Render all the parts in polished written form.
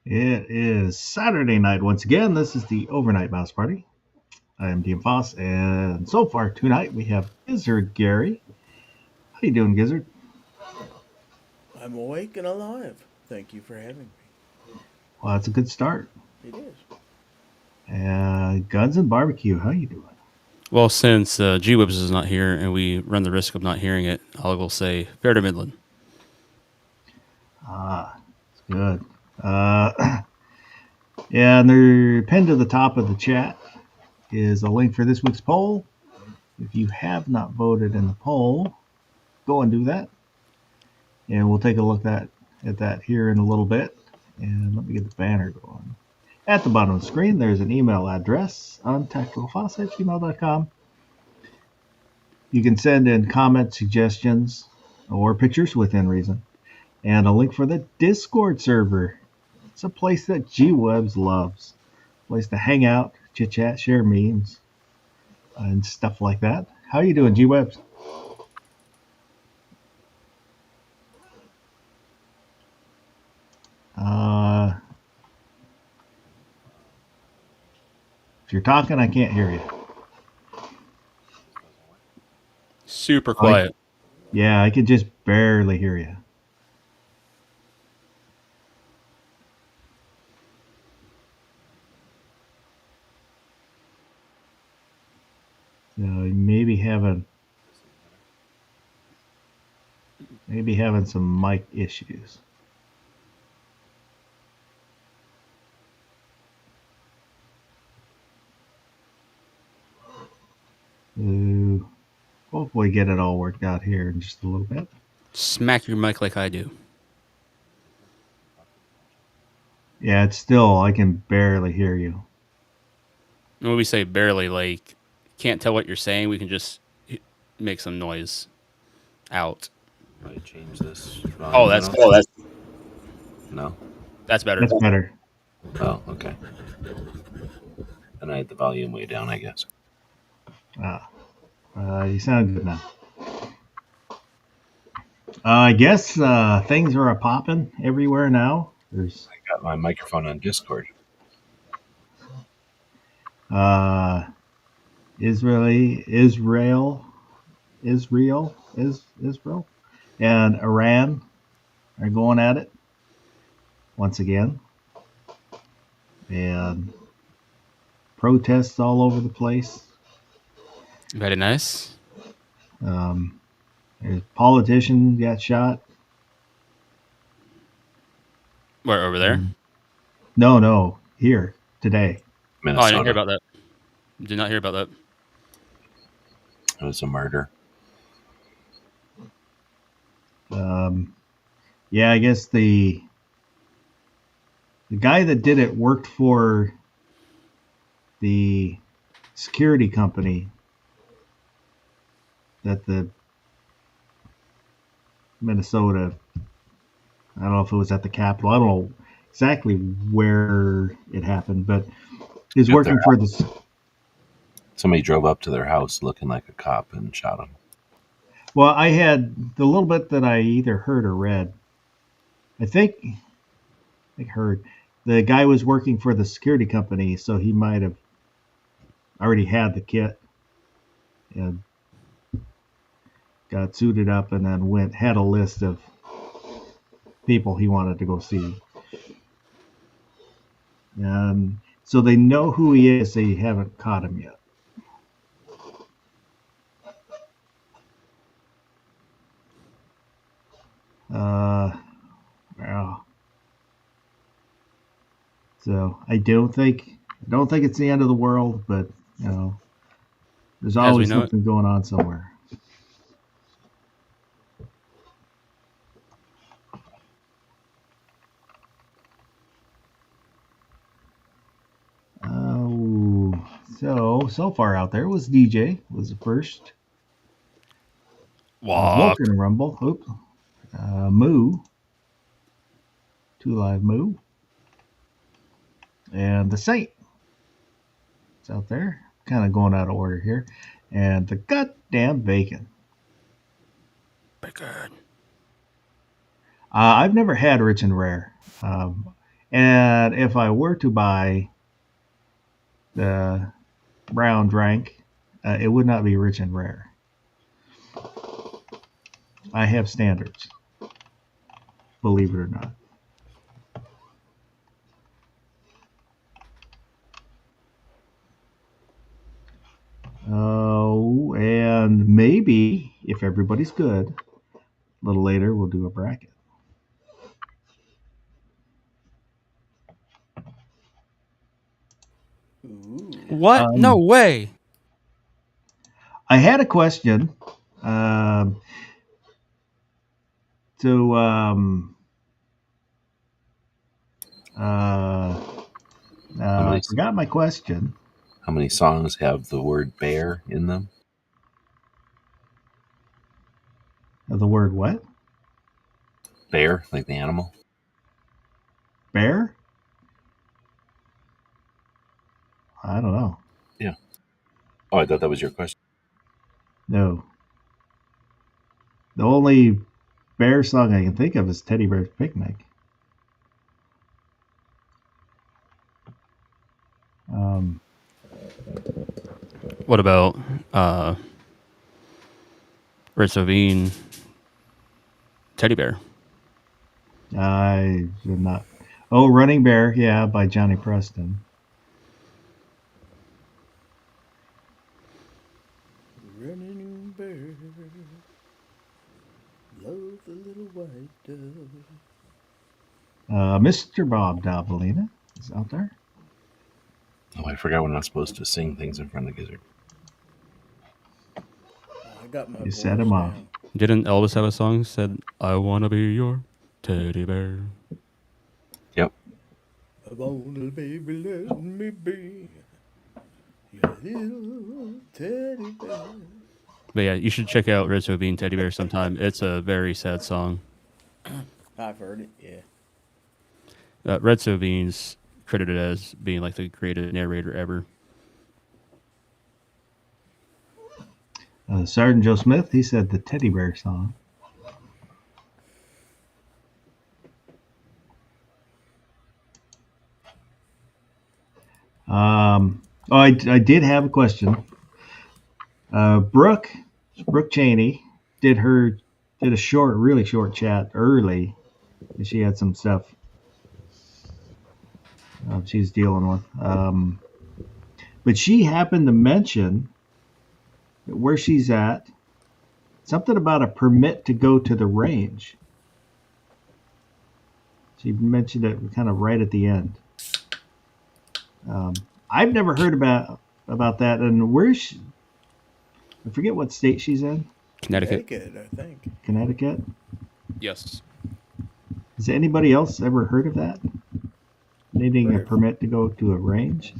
It is Saturday night once again. This is the Overnight Mouse Party. I am Dean Foss, and so far tonight we have Gizzard Gary. How you doing, Gizzard? I'm awake and alive. Thank you for having Well, that's a good start. me. It is. Guns and Barbecue. How you doing? Well, since G-Wibs is not here and we run the risk of not hearing it, I will say fair to Midland. It's good. And the pinned to the top of the chat is a link for this week's poll. If you have not voted in the poll, go and do that. And we'll take a look at that here in a little bit. And let me get the banner going. At the bottom of the screen, there's an email address, untacticalfoss@gmail.com. You can send in comments, suggestions, or pictures within reason. And a link for the Discord server. It's a place that G-Webs loves. A place to hang out, chit-chat, share memes, and stuff like that. How you doing, G-Webs? If you're talking, I can't hear you. Super quiet. Yeah, I can just barely hear you. So maybe having some mic issues. So hopefully get it all worked out here in just a little bit. Smack your mic like I do. Yeah, it's still, I can barely hear you. When we say barely, like, can't tell what you're saying, we can just make some noise out. I change this. Oh, that's no. That's better. That's better. Oh, okay. And I had the volume way down, I guess. You sound good now. I guess things are a popping everywhere now. There's I got my microphone on Discord. Israel, and Iran are going at it once again, and protests all over the place. Very nice. A politician got shot. Where, over there? No, here today. Minnesota. Oh, I didn't hear about that. Did not hear about that. It was a murder. Yeah, I guess the guy that did it worked for the security company that the Minnesota, I don't know if it was at the Capitol. I don't know exactly where it happened, but he's working for this. Somebody drove up to their house looking like a cop and shot him. Well, I had the little bit that I either heard or read. I think heard the guy was working for the security company, so he might have already had the kit and got suited up and then had a list of people he wanted to go see. So they know who he is. They haven't caught him yet. Well, so I don't think it's the end of the world, but there's always something going on somewhere. So far out there was DJ was the first. Vulcan Rumble. Oops. Moo. 2 Live Moo. And the Saint. It's out there. Kind of going out of order here. And the goddamn Bacon. Bacon. I've never had Rich and Rare. And if I were to buy the brown drank, it would not be rich and rare. I have standards, believe it or not. Oh, and maybe if everybody's good, a little later we'll do a bracket. Ooh. What? No way. I had a question. Um, so, I forgot my question. How many songs have the word bear in them? The word what? Bear, like the animal? Bear? I don't know. Yeah. Oh, I thought that was your question. No. The only bear song I can think of is Teddy Bear's Picnic. What about Ritzovine Teddy Bear? I did not. Oh, Running Bear, yeah, by Johnny Preston. Running bear, love the little white dove. Mr. Bob Davalina is out there. Oh, I forgot we're not supposed to sing things in front of Gizzard. I got my You voice set him off. down. Didn't Elvis have a song said, "I wanna be your teddy bear"? Yep. I wanna, baby, let me be your little teddy bear. But yeah, you should check out Ritzovine Teddy Bear sometime. It's a very sad song. I've heard it, yeah. Ritzovine's credited as being like the greatest narrator ever. Sergeant Joe Smith, he said the Teddy Bear song. I did have a question. Brooke Cheney did a really short chat early. And she had some stuff she's dealing with. But she happened to mention that where she's at, something about a permit to go to the range. She mentioned it kind of right at the end. I've never heard about that. And where's she? I forget what state she's in. Connecticut. I think. Connecticut. Yes. Has anybody else ever heard of that? Needing a Right. permit to go to a range?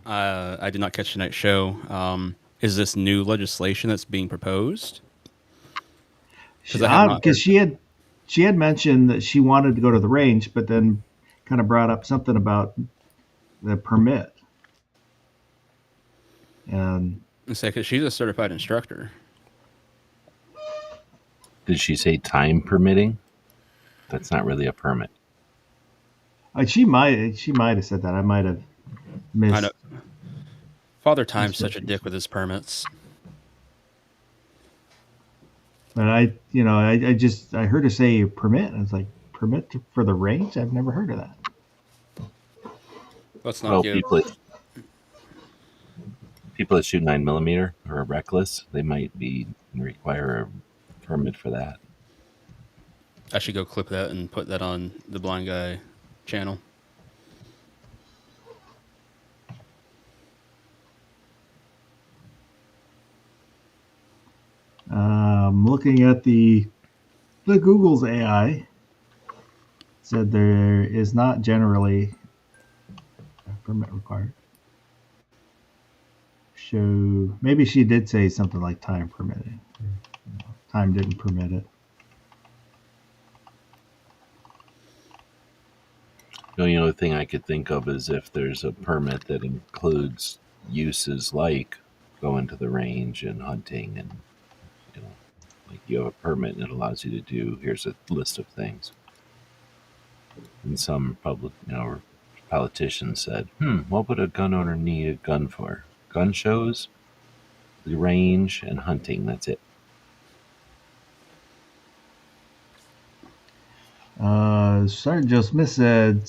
I did not catch tonight's show. Is this new legislation that's being proposed? Because she had mentioned that she wanted to go to the range, but then kind of brought up something about the permit. And It's like, 'cause she's a certified instructor. Did she say time permitting? That's not really a permit. she might have said that. I might have missed. I know. Father Time's such a dick with his permits. But I heard her say permit, and it's like for the range. I've never heard of that. Let's not give. People that shoot 9mm or are reckless, they might require a permit for that. I should go clip that and put that on the Blind Guy channel. Looking at the Google's AI, said there is not generally a permit required. So maybe she did say something like time permitting. Time didn't permit it. The only other thing I could think of is if there's a permit that includes uses like going to the range and hunting, and like you have a permit and it allows you to do, here's a list of things. And some politicians said, what would a gun owner need a gun for? Gun shows, the range, and hunting. That's it. Sergeant Joe Smith said,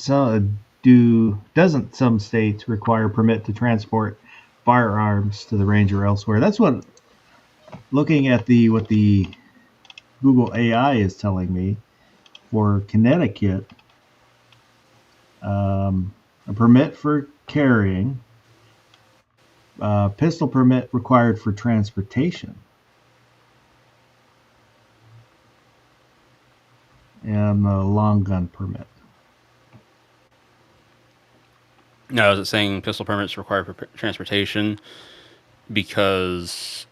doesn't some states require permit to transport firearms to the range or elsewhere? That's what, looking at what the Google AI is telling me, for Connecticut, a permit for carrying, pistol permit required for transportation, and a long gun permit. Now, is it saying pistol permits required for transportation because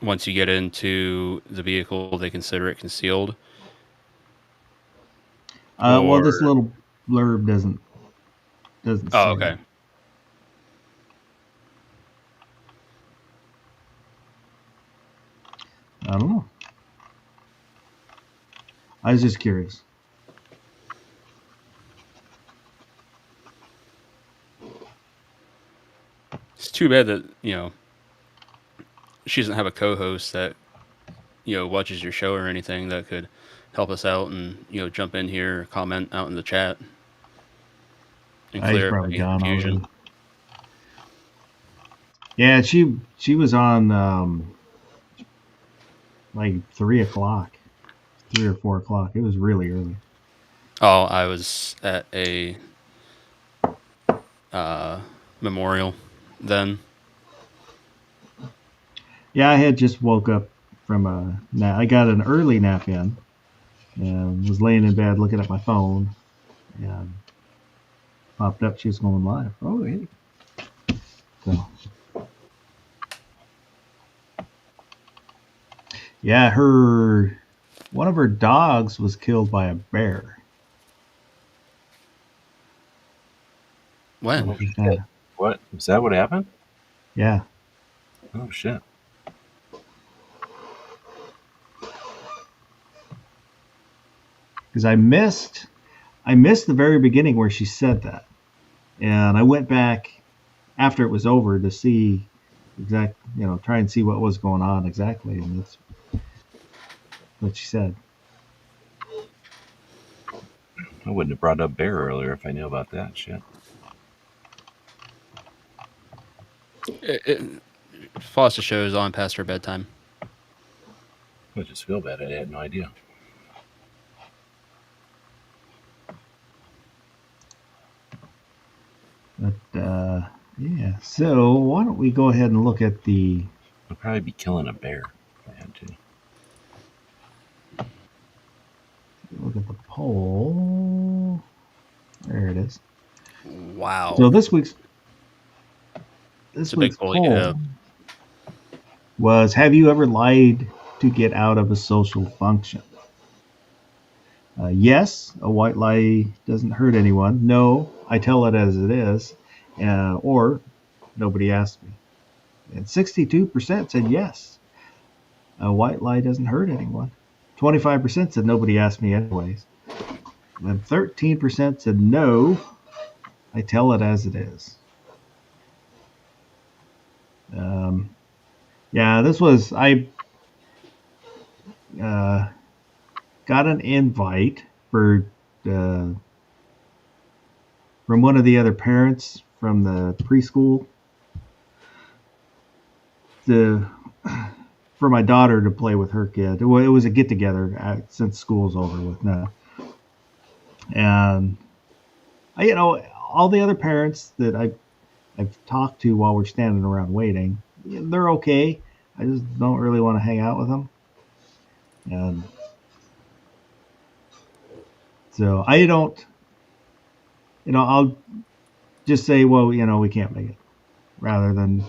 once you get into the vehicle, they consider it concealed? Well, this little blurb doesn't Oh, say. okay. I don't know. I was just curious. It's too bad that, she doesn't have a co-host that, watches your show or anything that could help us out and, jump in here, comment out in the chat, and clear up any confusion. Already. Yeah, she was on like 3 o'clock, 3 or 4 o'clock. It was really early. Oh, I was at a memorial then. Yeah, I had just woke up from a nap. I got an early nap in and was laying in bed looking at my phone and popped up. She was going live. Oh, hey. So, yeah, one of her dogs was killed by a bear. When? What? Is that what happened? Yeah. Oh, shit. Because I missed the very beginning where she said that, and I went back after it was over to see try and see what was going on exactly, and that's what she said. I wouldn't have brought up bear earlier if I knew about that shit. Foster shows on past her bedtime. I just feel bad. I had no idea. But yeah, so why don't we go ahead and look at I'd probably be killing a bear if I had to. Look at the poll. There it is. Wow. So this week's poll was: have you ever lied to get out of a social function? Yes, a white lie doesn't hurt anyone. No, I tell it as it is. Or nobody asked me. And 62% said yes, a white lie doesn't hurt anyone. 25% said nobody asked me anyways. And 13% said no, I tell it as it is. Yeah, this was, I got an invite from one of the other parents from the preschool for my daughter to play with her kid. It was a get together since school's over with now, and all the other parents that I've talked to while we're standing around waiting, they're okay. I just don't really want to hang out with them, and so I don't. I'll just say, well, we can't make it, rather than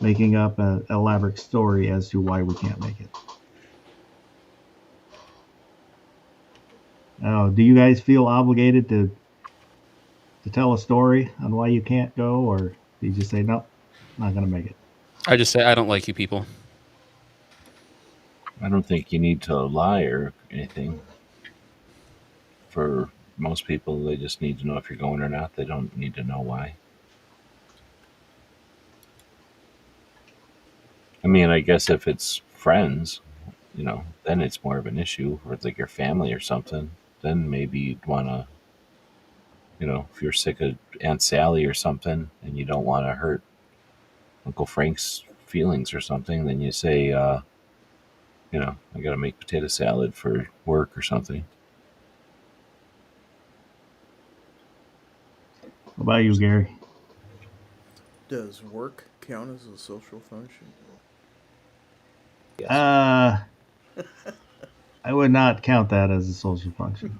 making up an elaborate story as to why we can't make it. Do you guys feel obligated to tell a story on why you can't go, or do you just say, nope, not going to make it? I just say, I don't like you people. I don't think you need to lie or anything for most people, they just need to know if you're going or not. They don't need to know why. I mean, I guess if it's friends, then it's more of an issue. Or it's like your family or something, then maybe you'd want to, if you're sick of Aunt Sally or something and you don't want to hurt Uncle Frank's feelings or something, then you say, I got to make potato salad for work or something. What about you, Gary? Does work count as a social function? Yes. I would not count that as a social function.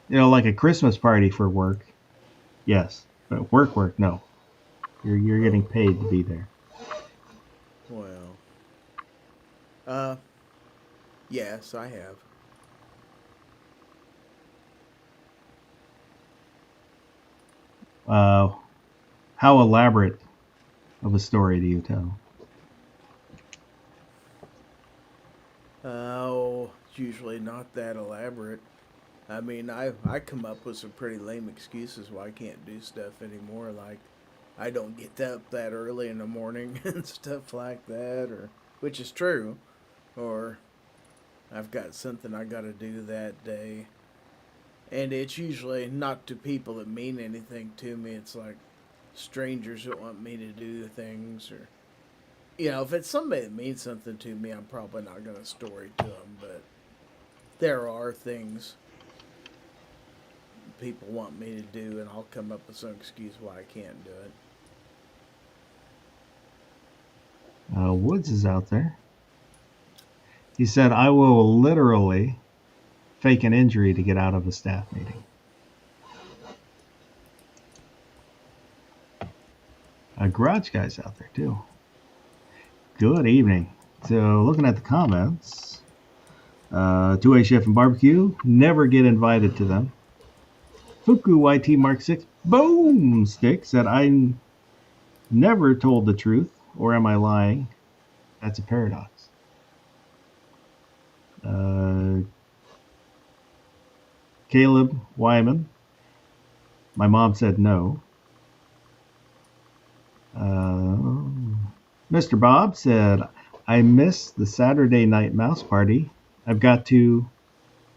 Like a Christmas party for work, yes. But work, no. You're getting paid to be there. Well, yes, I have. How elaborate of a story do you tell? Oh, it's usually not that elaborate. I mean, I come up with some pretty lame excuses why I can't do stuff anymore. Like, I don't get up that early in the morning and stuff like that, or which is true, or I've got something I got to do that day, and it's usually not to people that mean anything to me. It's like strangers that want me to do things, or if it's somebody that means something to me, I'm probably not going to story to them. But there are things people want me to do, and I'll come up with some excuse why I can't do it. Woods is out there. He said, I will literally fake an injury to get out of a staff meeting. Garage Guy's out there too. Good evening. So looking at the comments, 2A Chef and Barbecue, never get invited to them. Fuku YT Mark 6 Boomstick said, I never told the truth, or am I lying? That's a paradox. Caleb Wyman, my mom said no. Mr. Bob said, I miss the Saturday night mouse party. I've got to,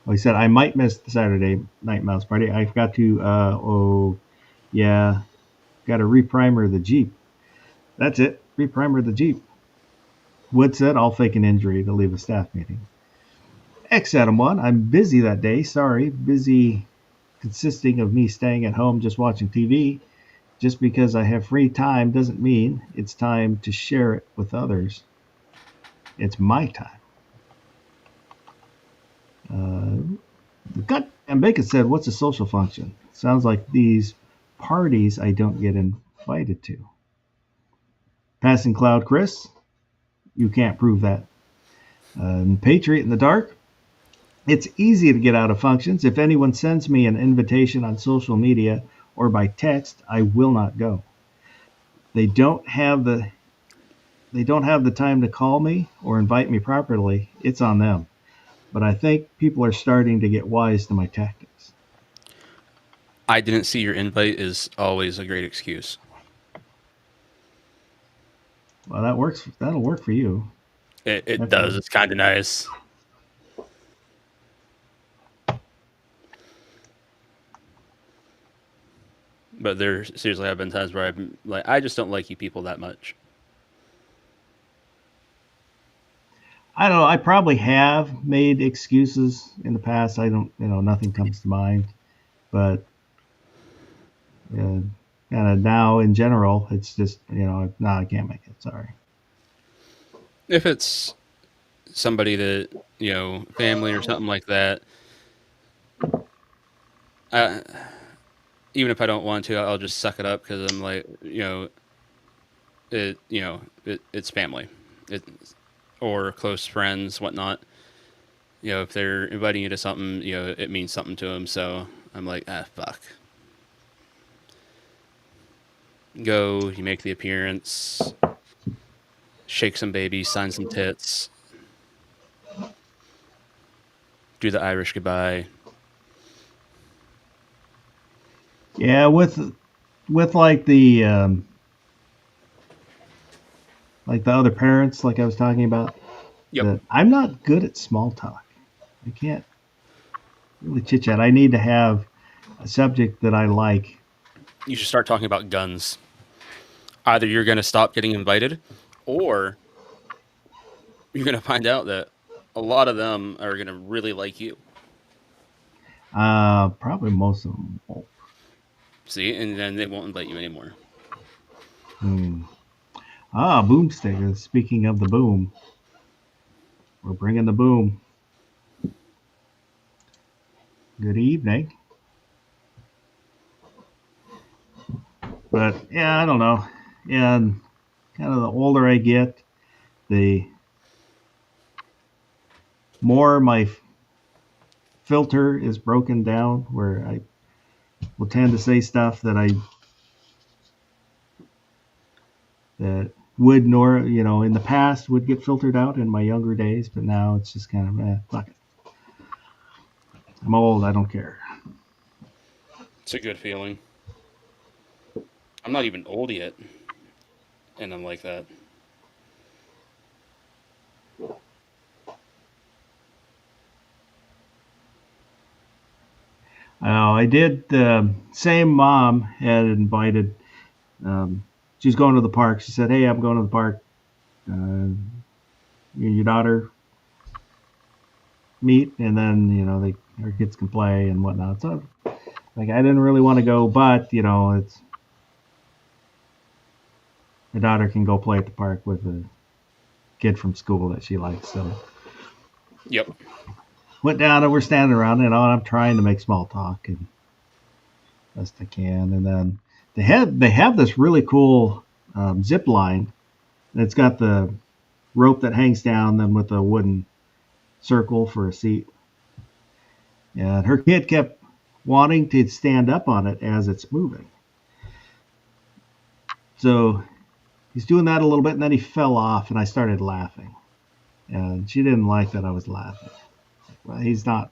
he said, I might miss the Saturday night mouse party. I've got to, got to reprimer the Jeep. That's it, reprimer the Jeep. Wood said, I'll fake an injury to leave a staff meeting. X Adam 1, I'm busy that day. Sorry, busy consisting of me staying at home just watching TV. Just because I have free time doesn't mean it's time to share it with others. It's my time. And Bacon said, what's a social function? Sounds like these parties I don't get invited to. Passing Cloud Chris, you can't prove that. Patriot in the Dark, it's easy to get out of functions. If anyone sends me an invitation on social media or by text, I will not go. They don't have the time to call me or invite me properly. It's on them. But I think people are starting to get wise to my tactics. I didn't see your invite is always a great excuse. Well, that works. That'll work for you. It does. It's kind of nice. But there seriously have been times where I've been like, I just don't like you people that much. I don't know. I probably have made excuses in the past. I don't, nothing comes to mind. But kind of now in general, it's just, no, I can't make it. Sorry. If it's somebody that, family or something like that, even if I don't want to, I'll just suck it up because I'm like, it's family. Or close friends, whatnot. If they're inviting you to something, it means something to them. So I'm like, fuck. Go, you make the appearance, shake some babies, sign some tits, do the Irish goodbye, Yeah, with like the other parents, like I was talking about, Yep. that I'm not good at small talk. I can't really chit chat. I need to have a subject that I like. You should start talking about guns. Either you're going to stop getting invited, or you're going to find out that a lot of them are going to really like you. Probably most of them won't. See, and then they won't invite you anymore. Boomstick. Speaking of the boom, we're bringing the boom. Good evening. But yeah, I don't know. And kind of the older I get, the more my filter is broken down, where I will tend to say stuff that would in the past would get filtered out in my younger days, but now it's just kind of fuck it. I'm old, I don't care. It's a good feeling. I'm not even old yet, and I'm like that. I did. Same mom had invited. She's going to the park. She said, "Hey, I'm going to the park. You and your daughter meet, and then her kids can play and whatnot." So, like, I didn't really want to go, but it's my daughter can go play at the park with a kid from school that she likes. So, Yep. went down and we're standing around, and I'm trying to make small talk and best I can, and then they have this really cool zip line. And it's got the rope that hangs down, then with a wooden circle for a seat. And her kid kept wanting to stand up on it as it's moving. So he's doing that a little bit, and then he fell off, and I started laughing. And she didn't like that I was laughing. Well, he's not.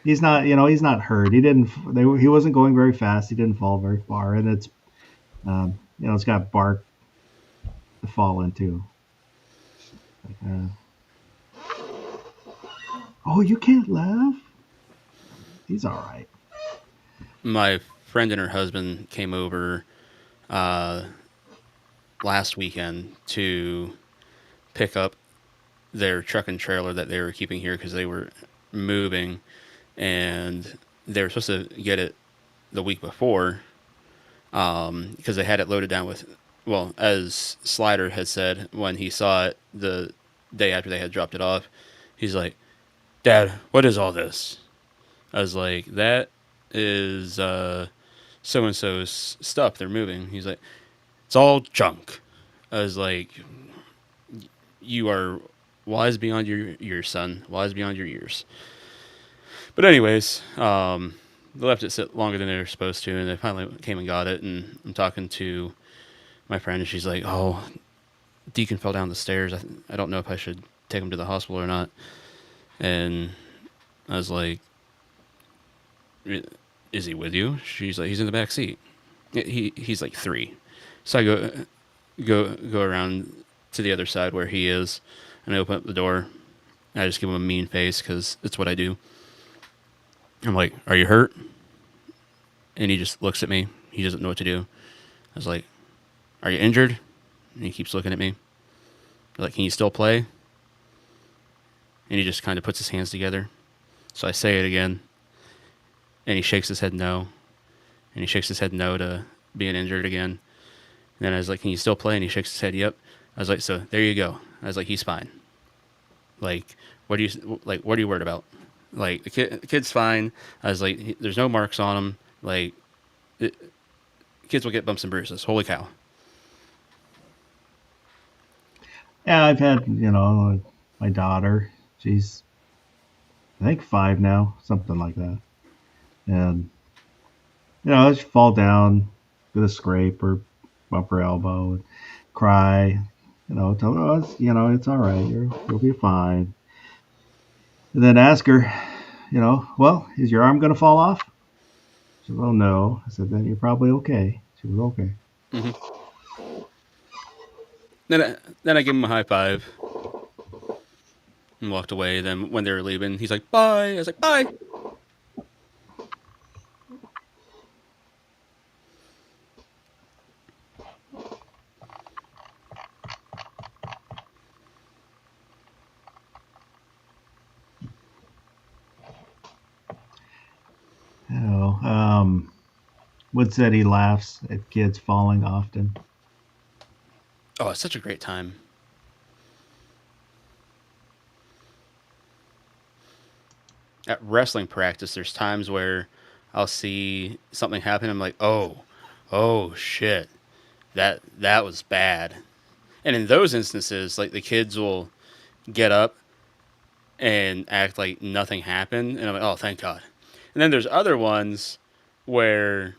He's not. He's not hurt. He didn't. He wasn't going very fast. He didn't fall very far, and it's. It's got bark to fall into. Oh, you can't laugh? He's all right. My friend and her husband came over last weekend to pick up their truck and trailer that they were keeping here because they were moving, and they were supposed to get it the week before because they had it loaded down with, well, as Slider had said when he saw it the day after they had dropped it off, he's like, "Dad, what is all this?" I was like, "That is so-and-so's stuff. They're moving." He's like, "It's all junk." I was like, "You are wise beyond your years, son. Wise beyond your years." But anyways, they left it sit longer than they were supposed to, and they finally came and got it. And I'm talking to my friend, and she's like, "Oh, Deacon fell down the stairs. I don't know if I should take him to the hospital or not." And I was like, "Is he with you?" She's like, "He's in the back seat." He's like 3, so I go around to the other side where he is, and I open up the door. And I just give him a mean face because it's what I do. I'm like, "Are you hurt?" And he just looks at me. He doesn't know what to do. I was like, "Are you injured?" And he keeps looking at me. I'm like, "Can you still play?" And he just kind of puts his hands together. So I say it again. And he shakes his head no. And he shakes his head no to being injured again. And then I was like, "Can you still play?" And he shakes his head, "Yep." I was like, "So there you go." I was like, "He's fine." Like, what are you worried about? Like, the kid's fine. I was like, "There's no marks on him. Like, kids will get bumps and bruises. Holy cow." Yeah, I've had my daughter. She's I think 5 now, something like that. And she fall down, get a scrape or bump her elbow, and cry. Tell her, it's all right. You'll be fine. And then ask her, well, is your arm going to fall off? She said, well, no. I said, then you're probably okay. She was okay. Then I gave him a high five and walked away. Then when they were leaving, he's like, "Bye." I was like, "Bye." Wood said he laughs at kids falling often. Oh, it's such a great time. At wrestling practice, there's times where I'll see something happen. I'm like, oh shit, that was bad. And in those instances, like the kids will get up and act like nothing happened, and I'm like, oh, thank God. And then there's other ones where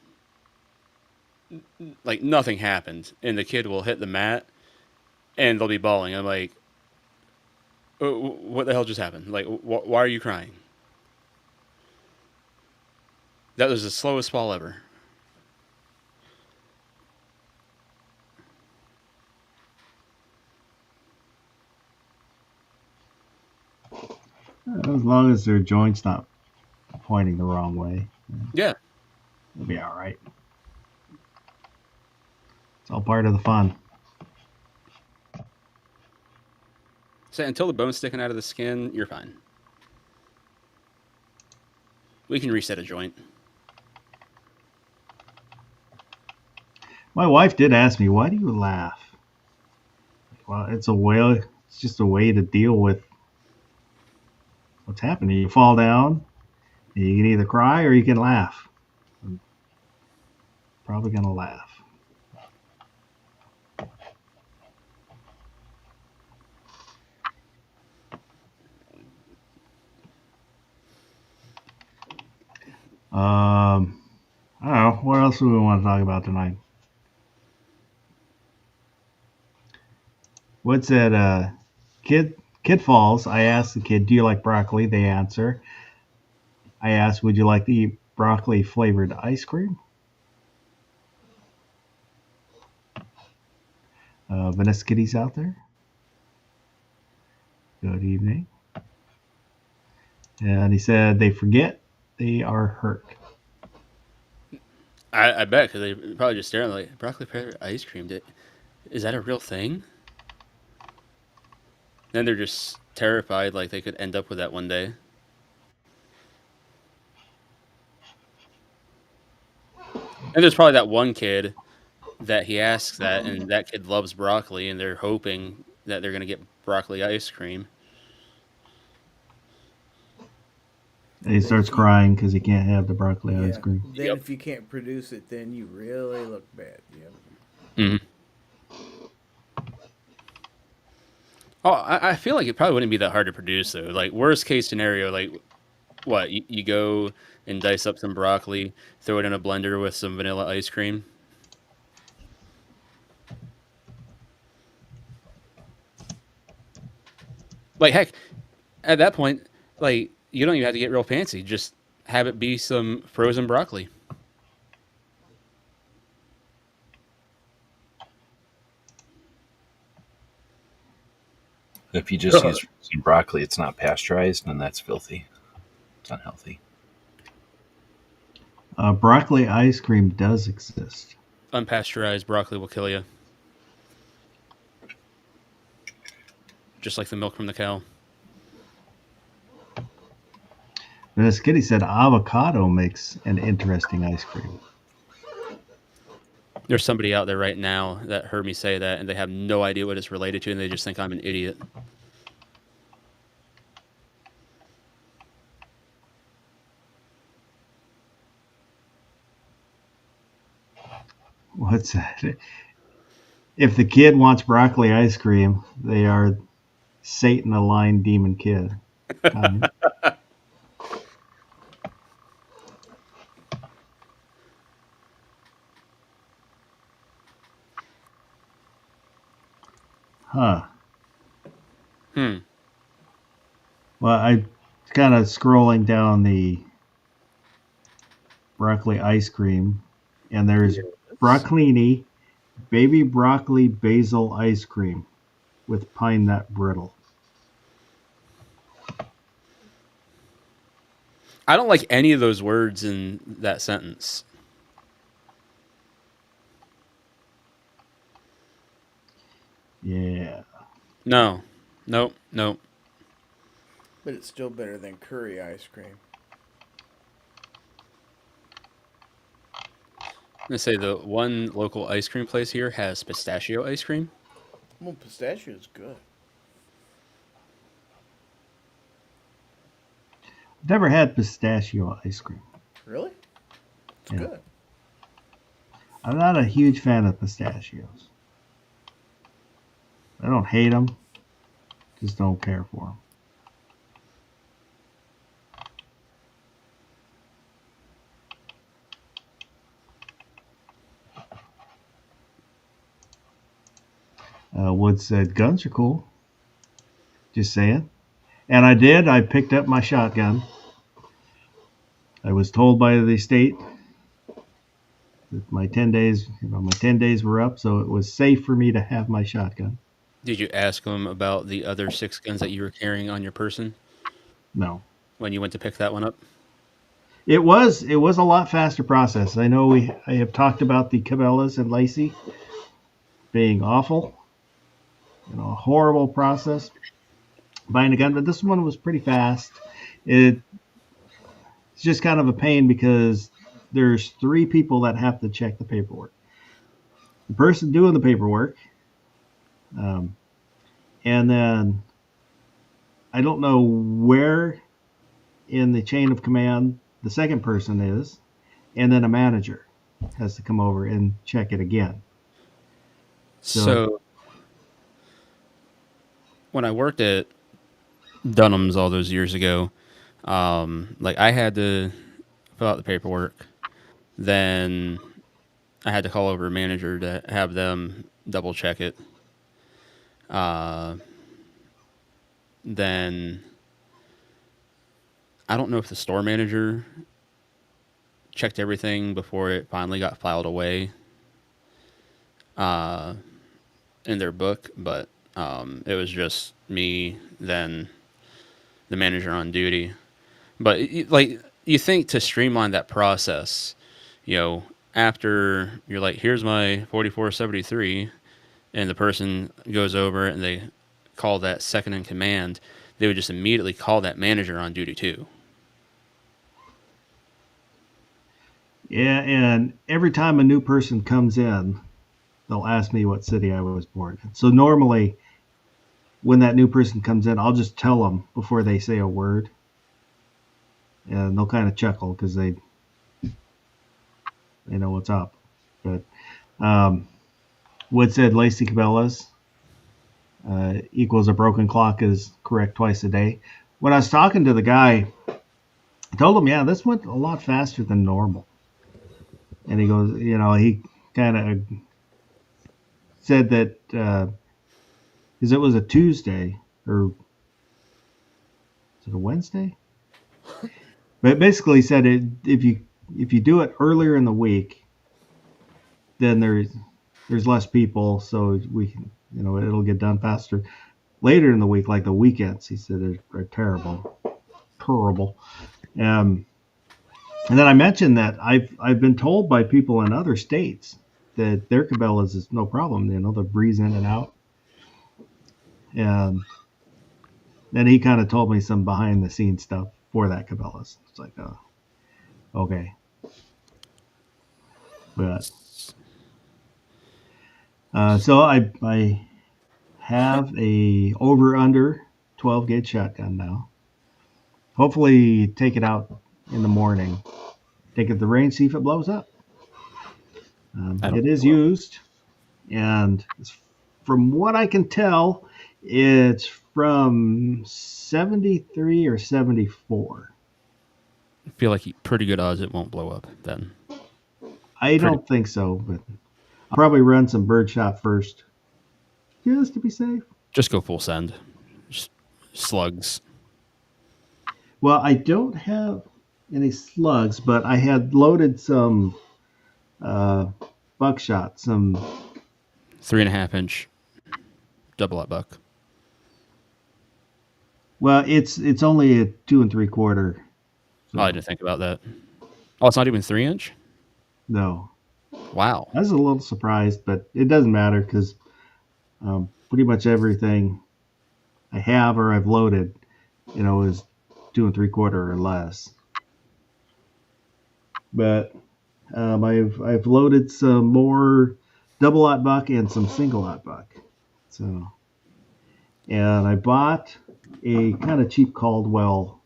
like nothing happened, and the kid will hit the mat and they'll be bawling. I'm like, what the hell just happened? Like, why are you crying? That was the slowest fall ever. As long as their joint's not pointing the wrong way, Yeah. it'll be all right. It's all part of the fun. So until the bone's sticking out of the skin, you're fine. We can reset a joint. My wife did ask me, why do you laugh? Well, it's just a way to deal with what's happening. You fall down, you can either cry or you can laugh. I'm probably going to laugh. I don't know. What else do we want to talk about tonight? What's that? Kid falls. I asked the kid, do you like broccoli? They answer. I asked, would you like to eat broccoli flavored ice cream? Vanessa Kitty's out there. Good evening. And he said they forget they are hurt. I bet, because they probably just staring like, broccoli flavored ice cream. Is that a real thing? Then they're just terrified, like they could end up with that one day. And there's probably that one kid that he asks that, and that kid loves broccoli, and they're hoping that they're going to get broccoli ice cream. And he starts crying because he can't have the broccoli ice cream. Then Yep. if you can't produce it, then you really look bad. Yep. Mm-hmm. Oh, I feel like it probably wouldn't be that hard to produce, though. Like, worst case scenario, like, what? You go and dice up some broccoli, throw it in a blender with some vanilla ice cream. Like, heck, at that point, like, you don't even have to get real fancy. Just have it be some frozen broccoli. If you just use frozen broccoli, it's not pasteurized, and that's filthy. It's unhealthy. Broccoli ice cream does exist. Unpasteurized broccoli will kill you. Just like the milk from the cow. Vanessa Kitty said avocado makes an interesting ice cream. There's somebody out there right now that heard me say that, and they have no idea what it's related to, and they just think I'm an idiot. What's that? If the kid wants broccoli ice cream, they are Satan aligned demon kid. Huh. Hmm. Well, I kind of scrolling down the broccoli ice cream, and there's broccolini baby broccoli basil ice cream with pine nut brittle. I don't like any of those words in that sentence. Yeah. No. Nope. Nope. But it's still better than curry ice cream. I'm gonna say the one local ice cream place here has pistachio ice cream. Well, pistachio's good. Never had pistachio ice cream. Really? It's Yeah. good. I'm not a huge fan of pistachios. I don't hate them, just don't care for them. Wood said guns are cool. Just saying. And I did. I picked up my shotgun. I was told by the state that my 10 days, my 10 days were up, so it was safe for me to have my shotgun. Did you ask them about the other 6 guns that you were carrying on your person No. when you went to pick that one up? It was a lot faster process. I know I have talked about the Cabela's and Lacey being awful, a horrible process buying a gun, but this one was pretty fast. It's just kind of a pain because there's 3 people that have to check the paperwork. The person doing the paperwork, and then I don't know where in the chain of command the second person is, and then a manager has to come over and check it again. So when I worked at Dunham's all those years ago, I had to fill out the paperwork. Then I had to call over a manager to have them double check it. Then I don't know if the store manager checked everything before it finally got filed away in their book, but it was just me, then the manager on duty. But you think to streamline that process, after you're like, here's my 4473, and the person goes over and they call that second in command, they would just immediately call that manager on duty too. Yeah, and every time a new person comes in, they'll ask me what city I was born in. So normally, when that new person comes in, I'll just tell them before they say a word, and they'll kind of chuckle because they know what's up. But Wood said Lacey Cabela's equals a broken clock is correct twice a day. When I was talking to the guy, I told him, yeah, this went a lot faster than normal. And he goes, he kind of said that because it was a Tuesday, or is it a Wednesday? But basically said if you do it earlier in the week, then there's less people, so we can, it'll get done faster. Later in the week, like the weekends, he said are terrible. And then I mentioned that I've been told by people in other states that their Cabela's is no problem. They'll breeze in and out. And then he kind of told me some behind the scenes stuff for that Cabela's. It's like, oh, okay. But so I have a over under 12 gauge shotgun now. Hopefully take it out in the morning, take it to the range, see if it blows up. It is used, and from what I can tell, it's from 73 or 74. I feel like pretty good odds it won't blow up then. I don't think so, but I'll probably run some birdshot first, just to be safe. Just go full send. Just slugs. Well, I don't have any slugs, but I had loaded some buckshot, some 3.5 inch double aught buck. well, it's only a 2 3/4. So Oh, I didn't think about that. Oh, it's not even 3 inch. no, Wow. I was a little surprised, but it doesn't matter because pretty much everything I have or I've loaded, is 2 3/4 or less. But I've loaded some more double aught buck and some single aught buck. So, and I bought a kind of cheap Caldwell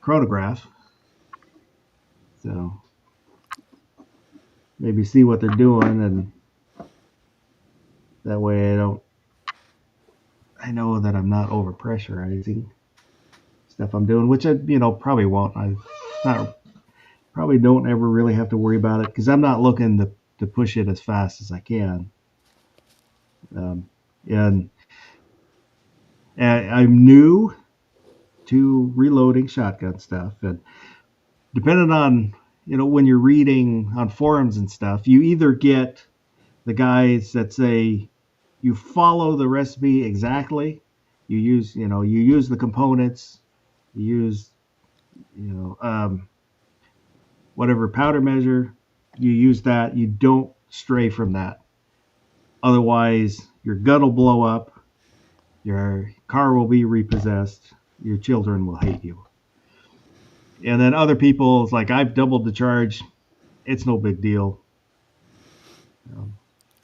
chronograph. So maybe see what they're doing, and that way I know that I'm not over pressurizing stuff I'm doing, which I probably won't. I not probably don't ever really have to worry about it because I'm not looking to push it as fast as I can. And I'm new to reloading shotgun stuff, and depending on when you're reading on forums and stuff, you either get the guys that say you follow the recipe exactly, you use the components, you use whatever powder measure, you use that, you don't stray from that. Otherwise, your gun will blow up, your car will be repossessed, your children will hate you. And then other people, it's like, I've doubled the charge, it's no big deal.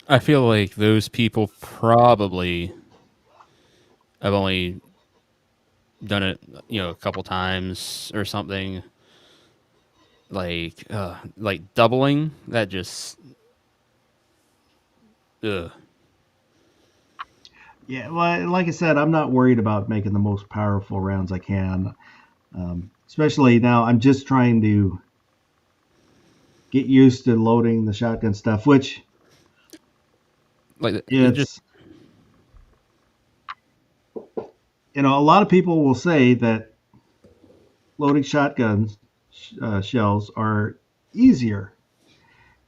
I feel like those people probably have only done it, a couple times or something. Like doubling that just, ugh. Yeah, well, like I said, I'm not worried about making the most powerful rounds I can. Especially now, I'm just trying to get used to loading the shotgun stuff, which Like it's just a lot of people will say that loading shotguns shells are easier.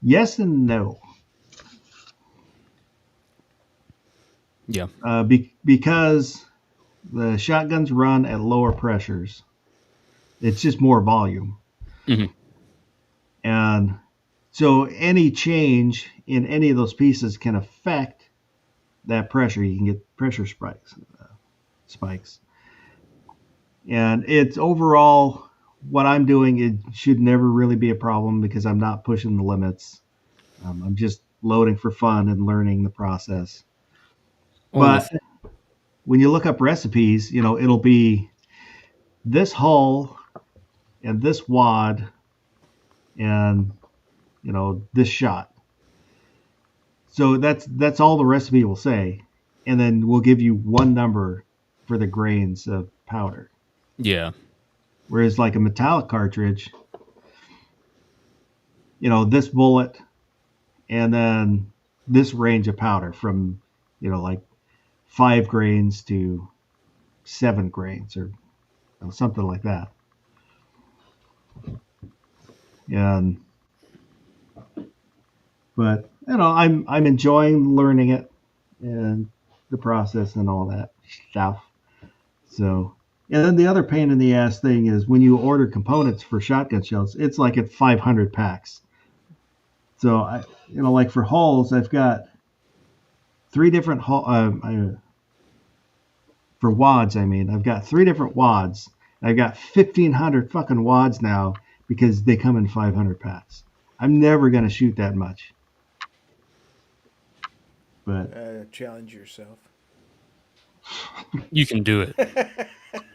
Yes and no. yeah. Because the shotguns run at lower pressures. It's just more volume. Mhm. And so any change in any of those pieces can affect that pressure. You can get pressure spikes. And it's overall what I'm doing, it should never really be a problem because I'm not pushing the limits. I'm just loading for fun and learning the process. Well, But when you look up recipes, it'll be this hull and this wad and this shot. So that's all the recipe will say, and then we'll give you one number for the grains of powder. yeah. Whereas like a metallic cartridge, this bullet and then this range of powder from like 5 grains to 7 grains or something like that. And but I'm enjoying learning it and the process and all that stuff. So, and then the other pain in the ass thing is when you order components for shotgun shells, it's like at 500 packs. So like for hulls, I've got 3 different for wads. I mean, I've got 3 different wads. I've got 1,500 fucking wads now because they come in 500 packs. I'm never gonna shoot that much. But Challenge yourself. You can do it.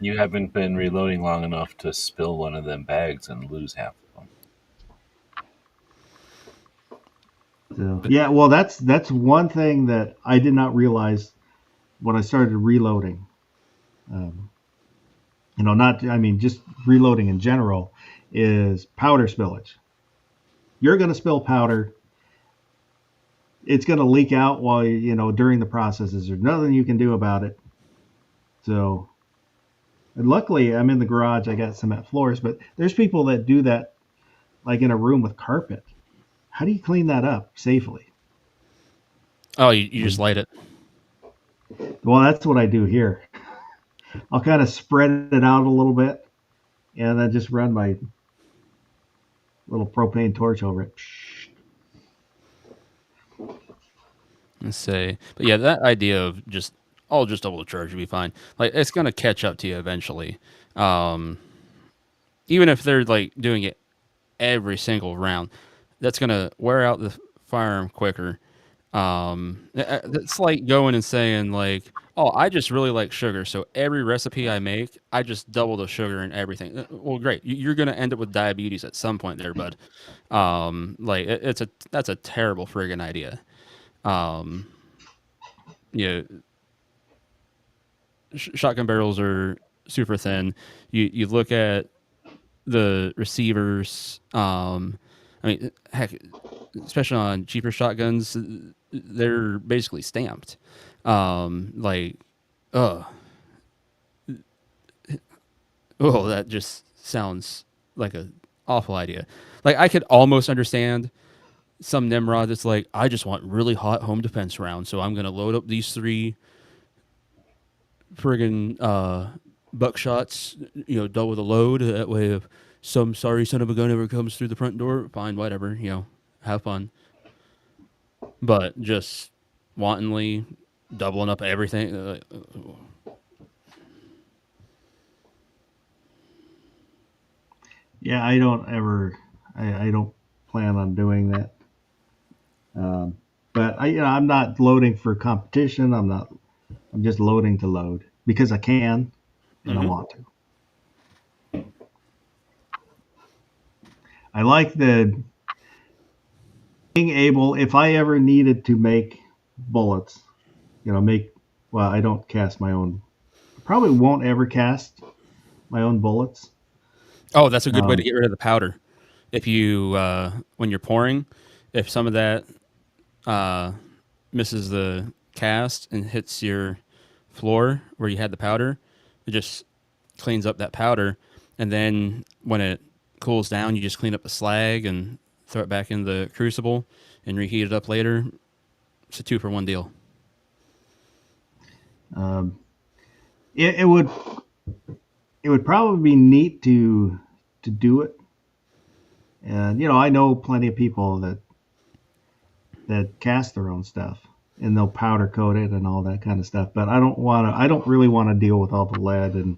You haven't been reloading long enough to spill one of them bags and lose half of them. so, yeah, well, that's one thing that I did not realize when I started reloading. Just reloading in general is powder spillage. You're going to spill powder. It's going to leak out while during the processes. There's nothing you can do about it. So, And luckily, I'm in the garage. I got cement floors, but there's people that do that like in a room with carpet. How do you clean that up safely? Oh, you just light it. Well, that's what I do here. I'll kind of spread it out a little bit and then just run my little propane torch over it. Let's say, but yeah, that idea of just I'll just double charge would be fine. Like it's gonna catch up to you eventually. Even if they're like doing it every single round, that's gonna wear out the firearm quicker. It's like going and saying like, "Oh, I just really like sugar, so every recipe I make, I just double the sugar and everything." Well, great, you're gonna end up with diabetes at some point there, bud. Like that's a terrible friggin' idea. Um, you know, shotgun barrels are super thin. You look at the receivers. I mean, heck, especially on cheaper shotguns, they're basically stamped. Like, oh, oh, that just sounds like a awful idea. Like, I could almost understand some Nimrod that's like, I just want really hot home defense rounds, so I'm gonna load up these 3 friggin' buckshots, double the load. That way, if some sorry son of a gun ever comes through the front door, fine, whatever, have fun. But just wantonly doubling up everything. Yeah, I don't plan on doing that. But I'm not loading for competition. I'm just loading to load because I can and I want to. I like the being able, if I ever needed to make bullets, I don't cast my own. I probably won't ever cast my own bullets. Oh, that's a good way to get rid of the powder. If you, when you're pouring, if some of that misses the cast and hits your floor where you had the powder, it just cleans up that powder. And then when it cools down, you just clean up the slag and throw it back in the crucible and reheat it up later. It's a 2-for-1 deal. It would probably be neat to do it. And I know plenty of people that cast their own stuff and they'll powder coat it and all that kind of stuff. But I don't really want to deal with all the lead and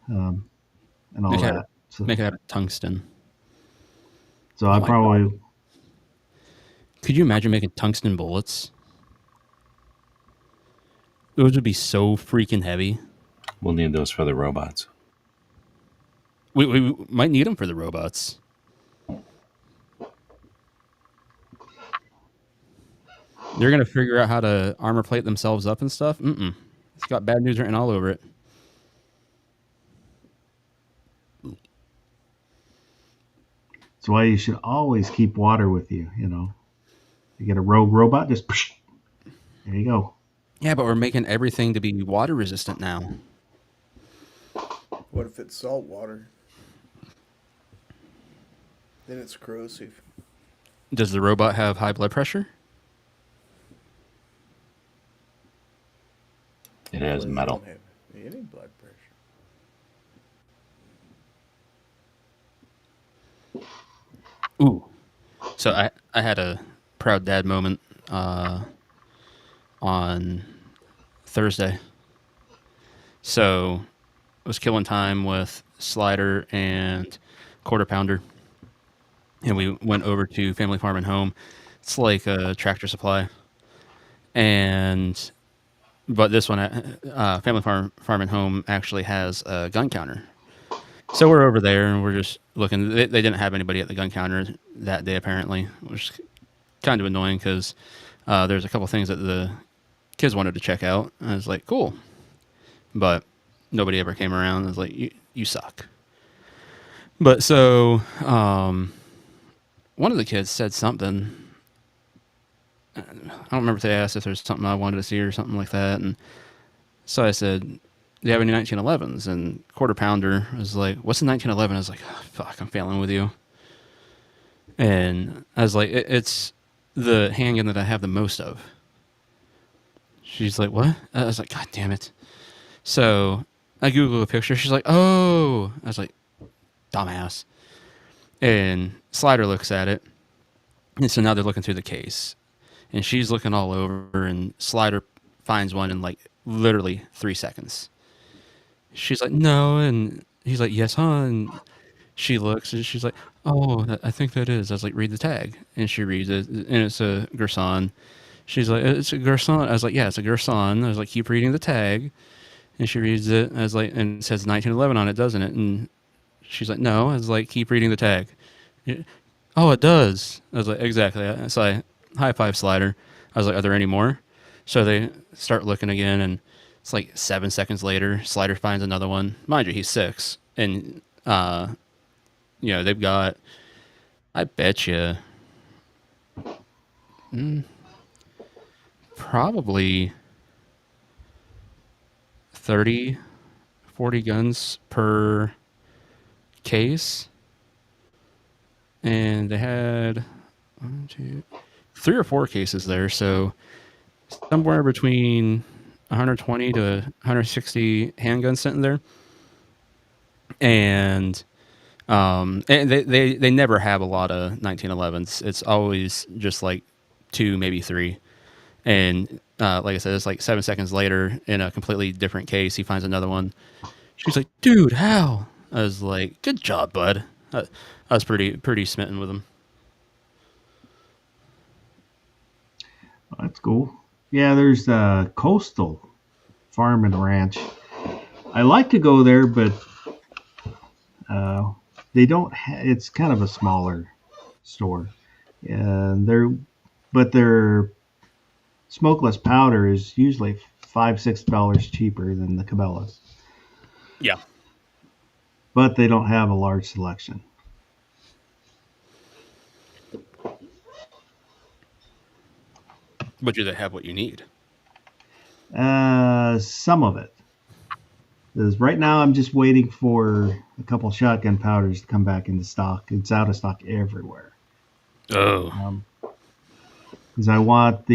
all that. Make it out of tungsten. So I probably. God. Could you imagine making tungsten bullets? Those would be so freaking heavy. We'll need those for the robots. We might need them for the robots. They're going to figure out how to armor plate themselves up and stuff. It's got bad news written all over it. That's why you should always keep water with you, You get a rogue robot, just there you go. Yeah, but we're making everything to be water resistant now. What if it's salt water? Then it's corrosive. Does the robot have high blood pressure? It has metal. Don't have any blood pressure. Ooh. So I had a proud dad moment on Thursday. So I was killing time with Slider and Quarter Pounder. And we went over to Family Farm and Home. It's like a Tractor Supply. But this one, Family Farm and Home actually has a gun counter. So we're over there and we're just looking. They didn't have anybody at the gun counter that day apparently, which is kind of annoying because there's a couple things that the kids wanted to check out. And I was like, cool. But nobody ever came around. I was like, you suck. But so one of the kids said something. I don't remember if they asked if there's something I wanted to see or something like that. And so I said, do you have any 1911s? And Quarter Pounder was like, what's a 1911? I was like, oh, fuck, I'm failing with you. And I was like, it's the handgun that I have the most of. She's like, what? I was like, God damn it. So I Googled a picture. She's like, oh. I was like, dumbass. And Slider looks at it. And so now they're looking through the case. And she's looking all over. And Slider finds one in like literally 3 seconds. She's like, no. And he's like, yes, huh? And she looks and she's like, oh, I think that is. I was like, read the tag. And she reads it. And it's a Gerson. She's like, it's a Gerson. I was like, yeah, it's a Gerson. I was like, keep reading the tag. And she reads it. I was like, and it says 1911 on it, doesn't it? And she's like, no. I was like, keep reading the tag. Yeah. Oh, it does. I was like, exactly. So I high five Slider. I was like, are there any more? So they start looking again, and it's like 7 seconds later, Slider finds another one. Mind you, he's 6. And, they've got, I bet you, probably 30, 40 guns per case. And they had 3 or 4 cases there. So somewhere between 120 to 160 handguns sitting there. And they never have a lot of 1911s. It's always just like 2, maybe 3. And like I said, it's like 7 seconds later in a completely different case, he finds another one. She's like, dude, how? I was like, good job, bud. I was pretty smitten with him. That's cool. Yeah, there's Coastal Farm and Ranch. I like to go there, but they don't. It's kind of a smaller store, and their smokeless powder is usually $5-6 cheaper than the Cabela's. Yeah. But they don't have a large selection. But do they have what you need? Some of it. Because right now I'm just waiting for a couple shotgun powders to come back into stock. It's out of stock everywhere. Oh. Because I want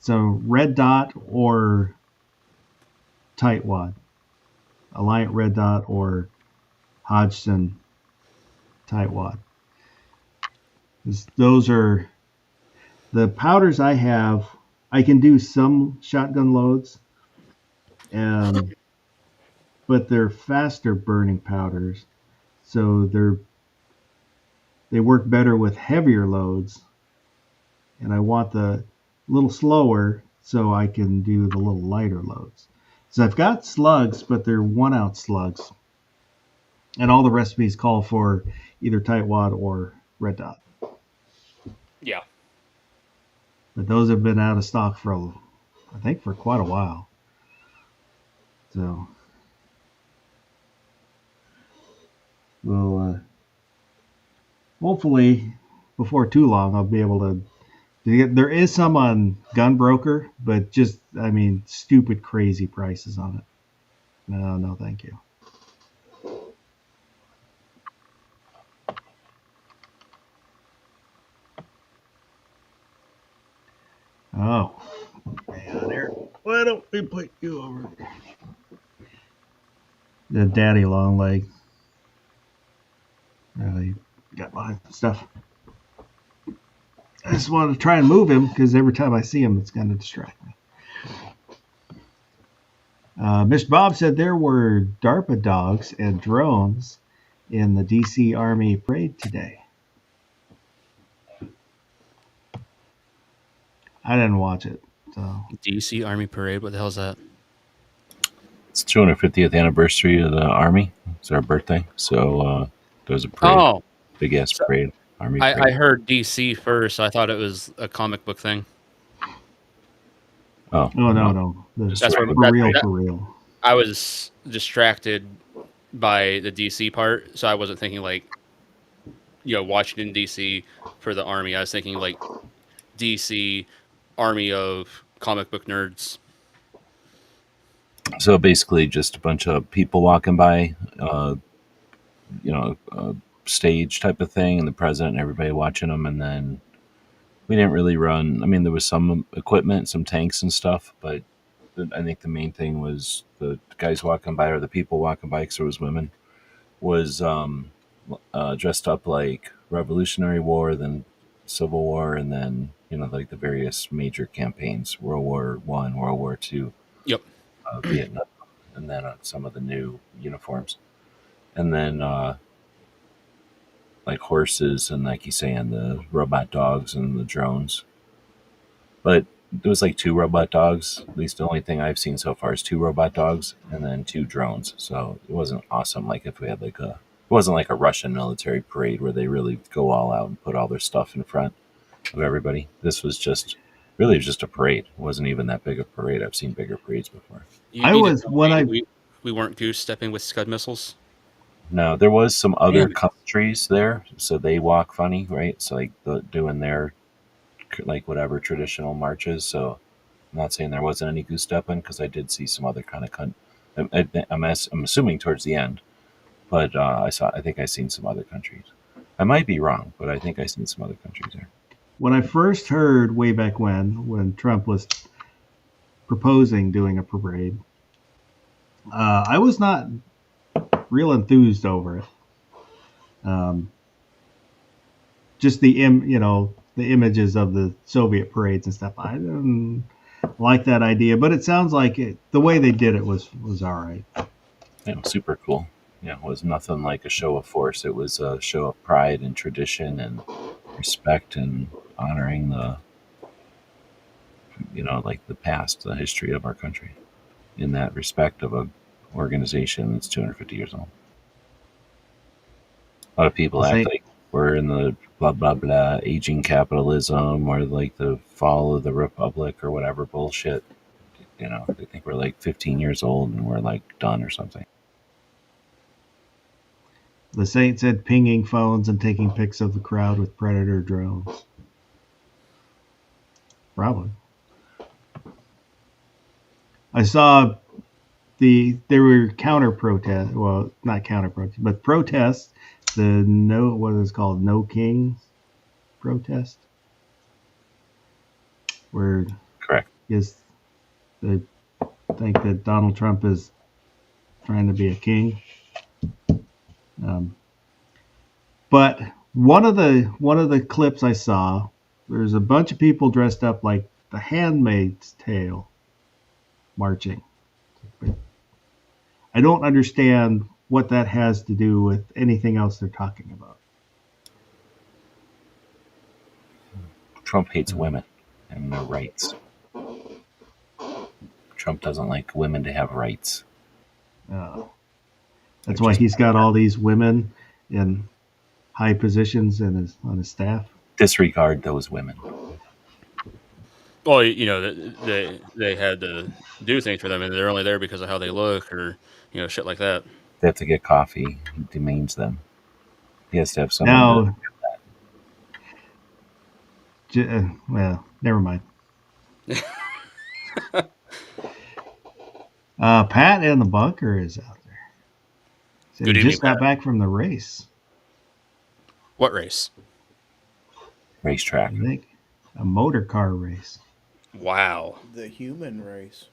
Red Dot or Tightwad. Alliant Red Dot or Hodgson Tightwad. Those are the powders I have. I can do some shotgun loads, but they're faster burning powders, so they work better with heavier loads. And I want the little slower so I can do the little lighter loads. So I've got slugs, but they're 1 ounce slugs. And all the recipes call for either Tightwad or Red Dot. Yeah. But those have been out of stock for quite a while. So we'll hopefully before too long I'll be able to. There is some on Gunbroker, but just stupid crazy prices on it. No, thank you. Oh, man, there. Why don't we put you over? The daddy long leg. Really got my stuff. I just wanted to try and move him because every time I see him, it's going to distract me. Mr. Bob said there were DARPA dogs and drones in the DC Army parade today. I didn't watch it. So. DC Army parade? What the hell is that? It's 250th anniversary of the Army. It's our birthday. So there was a parade. Oh. Big ass parade. Army parade. I heard DC first. So I thought it was a comic book thing. Oh. No. That's for real. I was distracted by the DC part, so I wasn't thinking Washington DC for the Army. I was thinking DC Army of comic book nerds. So basically, just a bunch of people walking by, stage type of thing, and the president and everybody watching them. And then we didn't really run. I mean, there was some equipment, some tanks and stuff, but I think the main thing was the guys walking by or the people walking by, because there was women, was dressed up like Revolutionary War, then Civil War, and then like the various major campaigns: World War One, World War Two, Yep. Vietnam, and then some of the new uniforms, and then like horses and, like you saying, the robot dogs and the drones. But there was like two robot dogs. At least the only thing I've seen so far is two robot dogs and then two drones. So it wasn't awesome. Like if we had it wasn't like a Russian military parade where they really go all out and put all their stuff in front of everybody. This was just a parade. It wasn't even that big a parade. I've seen bigger parades before. You I need to was tell when me I we weren't goose stepping with Scud missiles. No, there was some other Damn it. countries there, so they walk funny, right? So like doing their like whatever traditional marches. So I'm not saying there wasn't any goose stepping, because I did see some other kind of I'm assuming towards the end, but I think I seen some other countries. I might be wrong, but I think I seen some other countries there. when I first heard way back when Trump was proposing doing a parade, I was not real enthused over it. Just the images of the Soviet parades and stuff. I didn't like that idea, but it sounds like the way they did it was all right. Super cool. It was nothing like a show of force. It was a show of pride and tradition and respect and honoring like the past, the history of our country, in that respect of a organization that's 250 years old. A lot of people act like we're in the blah blah blah aging capitalism or like the fall of the republic or whatever bullshit. They think we're like 15 years old and we're like done or something. The Saint said pinging phones and taking pics of the crowd with Predator drones. Probably. I saw there were counter protests. Well, not counter protests, but protests. What is it called? No Kings protest. Where Correct. They think that Donald Trump is trying to be a king. But one of the clips I saw, there's a bunch of people dressed up like the Handmaid's Tale marching. I don't understand what that has to do with anything else they're talking about. Trump hates women and their rights. Trump doesn't like women to have rights. That's why he's got all these women in high positions on his staff. Disregard those women. Well, they had to do things for them, and they're only there because of how they look, or shit like that. They have to get coffee. He demeans them. He has to have someone. Well, never mind. Pat in the bunker is out there. So Good he evening, just got Pat. back from the race. What race? Racetrack. I think a motor car race. Wow. The human race.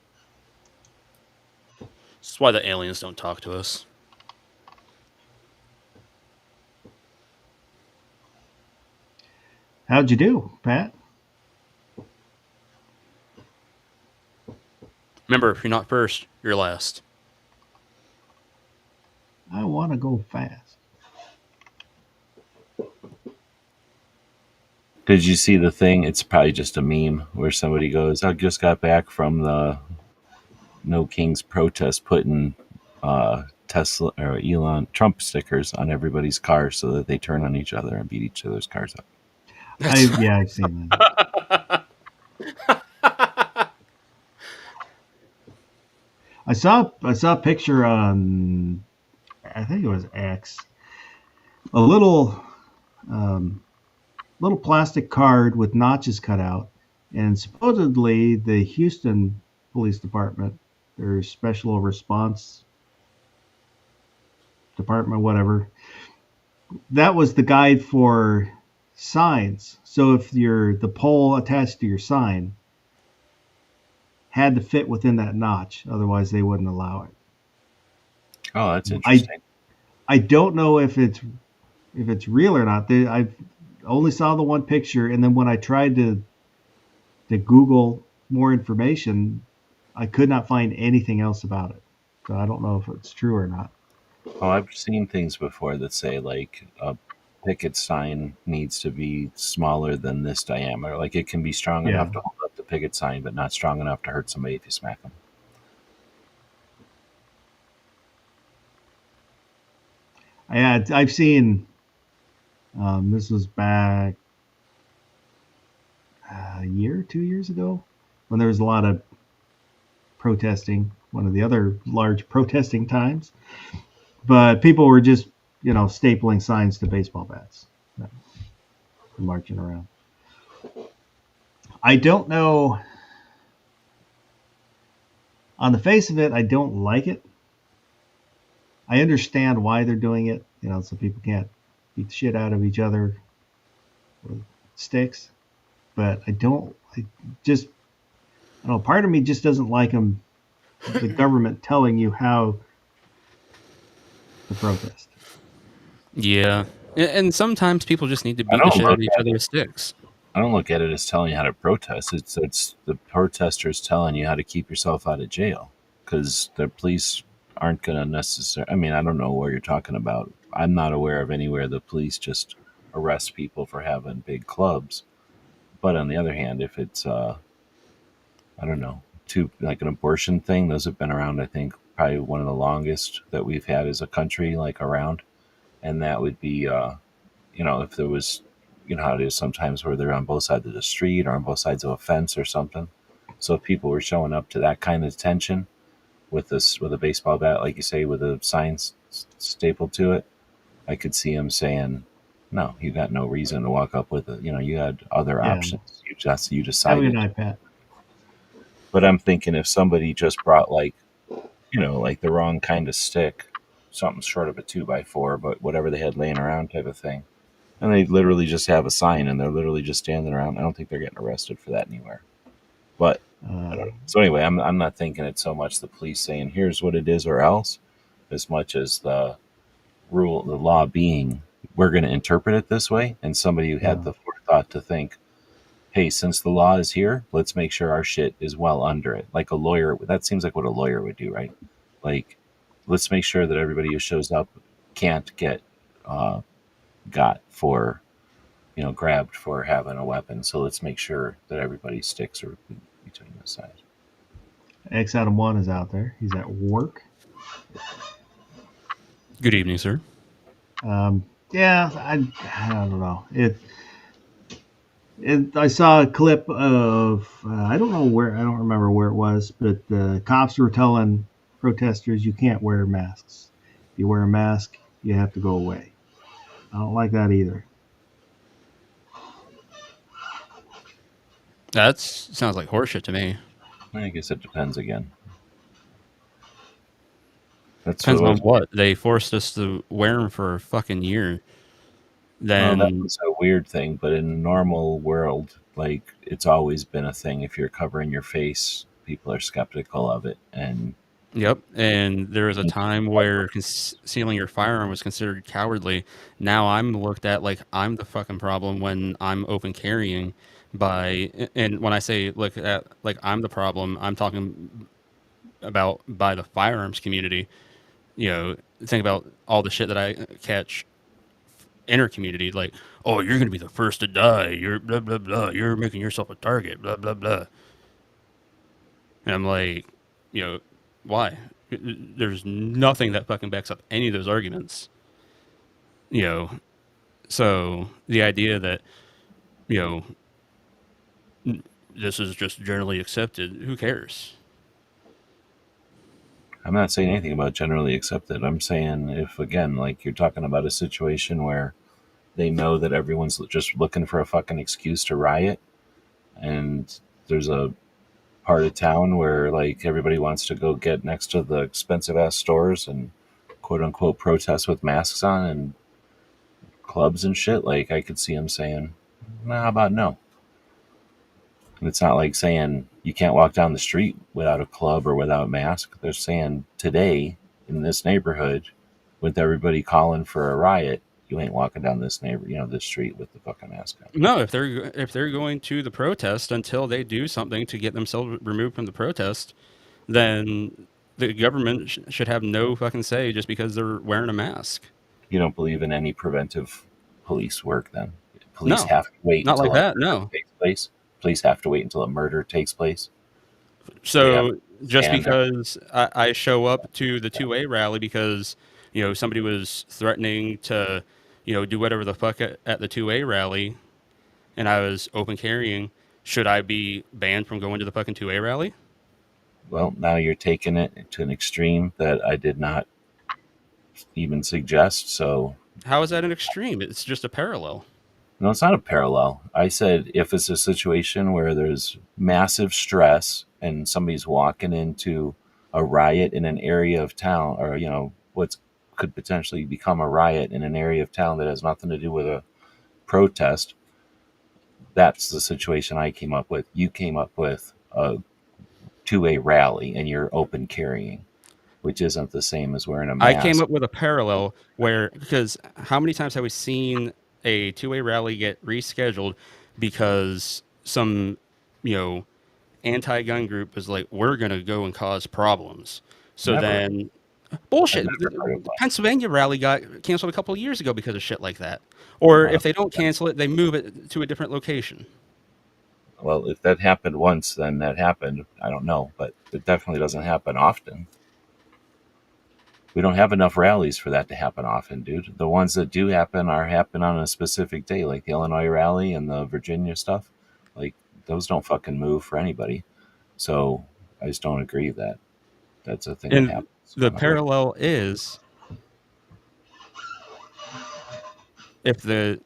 That's why the aliens don't talk to us. How'd you do, Pat? Remember, if you're not first, you're last. I want to go fast. Did you see the thing? It's probably just a meme where somebody goes, I just got back from the No Kings protest, putting Tesla or Elon Trump stickers on everybody's cars so that they turn on each other and beat each other's cars up. I've seen that. I saw a picture on, I think it was X, a little plastic card with notches cut out, and supposedly the Houston Police Department or special response department, whatever. That was the guide for signs. So if the pole attached to your sign had to fit within that notch, otherwise they wouldn't allow it. Oh, that's I interesting. I don't know if it's real or not. I only saw the one picture, and then when I tried to Google more information, I could not find anything else about it. So I don't know if it's true or not. Oh, I've seen things before that say like a picket sign needs to be smaller than this diameter. Like it can be strong Yeah. enough to hold up the picket sign, but not strong enough to hurt somebody if you smack them. I've seen. This was back a year, 2 years ago, when there was a lot of protesting. One of the other large protesting times, but people were just stapling signs to baseball bats, marching around. I don't know. On the face of it, I don't like it. I understand why they're doing it, so people can't beat the shit out of each other with sticks. But I don't know. Part of me just doesn't like the government telling you how to protest. Yeah. And sometimes people just need to I beat the don't shit out look of each at other it. with sticks. I don't look at it as telling you how to protest. It's the protesters telling you how to keep yourself out of jail because the police aren't going to necessarily. I mean, I don't know where you're talking about. I'm not aware of anywhere the police just arrest people for having big clubs. But on the other hand, if it's I don't know, like an abortion thing, those have been around. I think probably one of the longest that we've had as a country, like around, and that would be if there was, how it is sometimes where they're on both sides of the street or on both sides of a fence or something. So if people were showing up to that kind of tension with a baseball bat, like you say, with a sign stapled to it, I could see him saying, "No, you got no reason to walk up with it. You had other Yeah, options. You having an decided." iPad. But I'm thinking if somebody just brought like like the wrong kind of stick, something short of a 2x4, but whatever they had laying around type of thing, and they literally just have a sign and they're literally just standing around, I don't think they're getting arrested for that anywhere. But I don't know. So anyway, I'm not thinking it's so much the police saying here's what it is or else, as much as the law being we're going to interpret it this way, and somebody who had Yeah. the forethought to think, hey, since the law is here, let's make sure our shit is well under it. Like a lawyer, that seems like what a lawyer would do, right? Like, let's make sure that everybody who shows up can't get got for, grabbed for having a weapon. So let's make sure that everybody's sticks are between the sides. X Adam 1 is out there. He's at work. Good evening, sir. Yeah, I don't know. I saw a clip of I don't know where, I don't remember where it was, but the cops were telling protesters you can't wear masks. If you wear a mask, you have to go away. I don't like that either. That sounds like horseshit to me. I guess it depends again. Depends on what. They forced us to wear them for a fucking year. Then that was a weird thing, but in a normal world, like it's always been a thing. If you're covering your face, people are skeptical of it, and yep. And there was a time where concealing your firearm was considered cowardly. Now I'm looked at like I'm the fucking problem when I'm open carrying. And when I say look at like I'm the problem, I'm talking about by the firearms community. Think about all the shit that I catch inner community, like, oh, you're gonna be the first to die. You're blah blah blah. You're making yourself a target. Blah blah blah. And I'm like, why? There's nothing that fucking backs up any of those arguments. So the idea that this is just generally accepted, who cares? I'm not saying anything about generally accepted. I'm saying if, again, like you're talking about a situation where they know that everyone's just looking for a fucking excuse to riot, and there's a part of town where like everybody wants to go get next to the expensive ass stores and quote unquote protest with masks on and clubs and shit, like I could see them saying, nah, how about no? And it's not like saying you can't walk down the street without a club or without a mask. They're saying today in this neighborhood, with everybody calling for a riot, you ain't walking down this this street with the fucking mask on. No, if they're going to the protest until they do something to get themselves removed from the protest, then the government should have no fucking say just because they're wearing a mask. You don't believe in any preventive police work then? Police No, have to wait not like until a that. murder No. takes place? Police have to wait until a murder takes place? So just stand up. because I show up to the 2A rally because somebody was threatening to do whatever the fuck at the 2A rally, and I was open carrying, should I be banned from going to the fucking 2A rally? Well, now you're taking it to an extreme that I did not even suggest. So, How is that an extreme? It's just a parallel. no, it's not a parallel. I said if it's a situation where there's massive stress and somebody's walking into a riot in an area of town, or, what could potentially become a riot in an area of town that has nothing to do with a protest, that's the situation I came up with. You came up with a 2A rally and you're open carrying, which isn't the same as wearing a I came mask. up with a parallel because how many times have we seen a 2A rally get rescheduled because some, anti-gun group is like, we're going to go and cause problems. So Never. then, bullshit. I never heard of The that. Pennsylvania rally got canceled a couple of years ago because of shit like that. Or if they don't cancel it, they move it to a different location. Well, if that happened once, then that happened. I don't know, but it definitely doesn't happen often. We don't have enough rallies for that to happen often, dude. The ones that do happen happen on a specific day, like the Illinois rally and the Virginia stuff. Like those don't fucking move for anybody. So I just don't agree that that's a thing that And happens. the parallel is if the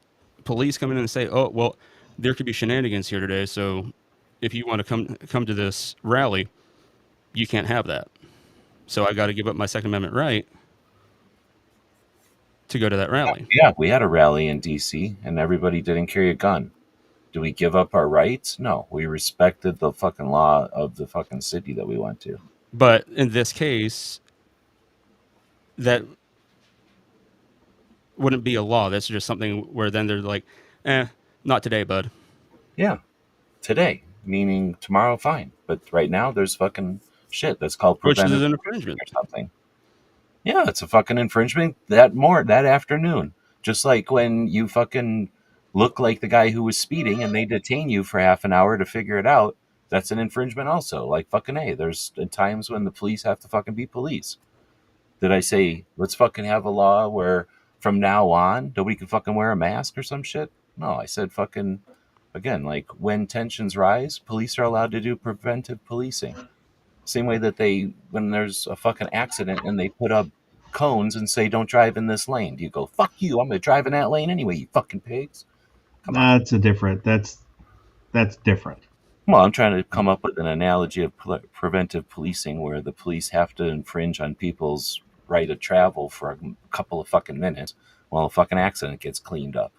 police come in and say, "Oh, well, there could be shenanigans here today, so if you want to come to this rally, you can't have that." So I got to give up my Second Amendment right to go to that rally. Yeah, we had a rally in DC and everybody didn't carry a gun. Do we give up our rights? No, we respected the fucking law of the fucking city that we went to. But in this case, that wouldn't be a law. That's just something where then they're like, not today, bud. Yeah, today, meaning tomorrow, fine. But right now, there's fucking shit that's called Which is preventive an policing infringement. or something. Yeah, it's a fucking infringement that afternoon. Just like when you fucking look like the guy who was speeding and they detain you for half an hour to figure it out, that's an infringement also. Like fucking A, there's times when the police have to fucking be police. Did I say, let's fucking have a law where from now on, nobody can fucking wear a mask or some shit? No, I said fucking, again, like when tensions rise, police are allowed to do preventive policing. Same way that when there's a fucking accident and they put up cones and say, don't drive in this lane. Do you go, fuck you, I'm going to drive in that lane anyway, you fucking pigs? Come on. That's different. Well, I'm trying to come up with an analogy of preventive policing where the police have to infringe on people's right of travel for a couple of fucking minutes while a fucking accident gets cleaned up.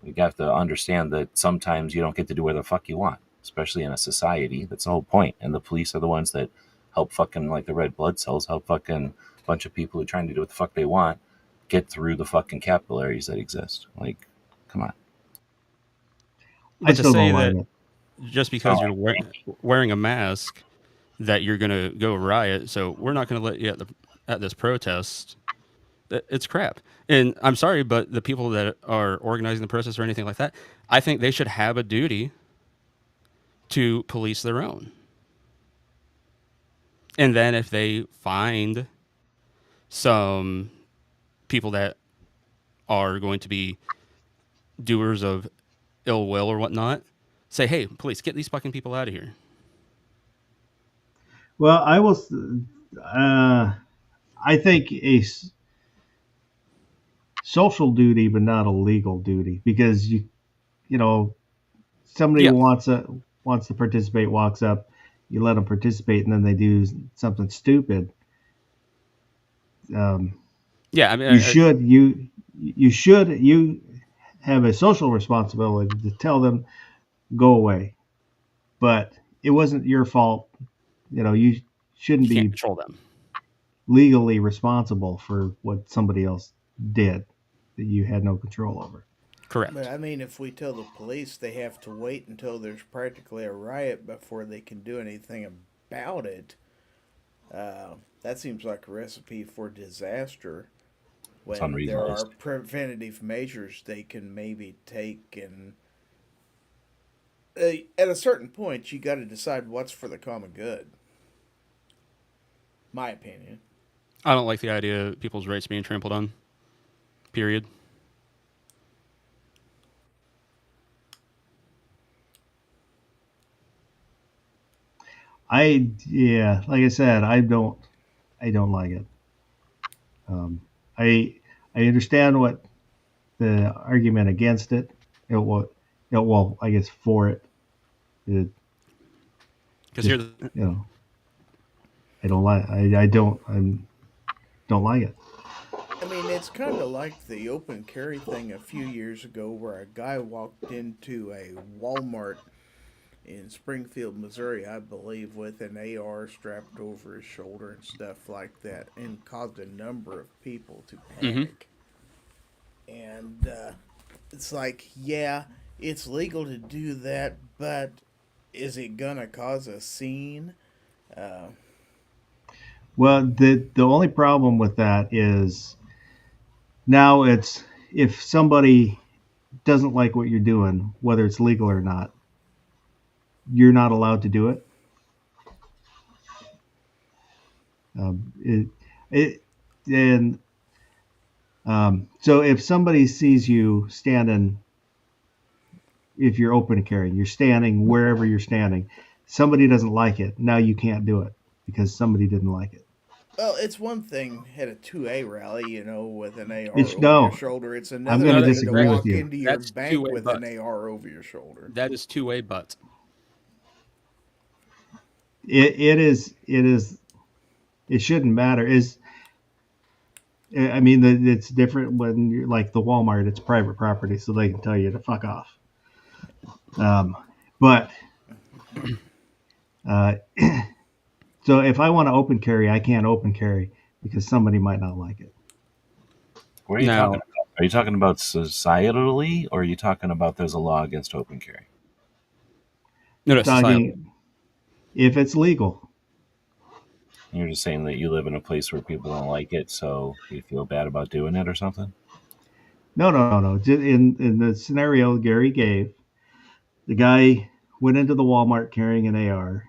You have to understand that sometimes you don't get to do whatever the fuck you want, especially in a society. That's the whole point. And the police are the ones that help fucking, like the red blood cells, help fucking a bunch of people who are trying to do what the fuck they want get through the fucking capillaries that exist. Like, come on. But to still say don't like that it. just because you're wearing a mask, that you're going to go riot, so we're not going to let you at this protest, it's crap. And I'm sorry, but the people that are organizing the protest or anything like that, I think they should have a duty to police their own. And then if they find some people that are going to be doers of ill will or whatnot, say, hey, police, get these fucking people out of here. Well, I think a social duty, but not a legal duty, because somebody wants to participate, walks up, you let them participate and then they do something stupid. Yeah, I mean, You have a social responsibility to tell them go away, but it wasn't your fault. You shouldn't you can't be control them. legally responsible for what somebody else did that you had no control over. Correct. But I mean, if we tell the police they have to wait until there's practically a riot before they can do anything about it, that seems like a recipe for disaster. It's When there are unreasonable. preventative measures they can maybe take, and at a certain point, you got to decide what's for the common good. My opinion. I don't like the idea of people's rights being trampled on. Period. Yeah, like I said, I don't like it. Um, I I understand what the argument against it. Well, I guess for it. It Because just here, you know, I don't like. I don't like it. I mean, it's kind of like the open carry thing a few years ago where a guy walked into a Walmart in Springfield, Missouri, I believe, with an AR strapped over his shoulder and stuff like that, and caused a number of people to mm-hmm. panic. And it's like, yeah, it's legal to do that, but is it gonna cause a scene? Uh, Well, the only problem with that is now it's if somebody doesn't like what you're doing, whether it's legal or not, you're not allowed to do it. It, it and so if somebody sees you standing, if you're open carrying, you're standing wherever you're standing, somebody doesn't like it. Now you can't do it because somebody didn't like it. well, it's one thing at a 2A rally, with an AR It's over your no. shoulder. It's I'm another going No, to that, thing to disagree that with walk you. into your that's bank two-way with but. an AR over your shoulder. That is two-way but. It is. It is. It shouldn't matter. I mean, it's different when you're like the Walmart. It's private property, so they can tell you to fuck off. But uh, so if I want to open carry, I can't open carry because somebody might not like it. What are you Now, talking about? Are you talking about societally, or are you talking about there's a law against open carry? no, society. Talking if it's legal. You're just saying that you live in a place where people don't like it, so you feel bad about doing it or something? No. In the scenario Gary gave, the guy went into the Walmart carrying an AR,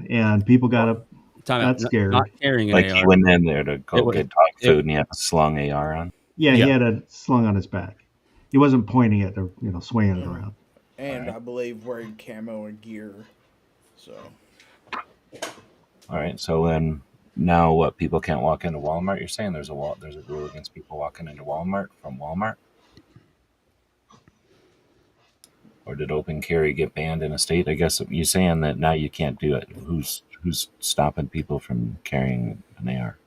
and people Time out. got scared. Not carrying an Like AR. he went in there to It go was. get dog It, food and he had a slung AR on. Yeah, he yeah. had it slung on his back. He wasn't pointing it or swinging it around. All And right. I believe wearing camo and gear. So, All right. So then now what? People can't walk into Walmart? You're saying there's a rule against people walking into Walmart from Walmart? Or did open carry get banned in a state? I guess you're saying that now you can't do it. Who's stopping people from carrying an AR?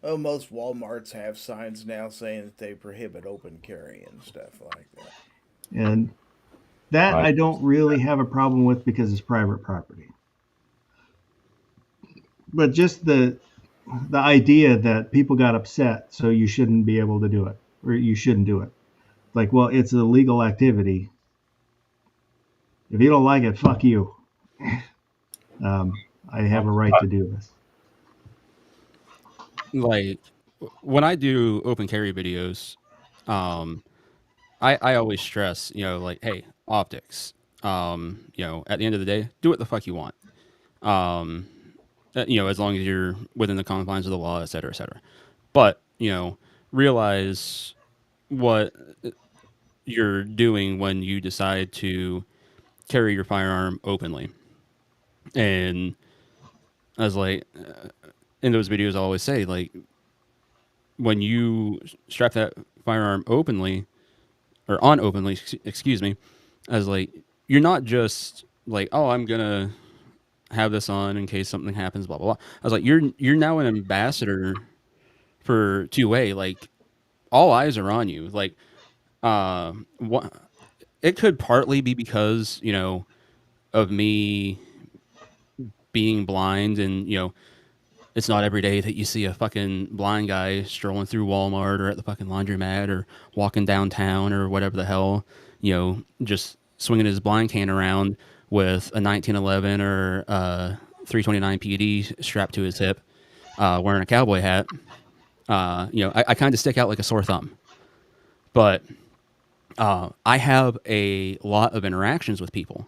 oh, most Walmarts have signs now saying that they prohibit open carry and stuff like that. And that Right. I don't really have a problem with because it's private property. But just the idea that people got upset, so you shouldn't be able to do it, or you shouldn't do it. Like, well, it's a legal activity. If you don't like it, fuck you. I have a right to do this. Like when I do open carry videos, um, I always stress, like, hey, optics. At the end of the day, do what the fuck you want. Um, as long as you're within the confines of the law, et cetera, et cetera. But realize what you're doing when you decide to carry your firearm openly. And I was like, in those videos, I always say, like, when you strap that firearm openly or on openly, excuse me, I was like, you're not just like, oh, I'm gonna have this on in case something happens, blah blah blah. I was like, you're now an ambassador for 2A. Like, all eyes are on you. Like, what it could partly be because, you know, of me being blind, and, you know, it's not every day that you see a fucking blind guy strolling through Walmart or at the fucking laundromat or walking downtown or whatever the hell, you know, just swinging his blind can around with a 1911 or 329 PD strapped to his hip, wearing a cowboy hat. You know, I kind of stick out like a sore thumb. But I have a lot of interactions with people.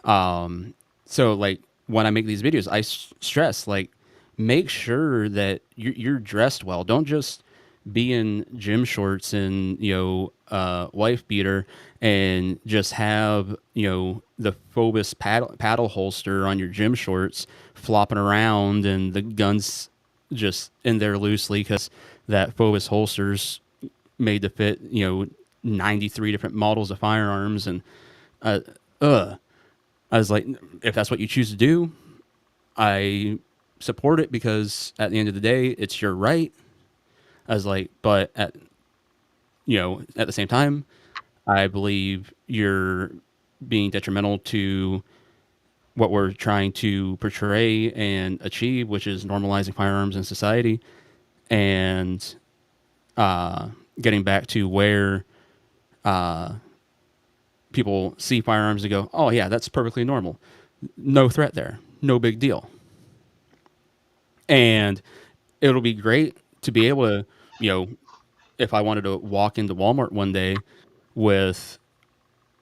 So like when I make these videos, I stress like, make sure that you're dressed well. Don't just be in gym shorts and, you know, wife beater and just have, you know, the Phobos paddle holster on your gym shorts flopping around and the guns just in there loosely because that Phobos holster's made to fit, you know, 93 different models of firearms. And uh, I was like, if that's what you choose to do, I support it, because at the end of the day, it's your right. I was like, but at, you know, at the same time, I believe you're being detrimental to what we're trying to portray and achieve, which is normalizing firearms in society, and getting back to where people see firearms and go, oh yeah, that's perfectly normal. No threat there. No big deal. And it'll be great to be able to, you know, if I wanted to walk into Walmart one day with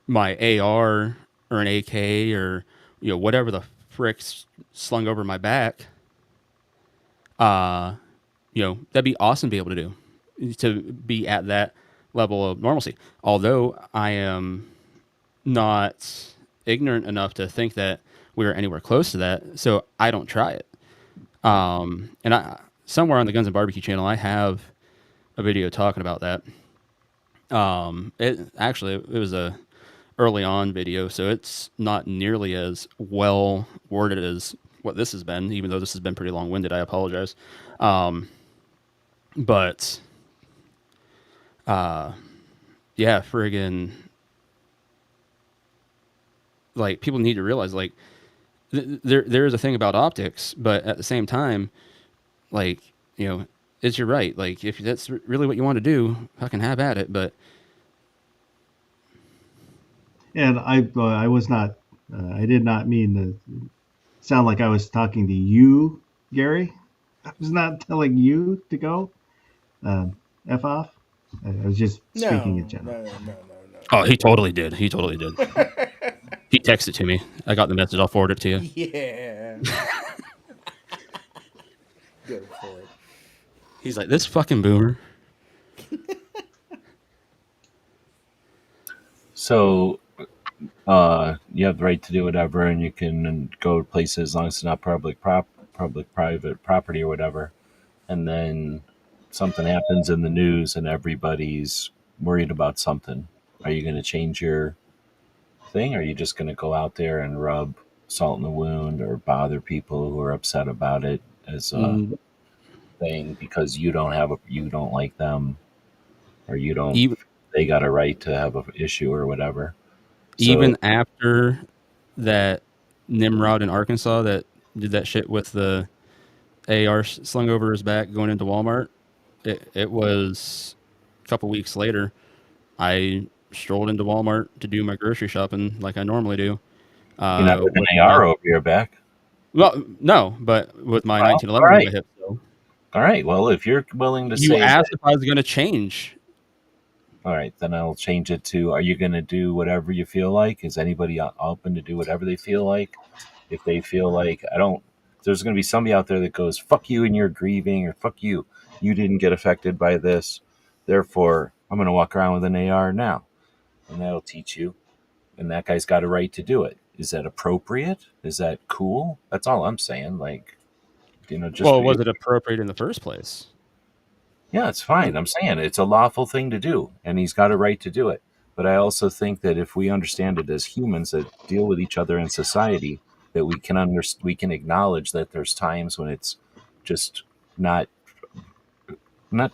my AR or an AK or, you know, whatever the frick's slung over my back, you know, that'd be awesome to be able to do, to be at that level of normalcy. Although I am not ignorant enough to think that we're anywhere close to that, so I don't try it. And I, somewhere on the Guns and Barbecue channel, I have a video talking about that. It was a early on video, so it's not nearly as well worded as what this has been, even though this has been pretty long winded. I apologize. But yeah, friggin', like, people need to realize, like, there is a thing about optics, but at the same time, like, you know, it's your right. Like, if that's really what you want to do, fucking have at it. But And I was not, I did not mean to sound like I was talking to you, Gary. I was not telling you to go F off. I was just speaking in general. No. oh, he totally did. He totally did. He texted to me. I got the message. I'll forward it to you. Yeah. Go for it. He's like, this fucking boomer. So, you have the right to do whatever, and you can go places as long as it's not public private property or whatever. And then something happens in the news, and everybody's worried about something. Are you going to change your thing? Or are you just going to go out there and rub salt in the wound or bother people who are upset about it as a thing because you don't like them, or you don't? Even, they got a right to have an issue or whatever. even after that Nimrod in Arkansas that did that shit with the AR slung over his back going into Walmart, it was a couple weeks later, I strolled into Walmart to do my grocery shopping like I normally do. You're not with an AR over your back. Well, no, but with my 1911 all right. on my hip. So. All right. Well, if you're willing to you say asked if I was going to change. All right, then I'll change it to, are you going to do whatever you feel like? Is anybody open to do whatever they feel like? If they feel like, there's going to be somebody out there that goes, fuck you and you're grieving, or fuck you, you didn't get affected by this. Therefore, I'm going to walk around with an AR now. And that'll teach you. And that guy's got a right to do it. Is that appropriate? Is that cool? That's all I'm saying. Like, just. Well, was it appropriate in the first place? Yeah, it's fine. I'm saying it's a lawful thing to do, and he's got a right to do it. But I also think that if we understand it as humans that deal with each other in society, that we can acknowledge that there's times when it's just not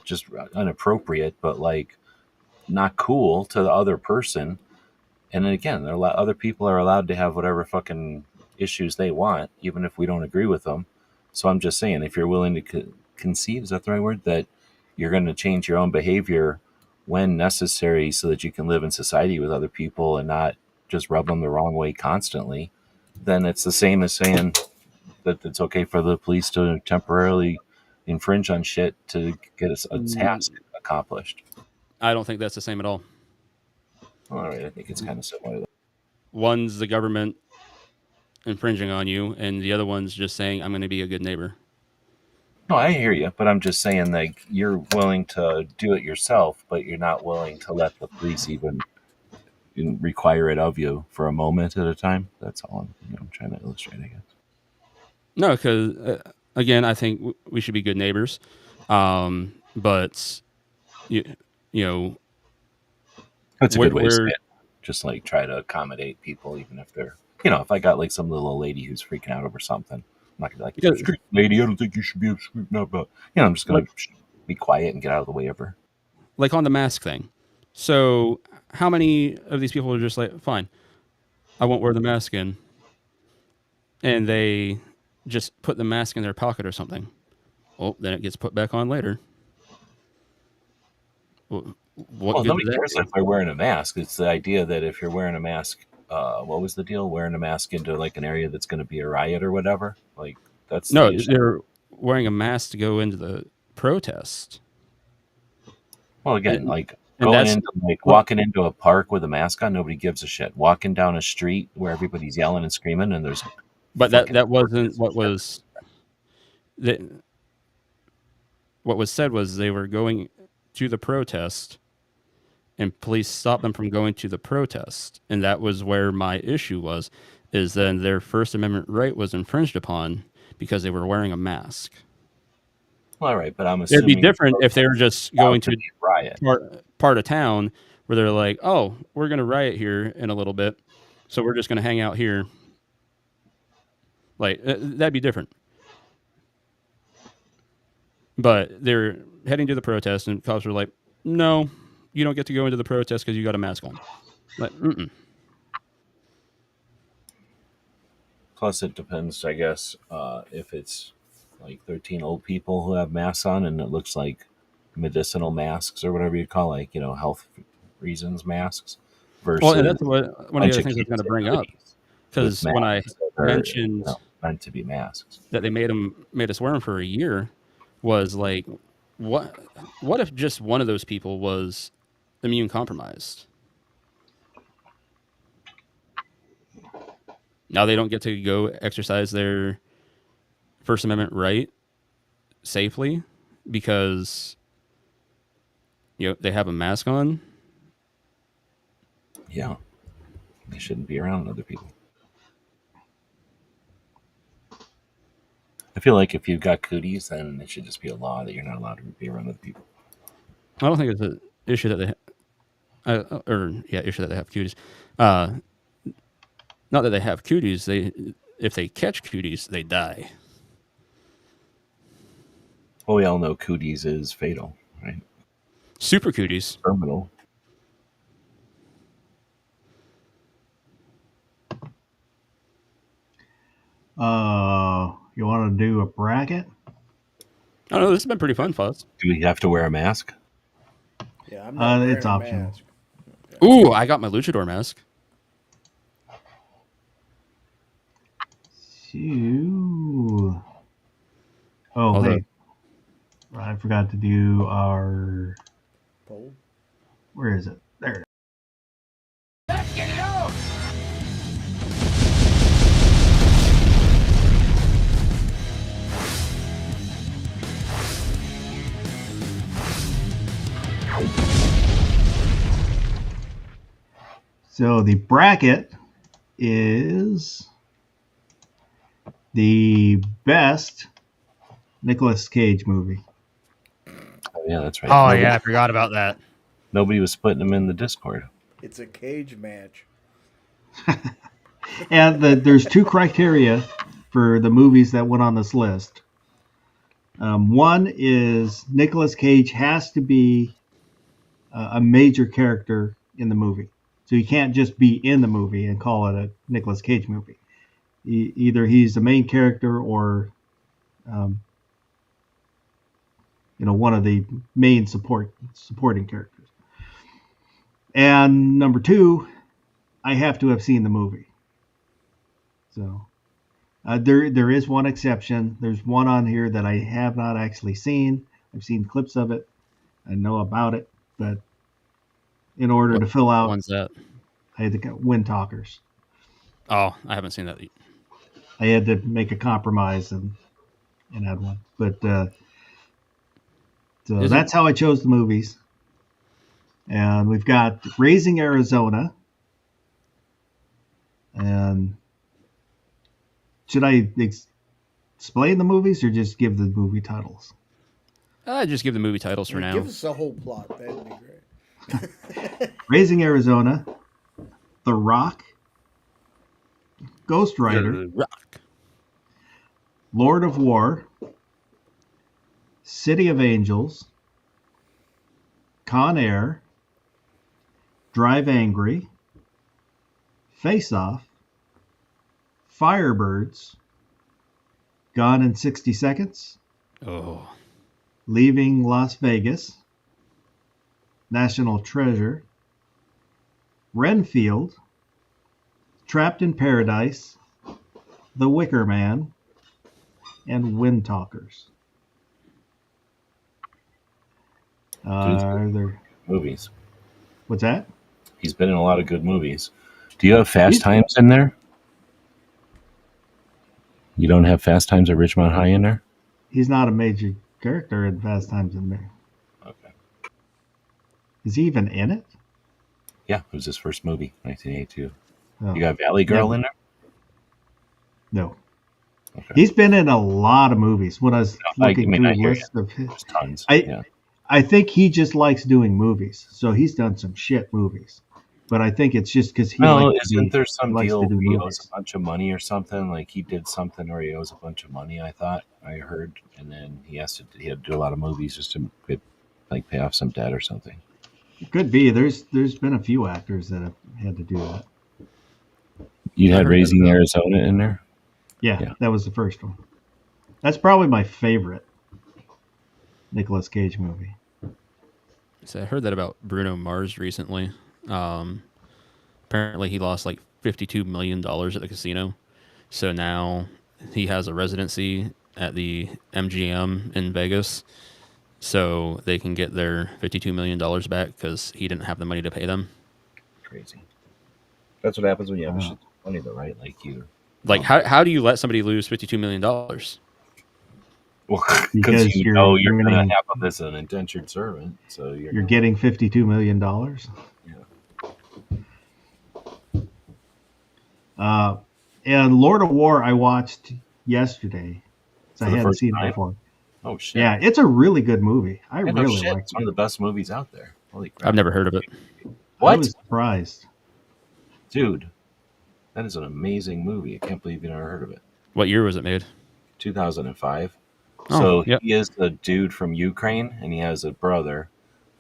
just inappropriate, but like not cool to the other person. And then again, other people are allowed to have whatever fucking issues they want, even if we don't agree with them. So I'm just saying, if you're willing to concede, is that the right word? That you're going to change your own behavior when necessary so that you can live in society with other people and not just rub them the wrong way constantly, then it's the same as saying that it's okay for the police to temporarily infringe on shit to get a task accomplished. I don't think that's the same at all. All right, I think it's kind of similar. One's the government infringing on you, and the other one's just saying, I'm going to be a good neighbor. No, I hear you, but I'm just saying, like, you're willing to do it yourself, but you're not willing to let the police even require it of you for a moment at a time. That's all I'm trying to illustrate, I guess. No, because again, I think we should be good neighbors, but you know, that's a good way to say it. Just like try to accommodate people, even if they're, if I got like some little old lady who's freaking out over something, I'm not gonna be like, lady, I don't think you should be screaming out about. I'm just gonna be quiet and get out of the way of her. Like on the mask thing. So, how many of these people are just like, fine, I won't wear the mask in, and they just put the mask in their pocket or something? Well, then it gets put back on later. Well, nobody cares if they're wearing a mask. It's the idea that if you're wearing a mask, what was the deal? Wearing a mask into like an area that's going to be a riot or whatever? Like that's they're wearing a mask to go into the protest. Well, again, walking into a park with a mask on, nobody gives a shit. Walking down a street where everybody's yelling and screaming, and there's. But that wasn't what was. What was said was they were going to the protest, and police stopped them from going to the protest, and that was where my issue was. Is then their First Amendment right was infringed upon because they were wearing a mask. Well, all right, but I'm assuming it'd be different if they were just going to riot part of town where they're like, "Oh, we're going to riot here in a little bit, so we're just going to hang out here." Like that'd be different. But they're heading to the protest, and cops were like, "No, you don't get to go into the protest because you got a mask on." Like, Plus, it depends, I guess, if it's like 13 old people who have masks on and it looks like medicinal masks or whatever you call it, like, health reasons masks. Versus well, and that's one of the other things I was going to bring up. Because when I mentioned meant to be masks, that they made us wear them for a year, was like, what if just one of those people was immune compromised? Now they don't get to go exercise their First Amendment right safely because they have a mask on. Yeah, they shouldn't be around other people. I feel like if you've got cooties, then it should just be a law that you're not allowed to be around other people. I don't think it's an issue that they issue that they have cooties. Not that they have cooties. If they catch cooties, they die. Well, we all know cooties is fatal, right? Super cooties. Terminal. You want to do a bracket? I don't know. This has been pretty fun, Fuzz. Do we have to wear a mask? Yeah, I'm not it's optional. Mask. Ooh, I got my luchador mask. Hey. I forgot to do our poll. Where is it? There it is. Let's get it on! So the bracket is the best Nicolas Cage movie. Oh, yeah, that's right. Oh, yeah, I forgot about that. Nobody was putting them in the Discord. It's a cage match. And there's two criteria for the movies that went on this list. One is Nicolas Cage has to be a major character in the movie. So you can't just be in the movie and call it a Nicolas Cage movie. Either he's the main character or, one of the main supporting characters. And number two, I have to have seen the movie. So there is one exception. There's one on here that I have not actually seen. I've seen clips of it. I know about it, but in order to fill out, One's that? I had to get Wind Talkers. Oh, I haven't seen that. I had to make a compromise and add one. But so that's how I chose the movies. And we've got Raising Arizona. And should I explain the movies or just give the movie titles? Just give the movie titles for now. Give us the whole plot. That'd be great. Raising Arizona, The Rock, Ghost Rider, The Rock. Lord of War, City of Angels, Con Air, Drive Angry, Face Off, Firebirds, Gone in 60 Seconds, Oh, Leaving Las Vegas, National Treasure, Renfield, Trapped in Paradise, The Wicker Man, and Wind Talkers. Are there Movies. What's that? He's been in a lot of good movies. Do you have Fast Times in there? You don't have Fast Times at Ridgemont High in there? He's not a major character in Fast Times in there. Okay. Is he even in it? Yeah, it was his first movie, 1982. Oh, You got Valley Girl in there? no. Okay. He's been in a lot of movies. When I was looking through I the hear list of his, There's tons. I- I think he just likes doing movies. So he's done some shit movies. But I think it's just because he Well, likes to isn't be- there some likes deal to do where he owes movies. a bunch of money or something? Like he did something where he owes a bunch of money, I thought, I heard. And then he had to do a lot of movies just to pay off some debt or something. It could be. There's been a few actors that have had to do that. You I had heard Raising that. Arizona in there? Yeah, Yeah. that was the first one. That's probably my favorite Nicolas Cage movie. So I heard that about Bruno Mars recently. Apparently, he lost like $52 million at the casino. So now he has a residency at the MGM in Vegas. So they can get their $52 million back because he didn't have the money to pay them. Crazy. That's what happens when you have Wow. shit money, though, right? Like you. Like, how do you let somebody lose $52 million? Well, Because because you you're know you're going to earning- have this an indentured servant, so you're getting $52 million. And Lord of War I watched yesterday. So For I the hadn't first seen it time? before. Oh shit! Yeah, it's a really good movie. I Yeah, no really shit. liked It's one it. of the best movies out there. Holy crap! I've never heard of it. I What, was surprised. dude? That is an amazing movie. I can't believe you never heard of it. What year was it made? 2005. Oh, So yep. he is a dude from Ukraine, and he has a brother,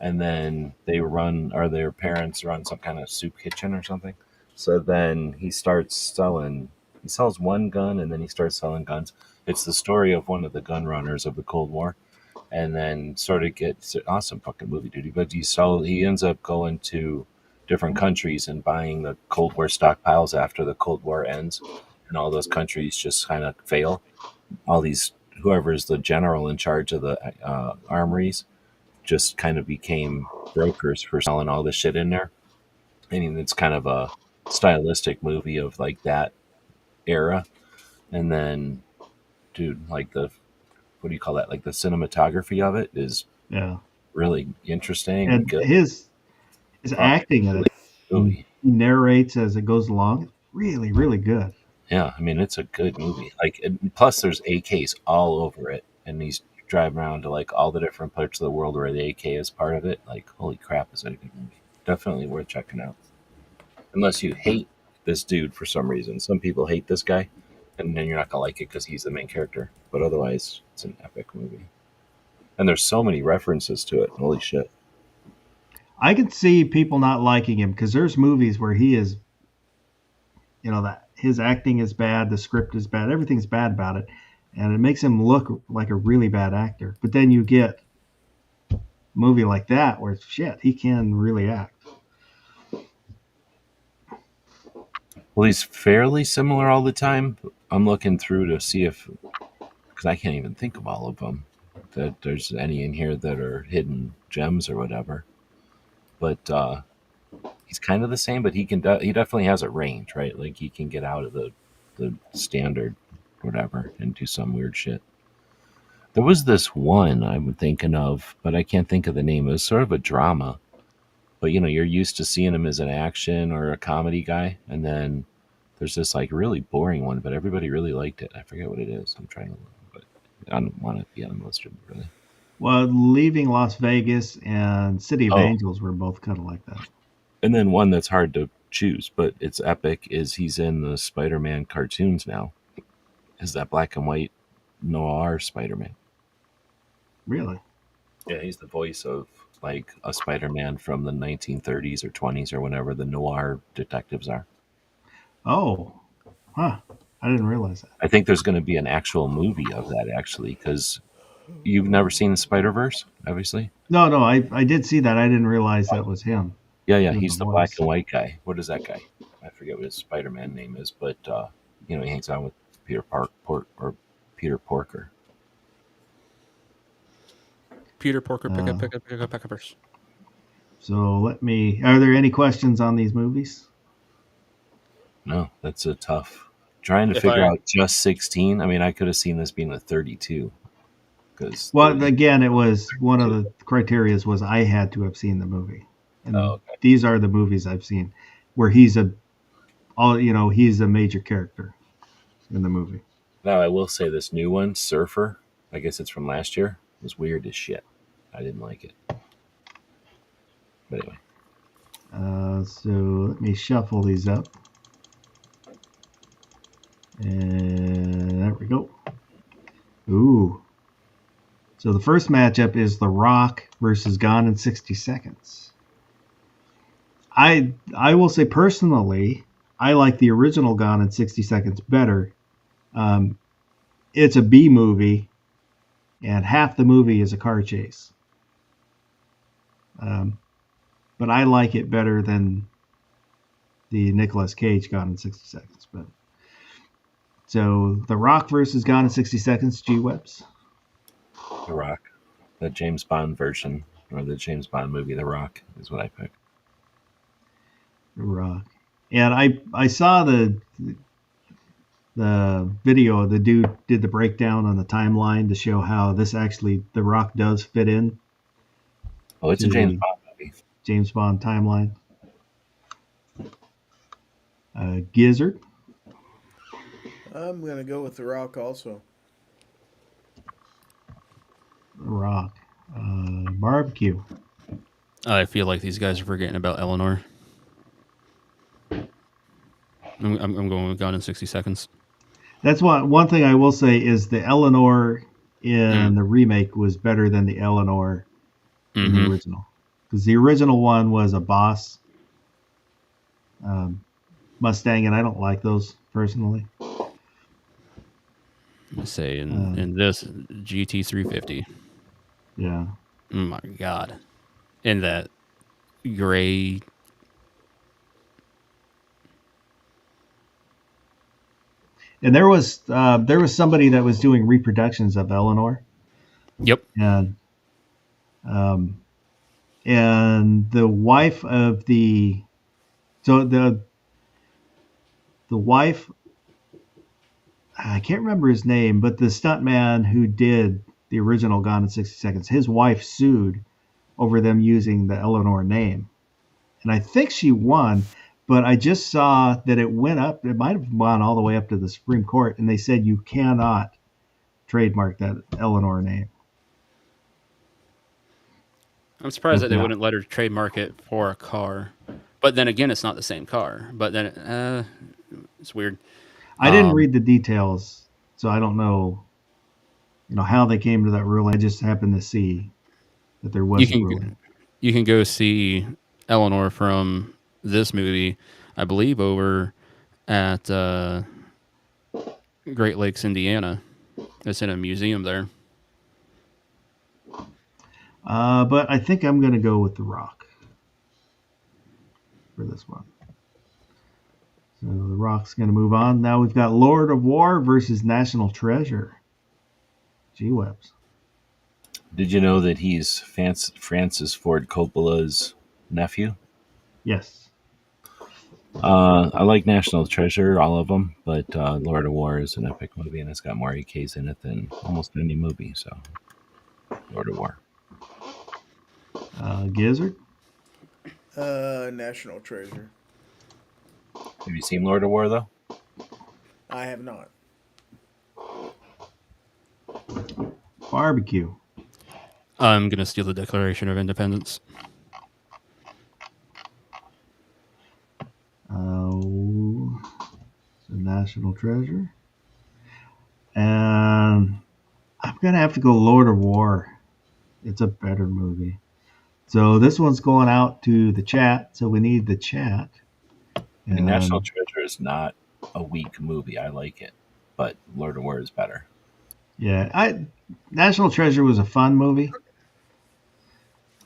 and then their parents run some kind of soup kitchen or something. So then he sells one gun, and then he starts selling guns. It's the story of one of the gun runners of the Cold War, and then sort of gets awesome fucking movie, dude. But he ends up going to different countries and buying the Cold War stockpiles after the Cold War ends, and all those countries just kind of fail. All these whoever is the general in charge of the armories just kind of became brokers for selling all this shit in there. I mean, it's kind of a stylistic movie of like that era. And then, dude, like what do you call that? Like the cinematography of it is Yeah. really interesting And good his acting in it, movie. he narrates as it goes along. Really, really good. Yeah, I mean, it's a good movie. Like, and plus there's AKs all over it, and he's driving around to like all the different parts of the world where the AK is part of it. Like, holy crap, is that a good movie? Definitely worth checking out. unless you hate this dude for some reason. Some people hate this guy, and then you're not gonna like it because he's the main character. But otherwise, it's an epic movie, and there's so many references to it. Holy shit! I can see people not liking him because there's movies where he is, that his acting is bad, the script is bad, everything's bad about it, and it makes him look like a really bad actor. But then you get a movie like that where shit, he can really act. Well, he's fairly similar all the time. I'm looking through to see if, because I can't even think of all of them, that there's any in here that are hidden gems or whatever. But he's kind of the same, but he definitely has a range, right? Like he can get out of the standard whatever and do some weird shit. There was this one I'm thinking of, but I can't think of the name. It was sort of a drama, but you're used to seeing him as an action or a comedy guy, and then there's this like really boring one, but everybody really liked it. I forget what it is. I'm trying to look, but I don't want to be on the list really. Well, Leaving Las Vegas and City of Oh. Angels were both kind of like that. And then one that's hard to choose, but it's epic, is he's in the Spider-Man cartoons now. Is that black and white noir Spider-Man? Really? Yeah, he's the voice of like a Spider-Man from the 1930s or 20s or whenever the noir detectives are. Oh, huh. I didn't realize that. I think there's going to be an actual movie of that actually, because you've never seen the Spider-Verse, obviously. No, I did see that. I didn't realize that was him. Yeah, Doing he's the the black voice. and white guy. What is that guy? I forget what his Spider-Man name is, but he hangs out with Peter Porker. Peter Porker, pick up first. So are there any questions on these movies? No, that's a tough. Trying to If figure I- out just 16. I mean, I could have seen this being a 32. Well, again, it was one of the criterias was I had to have seen the movie. And okay. these are the movies I've seen where he's a major character in the movie. Now, I will say this new one, Surfer, I guess it's from last year, was weird as shit. I didn't like it. But anyway. So let me shuffle these up. And there we go. Ooh. So the first matchup is The Rock versus Gone in 60 Seconds. I will say personally, I like the original Gone in 60 Seconds better. It's a B movie, and half the movie is a car chase. But I like it better than the Nicolas Cage Gone in 60 Seconds. But so The Rock versus Gone in 60 Seconds, G-Webs. The Rock. The James Bond version, or the James Bond movie, The Rock, is what I picked. The Rock. And I saw the video. The dude did the breakdown on the timeline to show how this actually, The Rock does fit in. Oh, it's a James Bond movie. James Bond timeline. Gizzard. I'm going to go with The Rock also. The Rock. Barbecue. I feel like these guys are forgetting about Eleanor. I'm going with Gone in 60 Seconds. That's one thing I will say is the Eleanor in the remake was better than the Eleanor in the original. Because the original one was a boss Mustang, and I don't like those personally. I say in this GT350. Yeah. Oh my God. In that gray. And there was somebody that was doing reproductions of Eleanor. Yep. And the wife of the wife, I can't remember his name, but the stuntman who did the original Gone in 60 Seconds, his wife sued over them using the Eleanor name. And I think she won, but I just saw that it went up. It might have gone all the way up to the Supreme Court, and they said you cannot trademark that Eleanor name. I'm surprised that they wouldn't let her trademark it for a car. But then again, it's not the same car. But then it's weird. I didn't read the details, so I don't know, how they came to that ruling. I just happened to see that there was a ruling. You can go see Eleanor from this movie, I believe, over at Great Lakes, Indiana. It's in a museum there. But I think I'm going to go with The Rock for this one. So The Rock's going to move on. Now we've got Lord of War versus National Treasure. G-Webs. Did you know that he's Francis Ford Coppola's nephew? Yes. I like National Treasure, all of them, but Lord of War is an epic movie, and it's got more AKs in it than almost any movie. So, Lord of War. Gizzard? National Treasure. Have you seen Lord of War, though? I have not. Barbecue. I'm going to steal the Declaration of Independence. So National Treasure. And I'm going to have to go Lord of War. It's a better movie. So this one's going out to the chat. So we need the chat. And National Treasure is not a weak movie. I like it. But Lord of War is better. Yeah. National Treasure was a fun movie.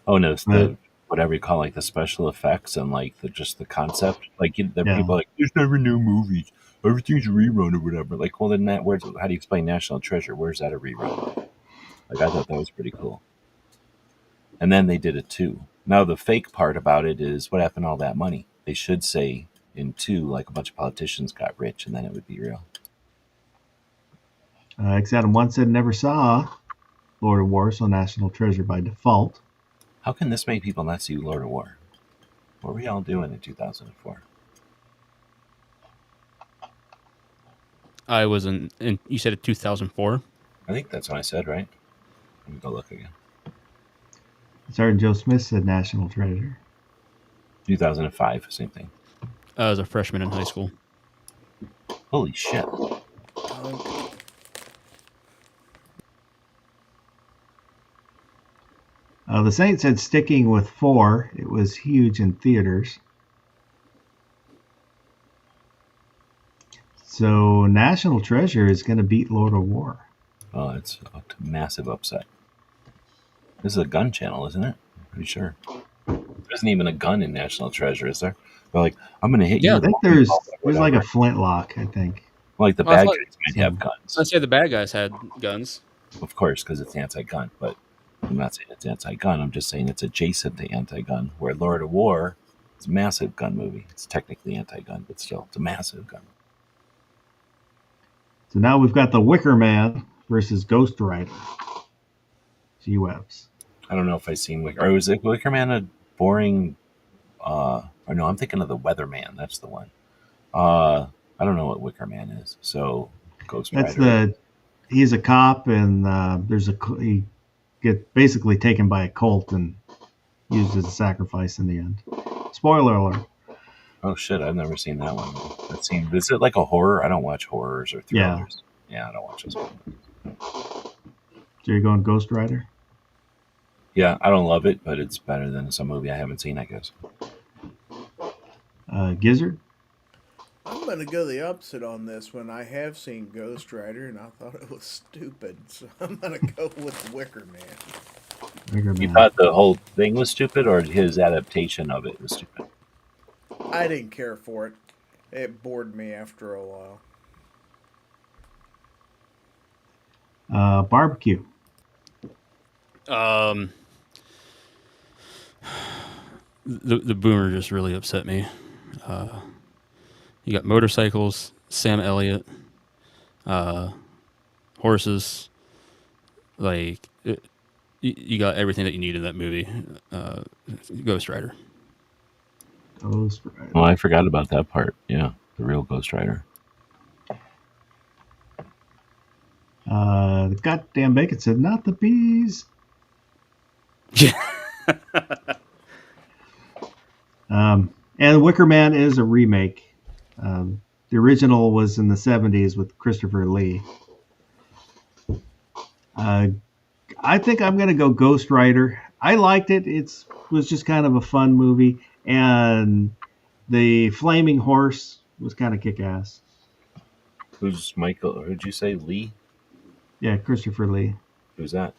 Oh, no. It's the whatever you call the special effects and just the concept. People are like, there's never new movies. Everything's a rerun or whatever. Well, then how do you explain National Treasure? Where's that a rerun? I thought that was pretty cool. And then they did it 2. Now the fake part about it is what happened to all that money? They should say in 2, a bunch of politicians got rich, and then it would be real. X Adam 1 said never saw Lord of War, so National Treasure by default. How can this make people not see Lord of War? What were y'all doing in 2004? I was in you said 2004? I think that's what I said, right? Let me go look again. Sergeant Joe Smith said National Treasure. 2005, same thing. I was a freshman in high school. Holy shit. The Saint said sticking with 4. It was huge in theaters. So National Treasure is going to beat Lord of War. Oh, it's a massive upset. This is a gun channel, isn't it? I'm pretty sure. There isn't even a gun in National Treasure, is there? They're like, I'm going to hit you. I think there's a flintlock, I think. The bad guys might have guns. I'd say the bad guys had guns. Of course, because it's anti-gun, but I'm not saying it's anti-gun. I'm just saying it's adjacent to anti-gun, where Lord of War is a massive gun movie. It's technically anti-gun, but still, it's a massive gun. So now we've got The Wicker Man versus Ghost Rider. G-Webs. I don't know if I've seen Wicker. Or was it Wicker Man a boring... or no, I'm thinking of The Weatherman. That's the one. I don't know what Wicker Man is. So, Ghost Rider. He's a cop, and he gets basically taken by a cult and used as a sacrifice in the end. Spoiler alert. Oh shit! I've never seen that one. Is it like a horror? I don't watch horrors or thrillers. Yeah, I don't watch those. So you're going Ghost Rider? Yeah, I don't love it, but it's better than some movie I haven't seen, I guess. Gizzard? I'm going to go the opposite on this one. I have seen Ghost Rider, and I thought it was stupid, so I'm going to go with Wicker Man. Wicker Man. You thought the whole thing was stupid, or his adaptation of it was stupid? I didn't care for it. It bored me after a while. Barbecue. The boomer just really upset me. You got motorcycles, Sam Elliott, horses. You got everything that you need in that movie. Ghost Rider. Ghost Rider. Oh, I forgot about that part. Yeah, the real Ghost Rider. The goddamn bacon said, not the bees. Yeah. And And Wicker Man is a remake. The original was in the 70s with Christopher Lee. I think I'm going to go Ghost Rider. I liked it. It was just kind of a fun movie. And the Flaming Horse was kind of kick-ass. Who's Michael? Who'd you say? Lee? Yeah, Christopher Lee. Who's that?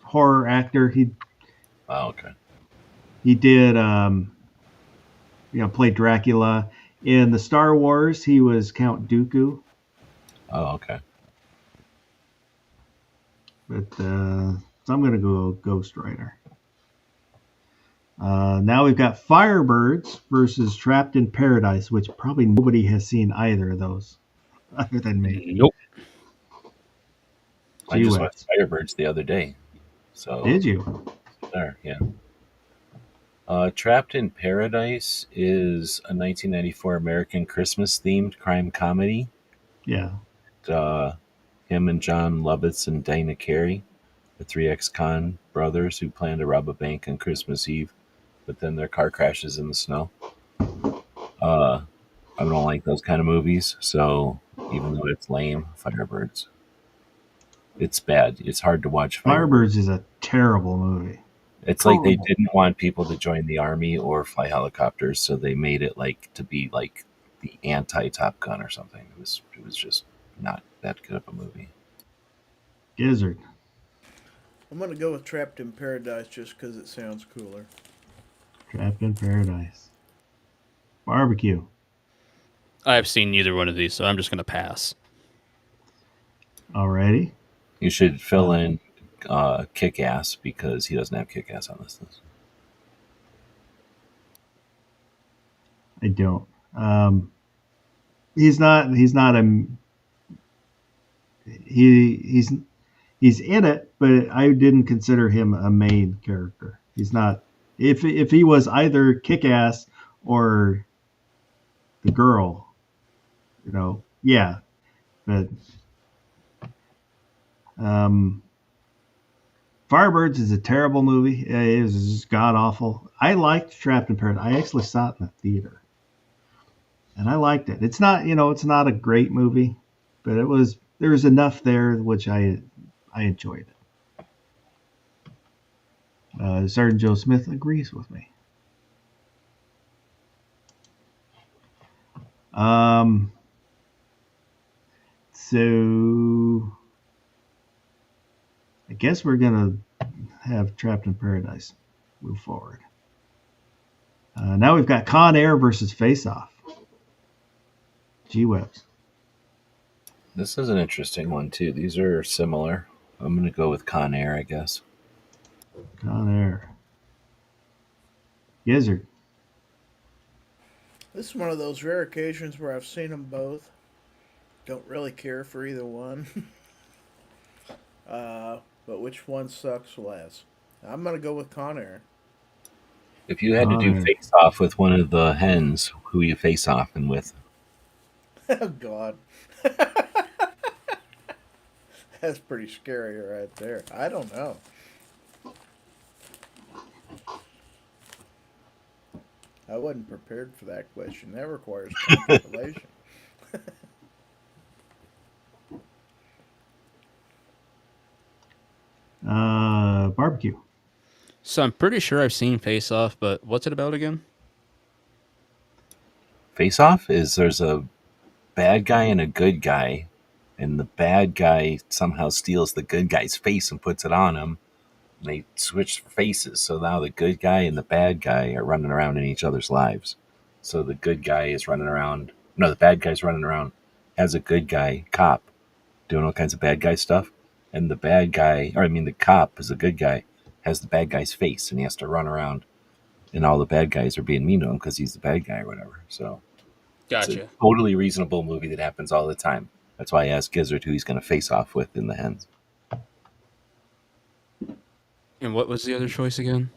Horror actor. Oh, okay. He did, played Dracula. In the Star Wars, he was Count Dooku. Oh, okay. But so I'm going to go Ghost Rider. Now we've got Firebirds versus Trapped in Paradise, which probably nobody has seen either of those other than me. Nope. I just watched Firebirds the other day. So did you? There, yeah. Trapped in Paradise is a 1994 American Christmas-themed crime comedy. Yeah. Him and John Lovitz and Dana Carey, the three ex-con brothers who plan to rob a bank on Christmas Eve, but then their car crashes in the snow. I don't like those kind of movies, so even though it's lame, Firebirds. It's bad. It's hard to watch. Firebirds is a terrible movie. It's like they didn't want people to join the army or fly helicopters, so they made it like to be like the anti-Top Gun or something. It was just not that good of a movie. Gizzard. I'm going to go with Trapped in Paradise just because it sounds cooler. Trapped in Paradise. Barbecue. I've seen neither one of these, so I'm just going to pass. Alrighty. You should fill in Kick-Ass because he doesn't have Kick-Ass on this list. I don't. He's not a. He's in it, but I didn't consider him a main character. He's not. If he was either Kick-Ass or the girl, yeah, but Firebirds is a terrible movie. It is just god awful. I liked Trapped in Paradise. I actually saw it in the theater, and I liked it. It's not a great movie, but there was enough there which I enjoyed it. Sergeant Joe Smith agrees with me. So I guess we're gonna have Trapped in Paradise move forward. Now we've got Con Air versus Face Off. G-Webs. This is an interesting one too. These are similar. I'm going to go with Con Air, I guess. Con Air. Gizzard. This is one of those rare occasions where I've seen them both. Don't really care for either one. But which one sucks less? I'm going to go with Con Air. If you had to do face off with one of the hens, who you face offing with? Oh, God. That's pretty scary right there. I don't know. I wasn't prepared for that question. That requires contemplation. Barbecue. So I'm pretty sure I've seen Face Off, but what's it about again? Face Off is there's a bad guy and a good guy, and the bad guy somehow steals the good guy's face and puts it on him. And they switch faces, so now the good guy and the bad guy are running around in each other's lives. So the good guy is running around. No, the bad guy's running around as a good guy cop, doing all kinds of bad guy stuff. And the cop is a good guy, has the bad guy's face, and he has to run around. And all the bad guys are being mean to him because he's the bad guy or whatever. So Gotcha. it's a totally reasonable movie that happens all the time. That's why I asked Gizzard who he's going to face off with in the hens. And what was the other choice again?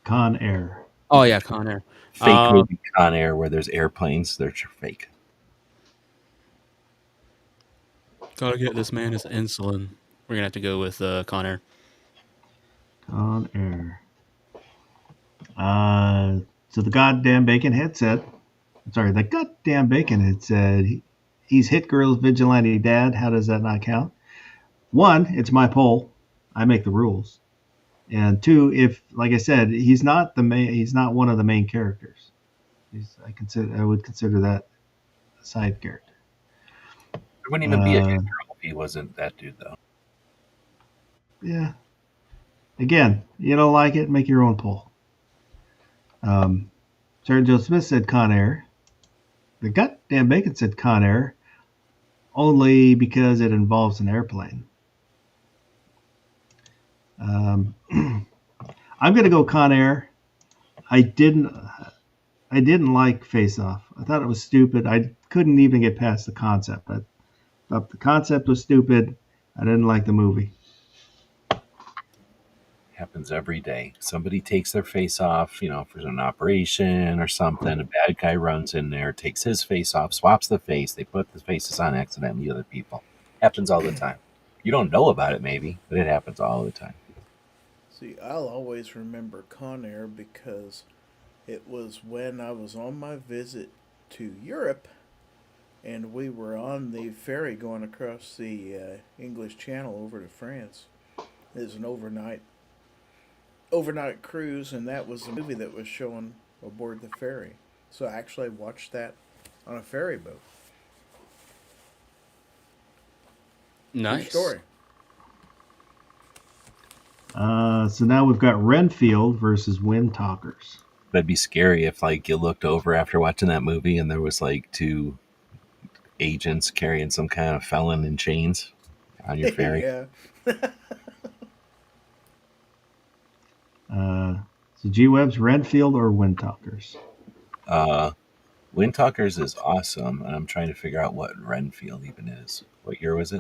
Con Air. Oh, yeah, Con Air. Fake movie Con Air where there's airplanes. They're fake. Gotta get this man his insulin. We're going to have to go with Con Air. Con Air. So the goddamn Baconhead said, the goddamn Baconhead said he's Hit Girl's vigilante dad. How does that not count? One, it's my poll. I make the rules. And two, if like I said, he's not one of the main characters. I would consider that a side character. It wouldn't even be a hit girl if he wasn't that dude, though. Yeah. Again, you don't like it, make your own poll. Sergeant Joe Smith said Con Air. The goddamn Bacon said Con Air only because it involves an airplane. I'm going to go Con Air. I didn't like Face Off. I thought it was stupid. I couldn't even get past the concept. I thought the concept was stupid. I didn't like the movie. Happens every day. Somebody takes their face off, for an operation or something. A bad guy runs in there, takes his face off, swaps the face. They put the faces on accidentally, other people. Happens all the time. You don't know about it, maybe, but it happens all the time. See, I'll always remember Con Air because it was when I was on my visit to Europe and we were on the ferry going across the English Channel over to France. It was an overnight cruise, and that was the movie that was shown aboard the ferry. So I actually watched that on a ferry boat. Nice. True story. So now we've got Renfield versus Wind Talkers. That'd be scary if, you looked over after watching that movie and there was, two agents carrying some kind of felon in chains on your ferry. Yeah. So G-Web's Renfield or Wind Talkers? Wind Talkers is awesome, and I'm trying to figure out what Renfield even is. What year was it?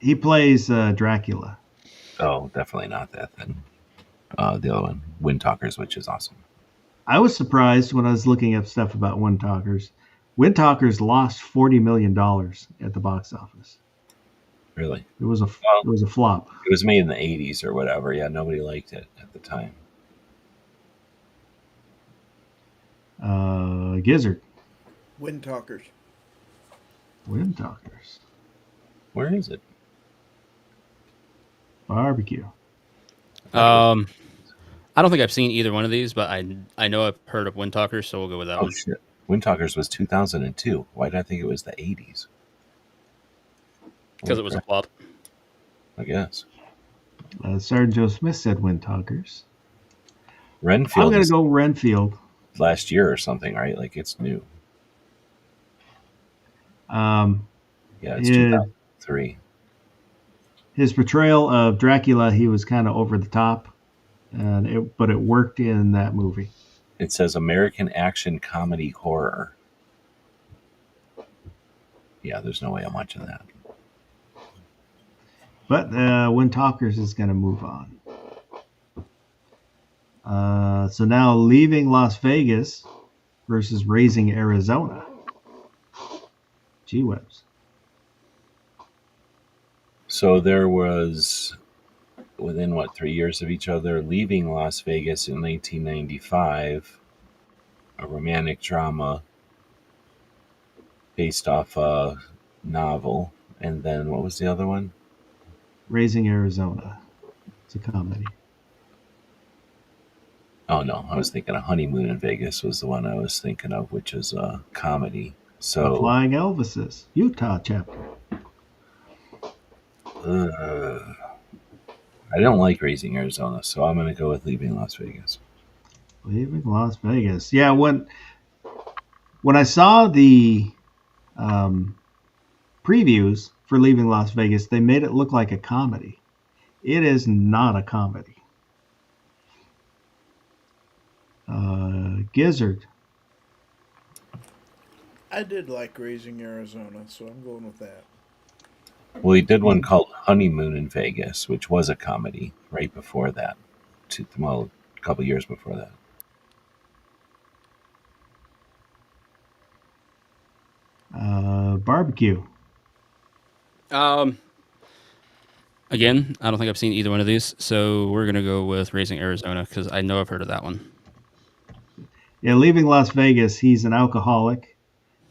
He plays Dracula. Oh, definitely not that then. The other one, Wind Talkers, which is awesome. I was surprised when I was looking up stuff about Wind Talkers. Wind Talkers lost $40 million at the box office. Really? It was a flop. It was made in the 80s or whatever. Yeah, nobody liked it at the time. Gizzard. Wind Talkers. Wind Talkers. Where is it? Barbecue. I don't think I've seen either one of these, but I know I've heard of Wind Talkers, so we'll go with that one. Shit. Wind Talkers was 2002. Why did I think it was the 80s? Because it was a flop. I guess. Sergeant Joe Smith said Wind Talkers. Renfield. I'm going to go Renfield. Last year or something, right? It's new. Yeah, it's 2003. His portrayal of Dracula, he was kind of over the top, but it worked in that movie. It says American action comedy horror. Yeah, there's no way I'm watching that. But Wind Talkers is going to move on. So now Leaving Las Vegas versus Raising Arizona. G-Webs. So there was, within 3 years of each other, Leaving Las Vegas in 1995, a romantic drama based off a novel. And then what was the other one? Raising Arizona. It's a comedy. Oh, no. I was thinking of Honeymoon in Vegas was the one I was thinking of, which is a comedy. So Flying Elvises, Utah chapter. I don't like Raising Arizona, so I'm going to go with Leaving Las Vegas. Leaving Las Vegas. Yeah, when I saw the previews for Leaving Las Vegas, they made it look like a comedy. It is not a comedy. Gizzard. I did like Raising Arizona, so I'm going with that. Well, he did one called Honeymoon in Vegas, which was a comedy right before that. A couple years before that. Barbecue. Again, I don't think I've seen either one of these, so we're gonna go with Raising Arizona because I know I've heard of that one. Yeah, leaving Las Vegas, he's an alcoholic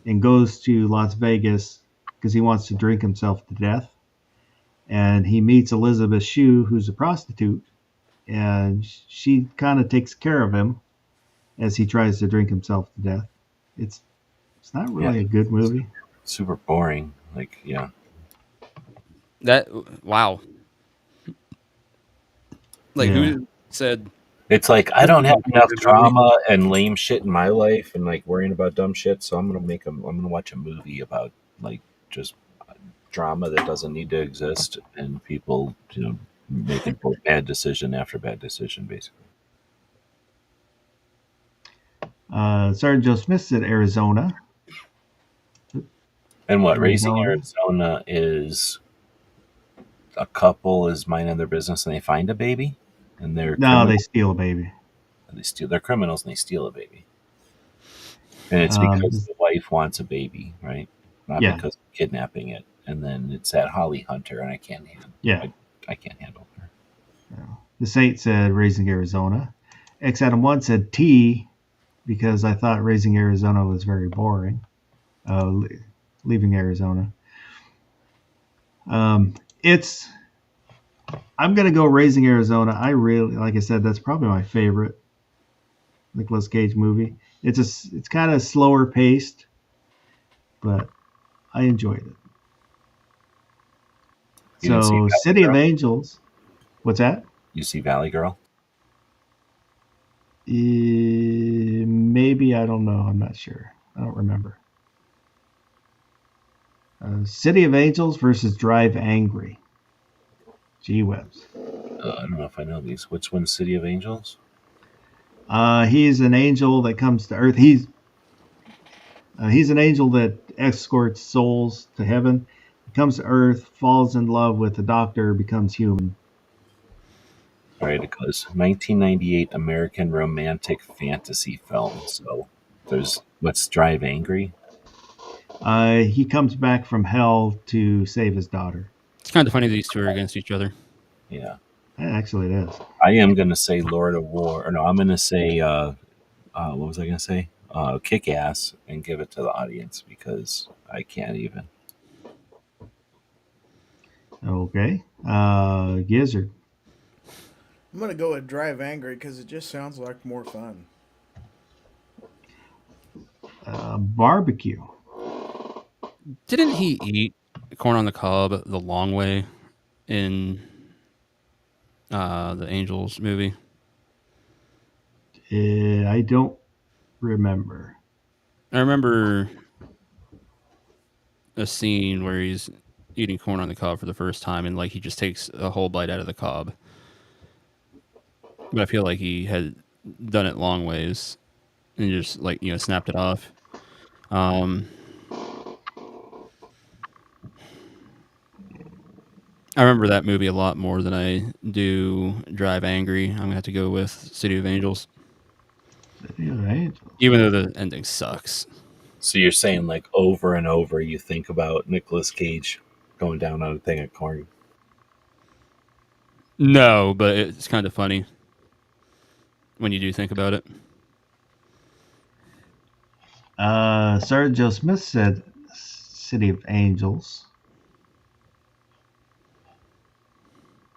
and goes to Las Vegas because he wants to drink himself to death. And he meets Elizabeth Shue, who's a prostitute, and she kind of takes care of him as he tries to drink himself to death. It's not Yeah, really a good movie. super boring. Like, yeah, That wow. Like Yeah. who said it's like I this don't is have gonna be a enough good movie? drama and lame shit in my life, and like worrying about dumb shit. So I'm gonna watch a movie about like just drama that doesn't need to exist, and people, making bad decision after bad decision, basically. Sergeant Joe Smith said Arizona. And what Raising Arizona. Arizona is a couple is minding their business and they find a baby, and they're No, they criminals. steal a baby. They're criminals and they steal a baby, and it's because the wife wants a baby, right? Not Yeah. because of kidnapping it. And then it's that Holly Hunter, and I can't handle. Yeah. I can't handle her. The Saint said Raising Arizona. X Adam 1 said T because I thought Raising Arizona was very boring. Leaving Arizona. It's. I'm going to go Raising Arizona. I really, like I said, that's probably my favorite Nicolas Cage movie. It's kind of slower paced, but I enjoyed it. You didn't see So, Valley City of Girl? Angels. What's that? You see Valley Girl? Maybe, I don't know. I'm not sure. I don't remember. City of Angels versus Drive Angry. Gee whiz. I don't know if I know these. Which one's City of Angels? He's an angel that comes to Earth. He's an angel that escorts souls to heaven. He comes to Earth, falls in love with the doctor, becomes human. All right, it goes 1998 American romantic fantasy film. So there's what's Drive Angry? He comes back from hell to save his daughter. It's kind of funny these two are against each other. Yeah. Actually, it is. I am going to say Lord of War. Or no, I'm going to say, what was I going to say? Kick Ass, and give it to the audience because I can't even. Okay. Gizzard. I'm gonna go with Drive Angry because it just sounds like more fun. Barbecue. Didn't he eat corn on the cob the long way in the Angels movie? I don't remember. I remember a scene where he's eating corn on the cob for the first time, and like he just takes a whole bite out of the cob. But I feel like he had done it long ways and just like snapped it off. I remember that movie a lot more than I do Drive Angry. I'm gonna have to go with City of Angels, City of Angels. even though the ending sucks. So you're saying like over and over you think about Nicolas Cage going down on a thing of corn? No, but it's kind of funny when you do think about it. Sergeant Joe Smith said City of Angels.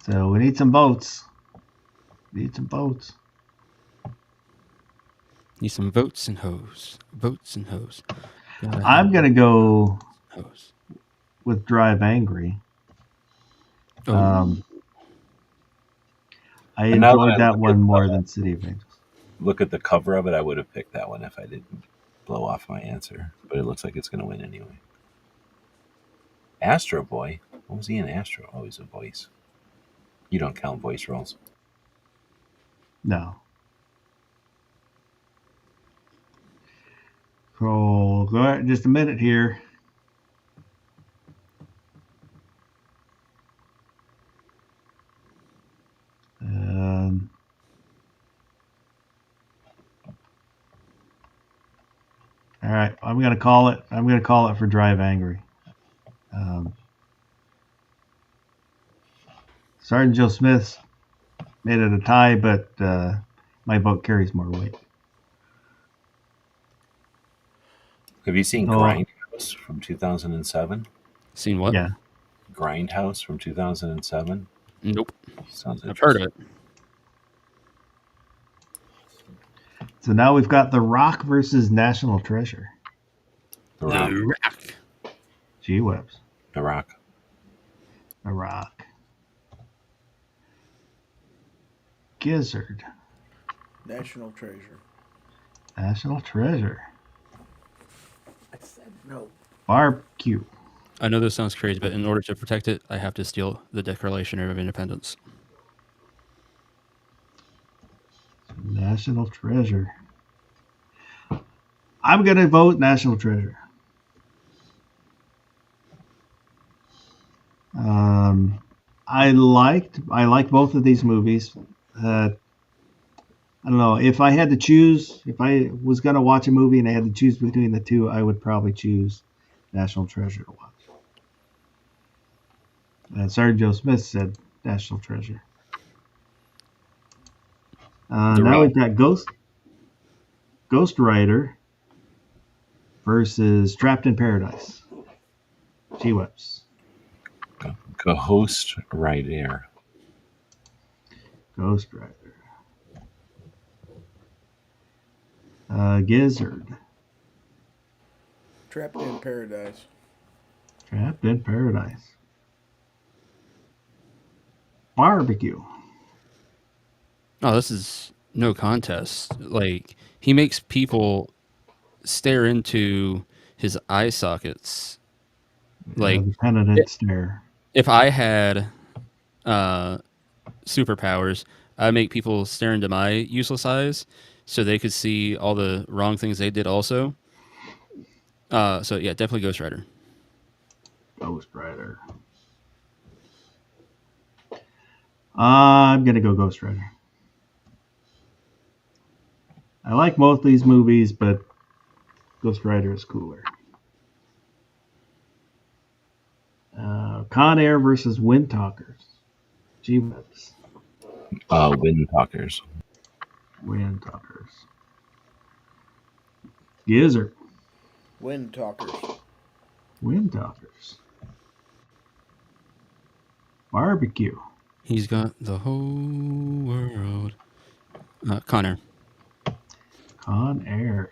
So we need some votes. Need some votes. Need some votes and hoes. Votes and hoes. I'm going to go Hoes. with Drive Angry. Oh. I And now that enjoyed I that look one at more the- than City of Angels. Look at the cover of it. I would have picked that one if I didn't blow off my answer, but it looks like it's going to win anyway. Astro Boy. What was he in Astro? Oh, he's a voice. You don't count voice roles. No. So go ahead, just a minute here. All right, I'm gonna call it. I'm gonna call it for Drive Angry. Sergeant Joe Smith made it a tie, but my vote carries more weight. Have you seen Oh. Grindhouse from 2007? Seen what? Yeah. Grindhouse from 2007? Nope. Sounds I've heard of it. So now we've got The Rock versus National Treasure. The Rock. The Rock. Gee whips. The Rock. The Rock. Gizzard. National Treasure. National Treasure. I said no. Barbecue. I know this sounds crazy, but in order to protect it, I have to steal the Declaration of Independence. National Treasure. I'm going to vote National Treasure. I liked both of these movies. I don't know, if I had to choose, if I was going to watch a movie and I had to choose between the two, I would probably choose National Treasure to watch. And Sergeant Joe Smith said National Treasure. Now we've got Ghost Rider versus Trapped in Paradise. Gee whips. Ghost Rider. Ghost Rider. Gizzard. Trapped in Paradise. Trapped in Paradise. Barbecue. Oh, this is no contest. Like, he makes people stare into his eye sockets. Like, The penitent stare. if I had superpowers, I'd make people stare into my useless eyes so they could see all the wrong things they did also. So, yeah, definitely Ghost Rider. Ghost Rider. I'm going to go Ghost Rider. I like both these movies, but Ghost Rider is cooler. Con Air versus Wind Talkers. Gee whips. Wind Talkers. Wind Talkers. Gizzard. Wind Talkers. Wind Talkers. Barbecue. He's got the whole world. Connor. Con Air.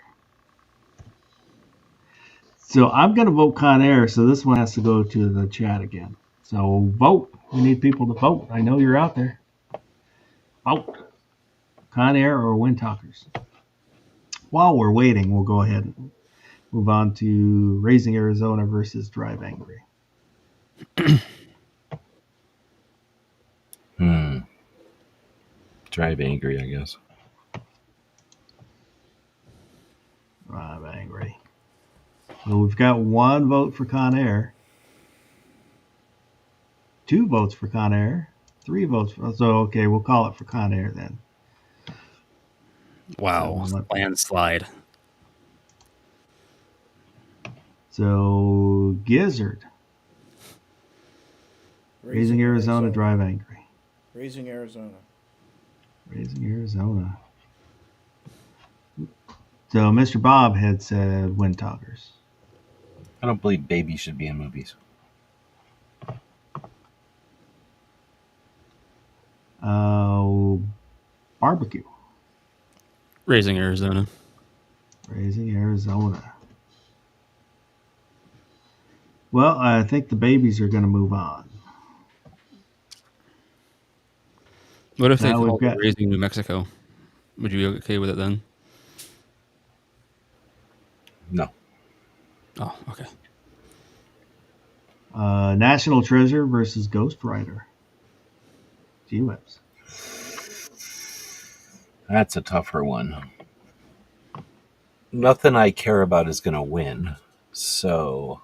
So I'm going to vote Con Air, so this one has to go to the chat again. So vote. We need people to vote. I know you're out there. Vote. Con Air or Wind Talkers. While we're waiting, we'll go ahead and move on to Raising Arizona versus Drive Angry. Drive Angry, I guess. Drive Angry. So we've got one vote for Con Air. 2 votes for Con Air. 3 votes for... So, okay, we'll call it for Con Air then. Wow. Landslide. So, Gizzard. Raising Arizona, Drive Angry. Raising Arizona. Raising Arizona. So, Mr. Bob had said Wind Talkers. I don't believe babies should be in movies. Barbecue. Raising Arizona. Raising Arizona. Well, I think the babies are going to move on. What if they Now we've called got- it Raising New Mexico? Would you be okay with it then? No. Oh, okay. National Treasure versus Ghost Rider. Gee whips. That's a tougher one. Nothing I care about is going to win. So,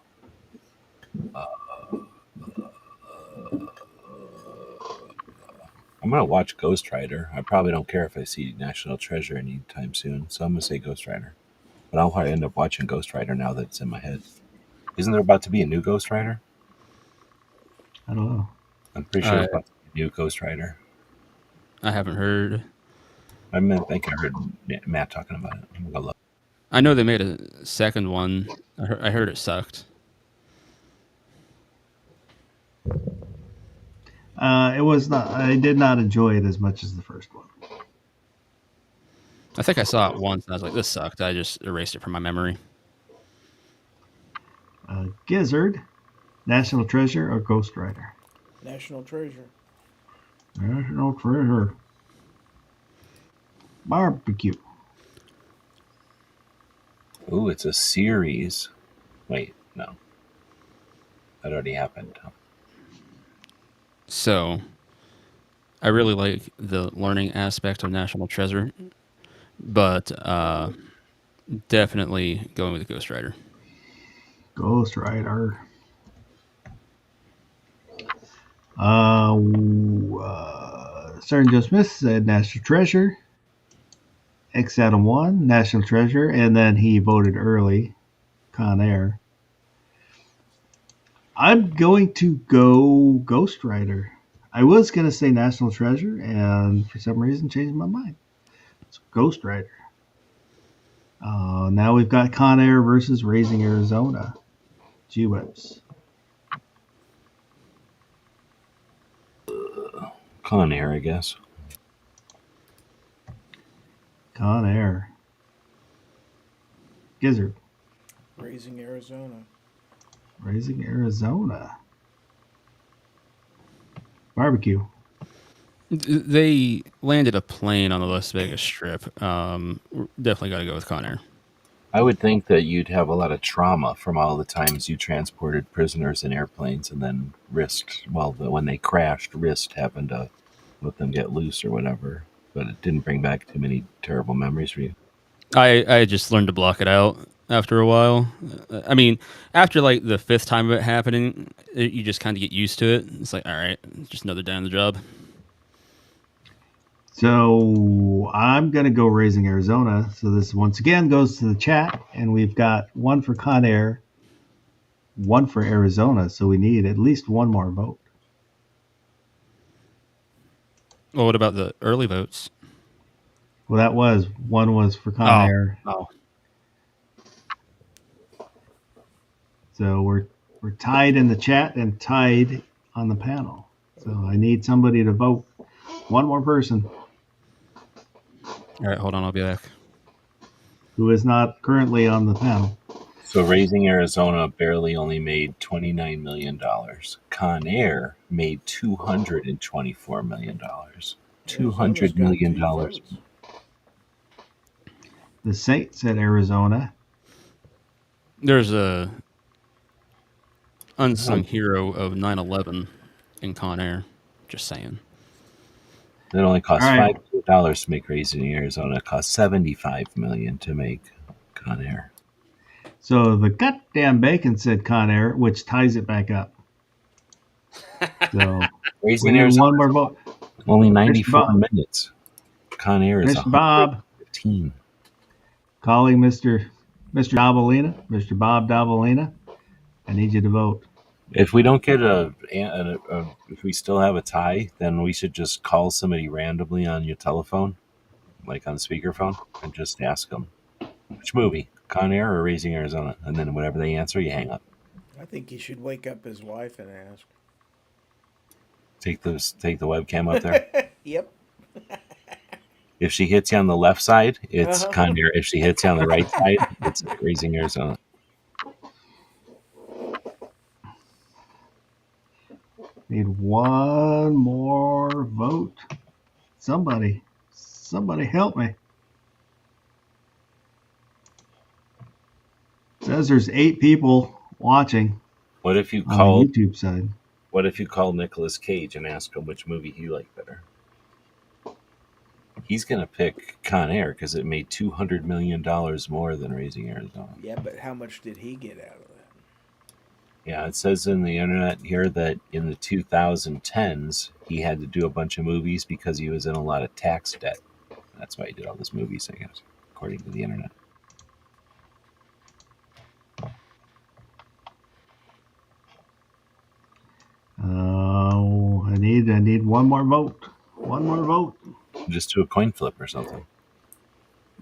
I'm going to watch Ghost Rider. I probably don't care if I see National Treasure anytime soon. So I'm going to say Ghost Rider. But I'll probably end up watching Ghost Rider now that it's in my head. Isn't there about to be a new Ghost Rider? I don't know. I'm pretty sure it's about to be new Ghost Rider. I haven't heard. think I heard Matt talking about it. I'm gonna go look. I know they made a second one. I heard it sucked. It was not. I did not enjoy it as much as the first one. I think I saw it once and I was like, this sucked. I just erased it from my memory. Gizzard, National Treasure, or Ghost Rider? National Treasure. National Treasure. Barbecue. Ooh, it's a series. Wait, no. That already happened. So, I really like the learning aspect of National Treasure, but definitely going with Ghost Rider. Ghost Rider. Sergeant Joe Smith said National Treasure. X Adam 1, National Treasure, and then he voted early, Con Air. I'm going to go Ghost Rider. I was going to say National Treasure, and for some reason changed my mind. It's Ghost Rider. Now we've got Con Air versus Raising Arizona. G-Webs. Con Air, I guess. Con Air. Gizzard. Raising Arizona. Raising Arizona. Barbecue. They landed a plane on the Las Vegas Strip. Definitely got to go with Con Air. I would think that you'd have a lot of trauma from all the times you transported prisoners in airplanes and then risked, when they crashed, risked having to let them get loose or whatever. But it didn't bring back too many terrible memories for you. I just learned to block it out after a while. I mean, after like the fifth time of it happening, you just kind of get used to it. It's like, all right, just another day on the job. So I'm going to go Raising Arizona. So this once again goes to the chat, and we've got one for Con Air, one for Arizona. So we need at least one more vote. Well, what about the early votes? Well, that was one was for Con Air. Oh, So we're tied in the chat and tied on the panel. So I need somebody to vote. One more person all right. Hold on, I'll be back. who is not currently on the panel. So Raising Arizona barely only made $29 million. Con Air made $224 million. $200 million. The Saints at Arizona. There's a unsung hero of 9/11 in Con Air. Just saying. It only cost All right. $5 to make Raising Arizona. It cost $75 million to make Con Air. So the goddamn bacon said Con Air, which ties it back up. So we Raising need Arizona one more vote. only 94 Bob. minutes. Con Air is Mr. Bob 115. calling Mr. Davalina, Mr. Bob Davalina. I need you to vote. If we don't get if we still have a tie, then we should just call somebody randomly on your telephone, like on speakerphone, and just ask them, which movie, Con Air or Raising Arizona? And then whatever they answer, you hang up. I think he should wake up his wife and ask. Take the webcam up there. Yep. If she hits you on the left side, it's Con Air. If she hits you on the right side, it's Raising Arizona. Need one more vote. Somebody help me. It says there's 8 people watching What if you on call? the YouTube side. What if you call Nicolas Cage and ask him which movie he liked better? He's gonna pick Con Air because it made $200 million more than Raising Arizona. Yeah, but how much did he get out of that? Yeah, it says in the internet here that in the 2010s he had to do a bunch of movies because he was in a lot of tax debt. That's why he did all those movies, I guess, according to the internet. I need one more vote. One more vote. Just do a coin flip or something.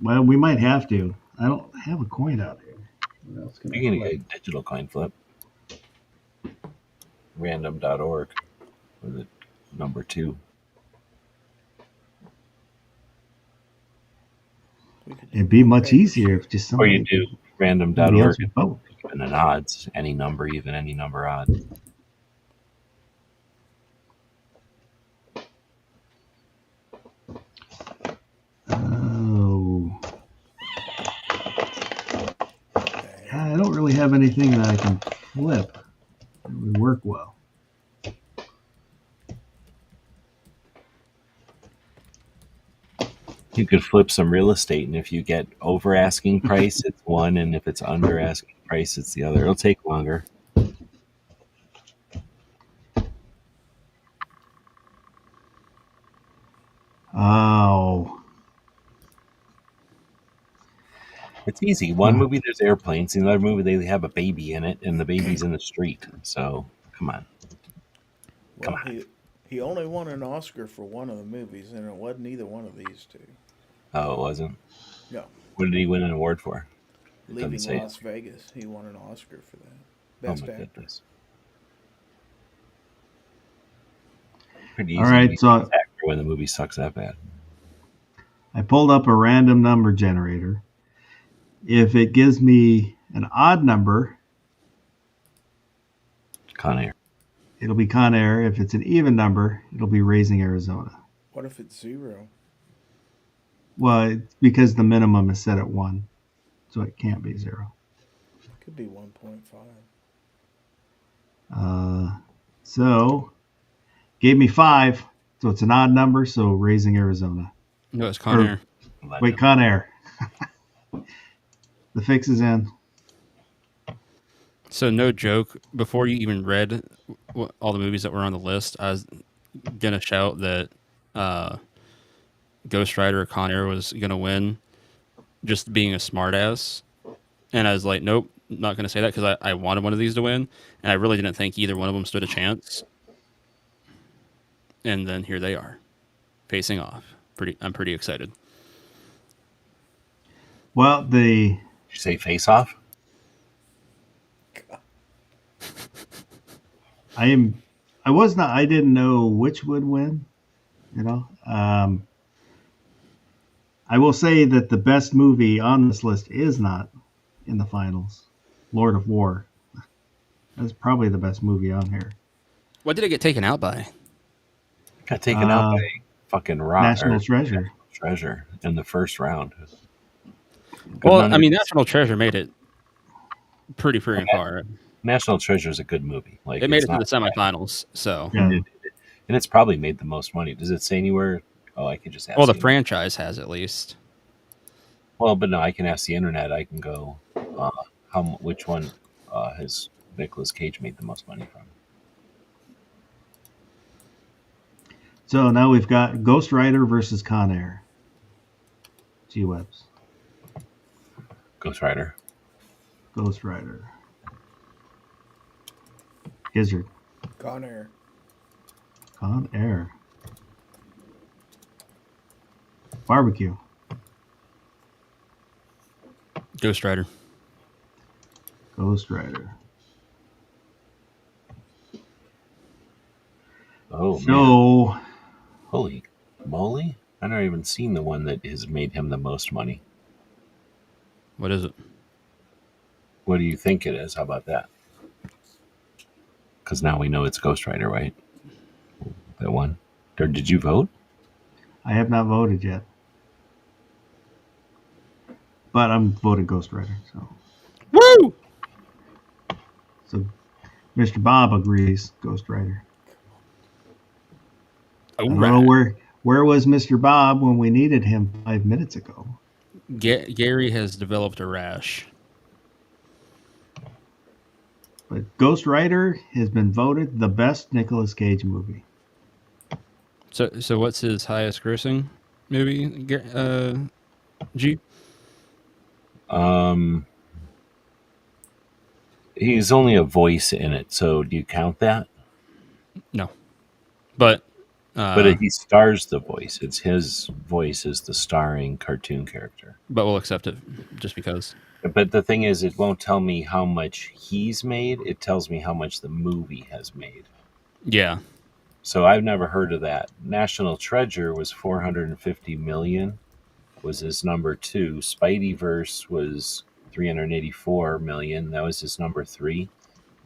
Well, we might have to. I don't have a coin out here. What else can You can I get a flip? digital coin flip. Random.org with the number 2. We could It'd be much paper, easier if just Or you somebody do somebody else random.org would vote. and an odds, any number, even any number odd. Oh. I don't really have anything that I can flip that would work well. You could flip some real estate, and if you get over asking price, it's one, and if it's under asking price, it's the other. It'll take longer. Oh. It's easy. One movie, there's airplanes. In another movie, they have a baby in it, and the baby's in the street. So, come on. Well, he only won an Oscar for one of the movies, and it wasn't either one of these two. Oh, it wasn't? No. What did he win an award for? Leaving say. Las Vegas, he won an Oscar for that. Oh, Best my actor. goodness. Pretty easy All to right, be so an actor when the movie sucks that bad. I pulled up a random number generator. If it gives me an odd number, Con Air. it'll be Con Air. If it's an even number, it'll be Raising Arizona. What if it's 0? Well, it's because the minimum is set at 1, so it can't be 0. Could be 1.5. So, gave me 5, so it's an odd number, so Raising Arizona. No, it's Con Air. Wait, Con Air. The fix is in. So no joke, before you even read all the movies that were on the list, I was going to shout that Ghost Rider or Con Air was going to win, just being a smartass. And I was like, nope, not going to say that because I wanted one of these to win. And I really didn't think either one of them stood a chance. And then here they are, facing off. I'm pretty excited. Well, Did you say Face Off? I didn't know which would win, you know. I will say that the best movie on this list is not in the finals. Lord of War. That's probably the best movie on here. What did it get taken out by? Got taken out by fucking National Treasure. Treasure in the first round. Well, I mean, National Treasure made it pretty freaking far. National Treasure is a good movie. Like, It made it's it to not the semifinals, so. Yeah. And it's probably made the most money. Does it say anywhere? Oh, I could just ask. Well, the the franchise has at least. Well, but no, I can ask the internet. I can go, which one has Nicolas Cage made the most money from? So now we've got Ghost Rider versus Con Air. G-Webs. Ghost Rider. Ghost Rider. Gizzard. Con Air. Con Air. Barbecue. Ghost Rider. Ghost Rider. Oh, man. So, Holy moly. I've never even seen the one that has made him the most money. What is it? What do you think it is? How about that? Because now we know it's Ghost Rider, right? That one. Or did you vote? I have not voted yet. But I'm voting Ghost Rider. So, Woo! so Mr. Bob agrees Ghost Rider. I don't know where was Mr. Bob when we needed him 5 minutes ago. Gary has developed a rash. But Ghost Rider has been voted the best Nicolas Cage movie. So what's his highest grossing movie? G. He's only a voice in it, so do you count that? No, But he stars the voice. It's his voice is the starring cartoon character. but we'll accept it just because. But the thing is, it won't tell me how much he's made. It tells me how much the movie has made. Yeah. So I've never heard of that. National Treasure was 450 million. Was his number 2. Spideyverse was 384 million. That was his number 3.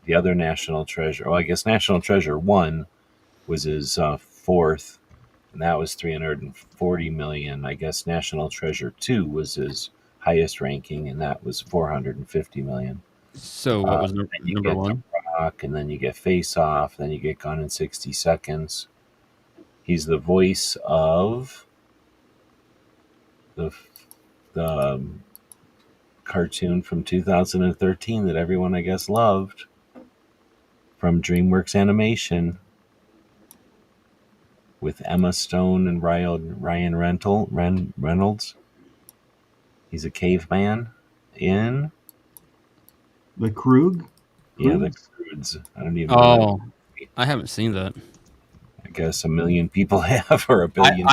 The other National Treasure, I guess National Treasure 1 was his 4th, and that was 340 million. I guess National Treasure 2 was his highest ranking, and that was 450 million. So what was Then you number get one? The Rock, and then you get Face Off, then you get Gone in 60 Seconds. He's the voice of the cartoon from 2013 that everyone, I guess, loved, from DreamWorks Animation, with Emma Stone and Ryan Reynolds. He's a caveman in The Krug? the Kroods? Croods. I don't even know. Oh, I haven't seen that. I guess a million people have, or a billion.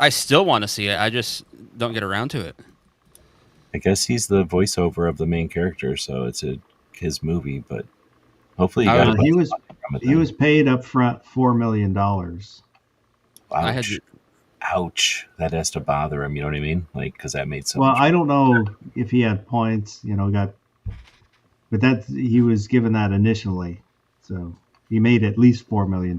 I still want to see it. I just don't get around to it. I guess he's the voiceover of the main character, so it's his movie. But hopefully, you got a bunch he of was money from it he then. was paid up front $4 million. I had Ouch. Ouch. That has to bother him. You know what I mean? Like, because that made so Well, much. I don't know if he had points, but that he was given that initially, so he made at least $4 million.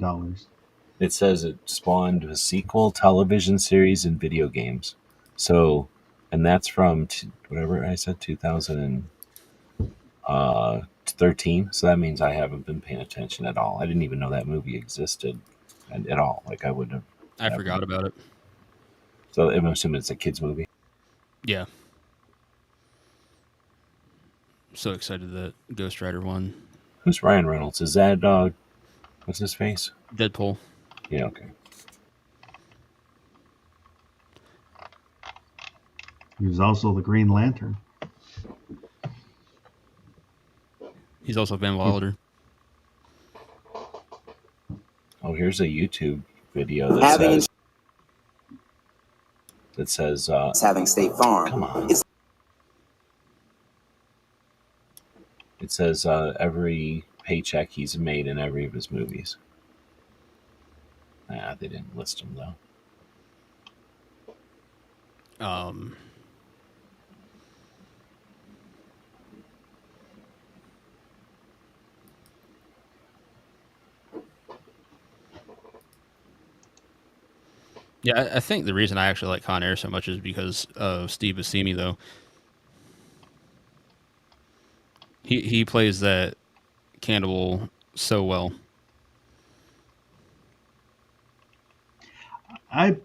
It says it spawned a sequel, television series, and video games. So, and that's from whatever I said, 2013. So that means I haven't been paying attention at all. I didn't even know that movie existed at all. Like, I wouldn't have. I forgot about it. So I'm assuming it's a kid's movie. Yeah. So excited that Ghost Rider won. Who's Ryan Reynolds? Is that what's his face? Deadpool. Yeah, okay. He was also the Green Lantern. He's also Van Wilder. Oh, here's a YouTube video that says having State Farm. come on. It says every paycheck he's made in every of his movies. Nah, they didn't list them though. Yeah, I think the reason I actually like Con Air so much is because of Steve Buscemi, though. He plays that cannibal so well. I've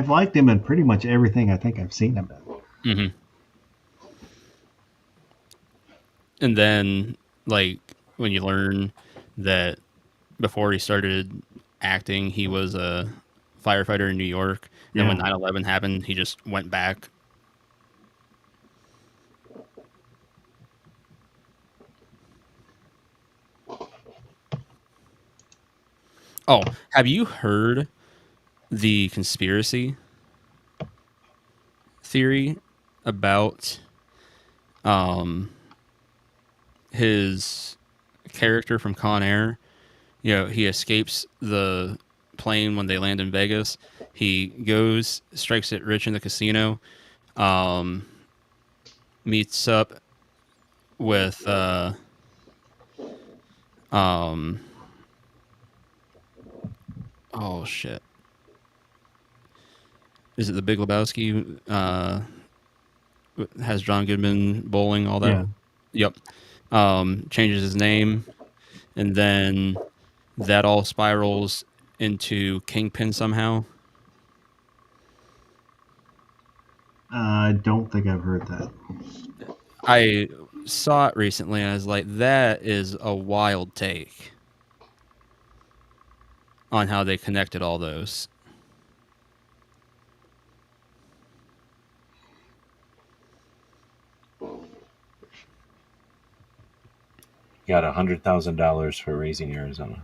liked him in pretty much everything I think I've seen him in. Mm-hmm. And then, like, when you learn that before he started acting, he was a firefighter in New York. And when 9/11 happened, he just went back. Oh, have you heard the conspiracy theory about his character from Con Air? You know, he escapes the plane when they land in Vegas. He goes, strikes it rich in the casino, meets up with oh shit. Is it the Big Lebowski? Has John Goodman bowling, all that? Yeah. Yep. Changes his name, and then that all spirals into Kingpin somehow. I don't think I've heard that. I saw it recently, and I was like, that is a wild take on how they connected all those. Got $100,000 for Raising Arizona.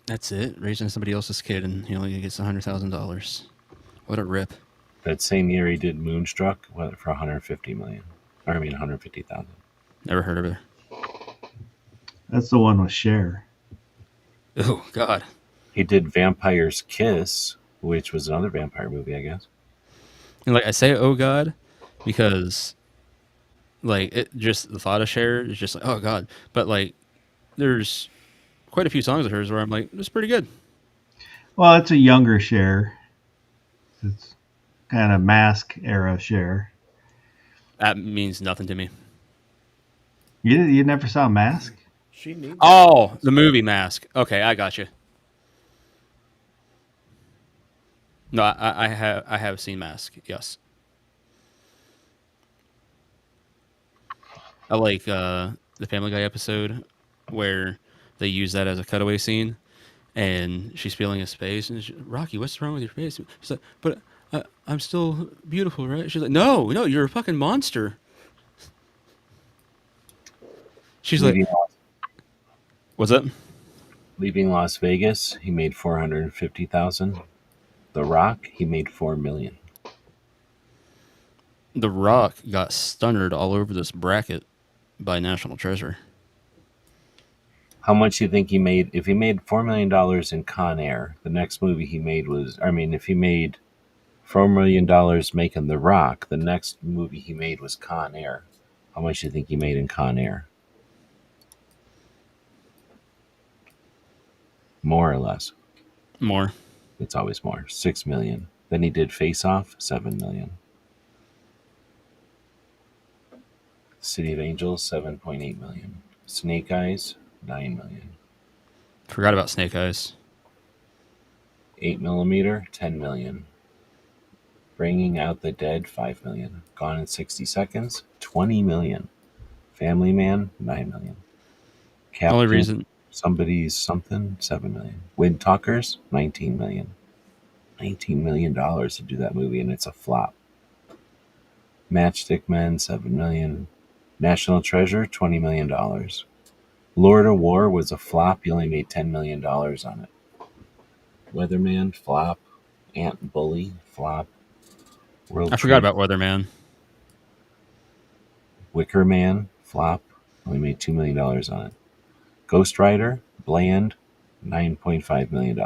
That's it. Raising somebody else's kid, and he only gets $100,000. What a rip. That same year, he did Moonstruck for 150 million. Or I mean, 150,000. Never heard of her. That's the one with Cher. Oh God. He did Vampire's Kiss, which was another vampire movie, I guess. And like I say, oh God, because like it just the thought of Cher is just like oh God. But like there's quite a few songs of hers where I'm like, it's pretty good. Well, it's a younger Cher. It's kind of Mask era Cher. That means nothing to me. You never saw Mask? She needs. Oh, the movie Mask. Okay, I got you. No, I have seen Mask. Yes. I like the Family Guy episode where they use that as a cutaway scene, and she's feeling his face, and Rocky, what's wrong with your face? She's like, but I'm still beautiful, right? She's like, no, you're a fucking monster. She's like, what's up? Leaving Las Vegas, he made 450,000. The Rock, he made 4 million. The Rock got stunnered all over this bracket by National Treasure. How much do you think he made? If he made $4 million in Con Air, the next movie he made was, I mean, if he made $4 million making The Rock, the next movie he made was Con Air. How much do you think he made in Con Air? More or less? More. It's always more. 6 million. Then he did Face Off, 7 million. City of Angels, 7.8 million. Snake Eyes, 9 million. Forgot about Snake Eyes. 8mm, 10 million. Bringing Out the Dead, 5 million. Gone in 60 Seconds, 20 million. Family Man, 9 million. Captain Only reason Somebody's Something, 7 million. Wind Talkers, 19 million. $19 million to do that movie, and it's a flop. Matchstick Men, 7 million. National Treasure, $20 million. Lord of War was a flop. He only made $10 million on it. Weatherman, flop. Ant Bully, flop. World I forgot Trade- about Weatherman. Wicker Man, flop. Only made $2 million on it. Ghost Rider, bland. $9.5 million.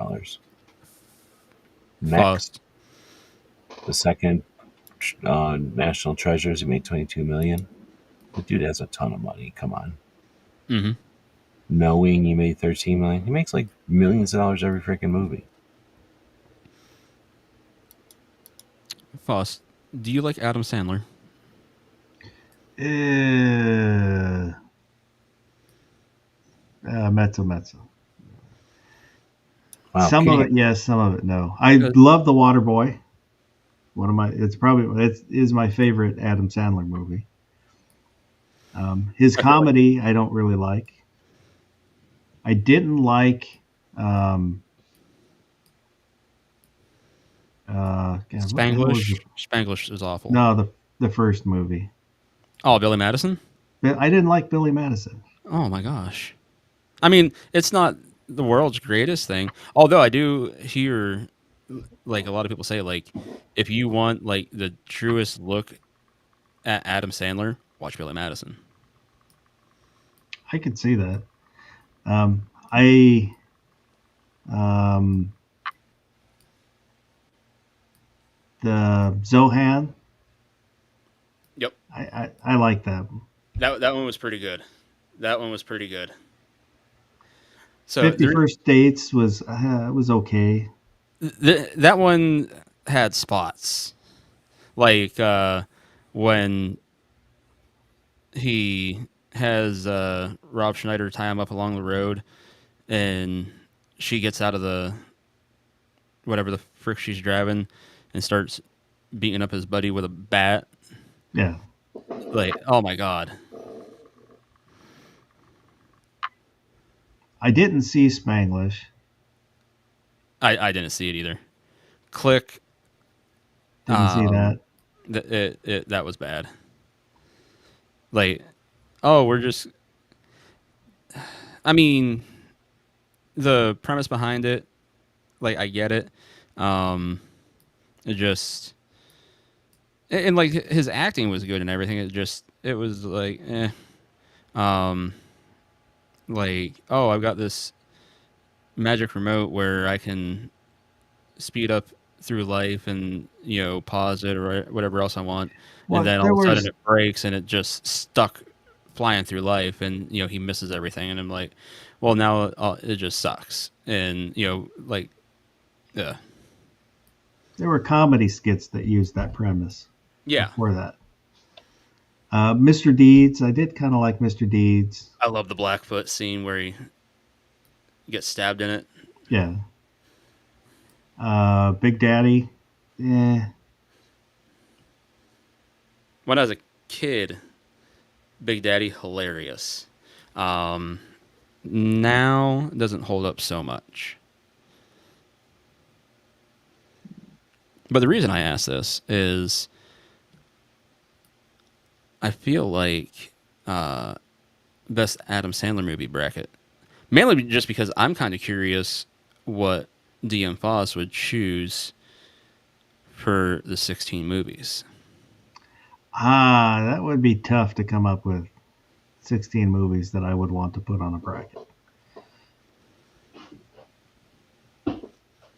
Next, the second National Treasures, he made $22 million. The dude has a ton of money. Come on. Mm-hmm. Knowing, he made $13 million. He makes like millions of dollars every freaking movie. Foss, do you like Adam Sandler? Mezzo. Wow, Some of it, yes. Some of it, no. I love The Waterboy. It is my favorite Adam Sandler movie. His comedy, I don't really like. I didn't like. Spanglish. Spanglish is awful. No, the first movie. Oh, Billy Madison? I didn't like Billy Madison. Oh my gosh. I mean, it's not the world's greatest thing. Although I do hear like a lot of people say like if you want like the truest look at Adam Sandler, watch Billy Madison. I could see that. The Zohan. Yep. I like that one. That one was pretty good. That one was pretty good. So 50 First Dates was okay. That one had spots. Like when he has Rob Schneider tie him up along the road and she gets out of the whatever the frick she's driving and starts beating up his buddy with a bat. Yeah. Like, oh my God. I didn't see Spanglish. I didn't see it either. Click. Didn't see that. That was bad. Like, oh, we're just. I mean, the premise behind it, like I get it. It just and like his acting was good and everything. It was like um like, oh, I've got this magic remote where I can speed up through life and pause it or whatever else I want, and Well, then all there of a sudden was it breaks and it just stuck flying through life, and he misses everything, and I'm like, well, now it just sucks, and like yeah, there were comedy skits that used that premise yeah. before that. Mr. Deeds, I did kind of like Mr. Deeds. I love the Blackfoot scene where he gets stabbed in it. Yeah. Big Daddy, eh. When I was a kid, Big Daddy hilarious. Now it doesn't hold up so much. But the reason I ask this is I feel like best Adam Sandler movie bracket, mainly just because I'm kind of curious what DM Foss would choose for the 16 movies. That would be tough to come up with 16 movies that I would want to put on a bracket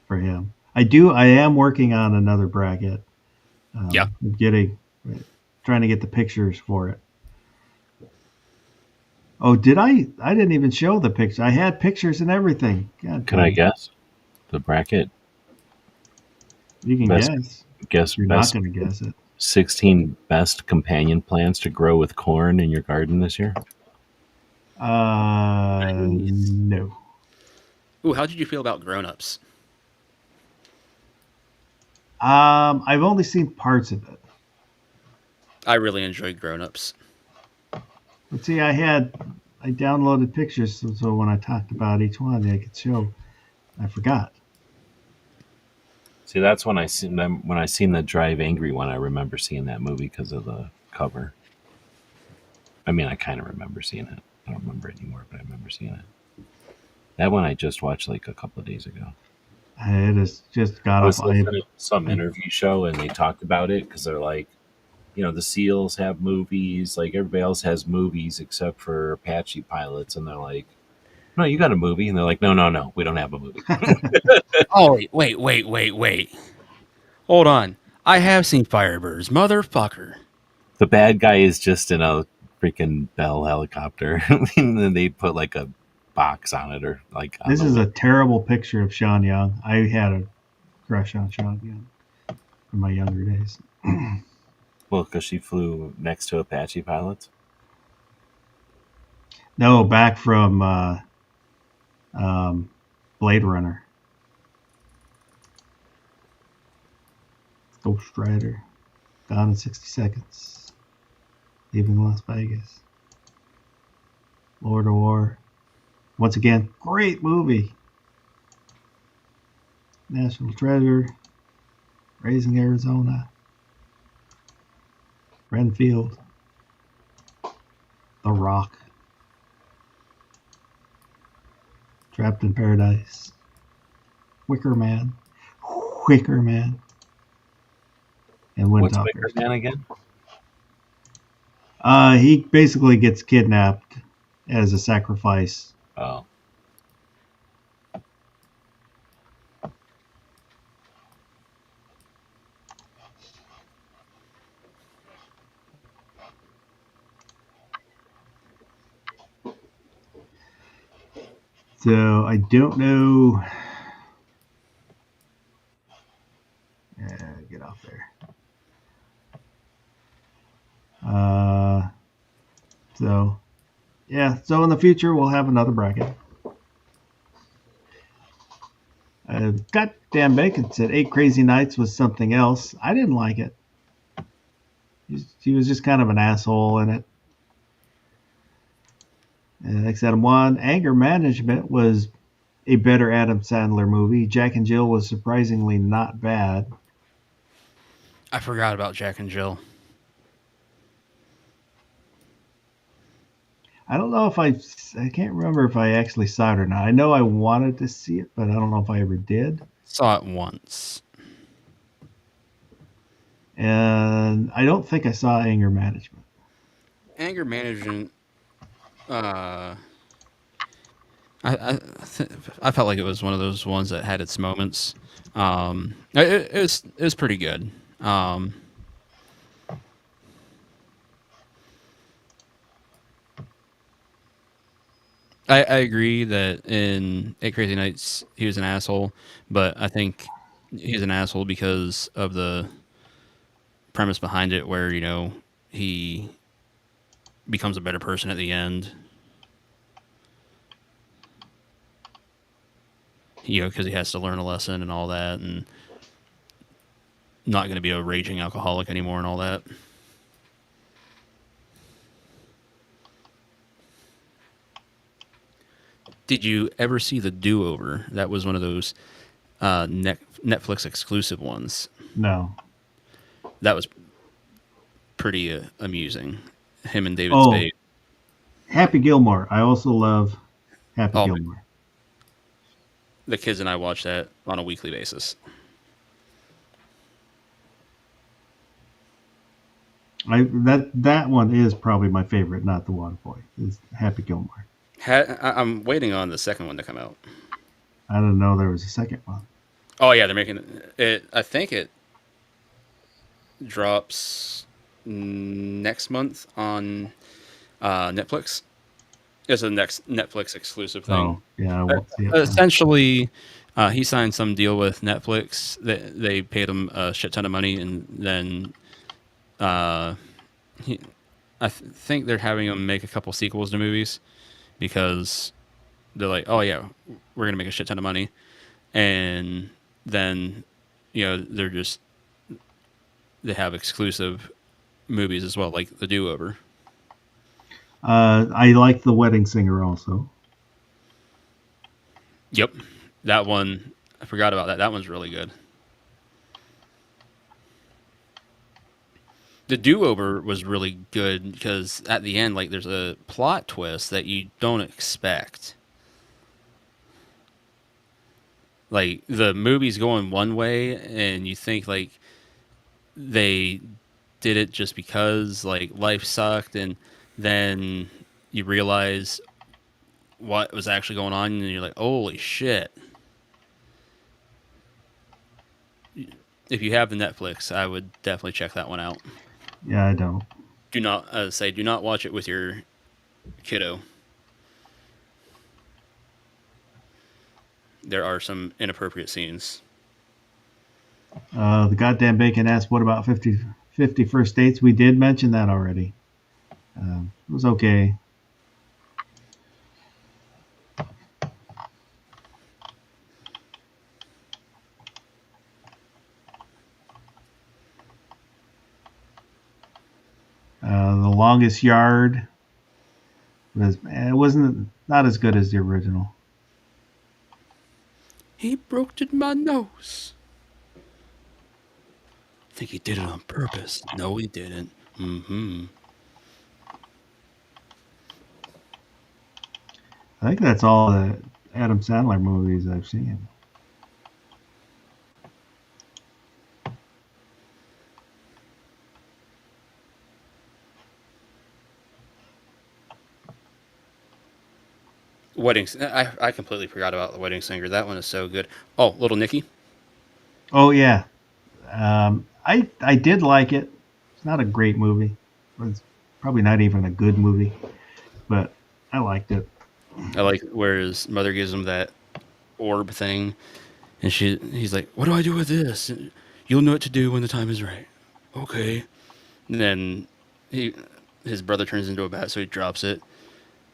for him. I am working on another bracket. Yeah. Trying to get the pictures for it. Oh, did I? I didn't even show the picture. I had pictures and everything. God, Can I guess the bracket? You can Best- guess. Guess You're best not going to guess it. 16 best companion plants to grow with corn in your garden this year. No. Ooh, how did you feel about Grown Ups? I've only seen parts of it. I really enjoyed Grown Ups. But see, I downloaded pictures, so when I talked about each one, I could show. I forgot. See, that's when I seen them. When I seen the Drive Angry one, I remember seeing that movie because of the cover. I mean, I kind of remember seeing it. I don't remember it anymore, but I remember seeing it. That one I just watched like a couple of days ago. It has just got I was off. listening to some interview show and they talked about it because they're like, the SEALs have movies, like everybody else has movies except for Apache pilots, and they're like, no, you got a movie, and they're like, no, we don't have a movie. Oh, wait. Hold on. I have seen Firebirds, motherfucker. The bad guy is just in a freaking Bell helicopter, and then they put like a box on it, or like This is a terrible picture of Sean Young. I had a crush on Sean Young in my younger days. Well, because she flew next to Apache pilots. No, back from Blade Runner. Ghost Rider. Gone in 60 Seconds. Leaving Las Vegas. Lord of War. Once again, great movie. National Treasure. Raising Arizona. Renfield. The Rock. Trapped in Paradise. Wicker Man. And Wind What's Talkers. Wicker Man again? He basically gets kidnapped as a sacrifice. Oh. So I don't know. Get off there. So yeah. So in the future we'll have another bracket. Goddamn Bacon said 8 Crazy Nights was something else. I didn't like it. He was just kind of an asshole in it. Next Adam 1, Anger Management was a better Adam Sandler movie. Jack and Jill was surprisingly not bad. I forgot about Jack and Jill. I don't know if I can't remember if I actually saw it or not. I know I wanted to see it, but I don't know if I ever did. Saw it once. And I don't think I saw Anger Management. Anger management. I I felt like it was one of those ones that had its moments. It was pretty good. I agree that in Eight Crazy Nights he was an asshole, but I think he's an asshole because of the premise behind it, where he becomes a better person at the end. Because he has to learn a lesson and all that, and not going to be a raging alcoholic anymore and all that. Did you ever see The Do-Over? That was one of those Netflix exclusive ones. No. That was pretty amusing. Him and David Oh, Spade. Happy Gilmore. I also love Happy Oh. Gilmore. The kids and I watch that on a weekly basis. That one is probably my favorite, not The Waterboy. Is Happy Gilmore. I'm waiting on the second one to come out. I didn't know there was a second one. Oh yeah, they're making it. I think it drops next month on Netflix. It's a next Netflix exclusive thing. Oh, yeah, I won't see it. Essentially, he signed some deal with Netflix. They paid him a shit ton of money, and then I think they're having him make a couple sequels to movies because they're like, oh yeah, we're gonna make a shit ton of money, and then they have exclusive movies as well, like The Do-Over. I like The Wedding Singer also. Yep, that one I forgot about that. That one's really good. The Do-Over was really good because at the end, like, there's a plot twist that you don't expect. Like, the movie's going one way, and you think, like, they did it just because, like, life sucked, and then you realize what was actually going on, and you're like, holy shit. If you have the Netflix, I would definitely check that one out. Yeah, I don't. Do not watch it with your kiddo. There are some inappropriate scenes. The goddamn bacon asked, what about 50 First Dates? We did mention that already. It was okay. The Longest Yard wasn't not as good as the original. He broke my nose. I think he did it on purpose. No, he didn't. Mm-hmm. I think that's all the Adam Sandler movies I've seen. I completely forgot about The Wedding Singer. That one is so good. Oh, Little Nicky. Oh yeah, I did like it. It's not a great movie. It's probably not even a good movie, but I liked it. I like where his mother gives him that orb thing, and he's like, "What do I do with this? You'll know what to do when the time is right." Okay. And then his brother turns into a bat, so he drops it.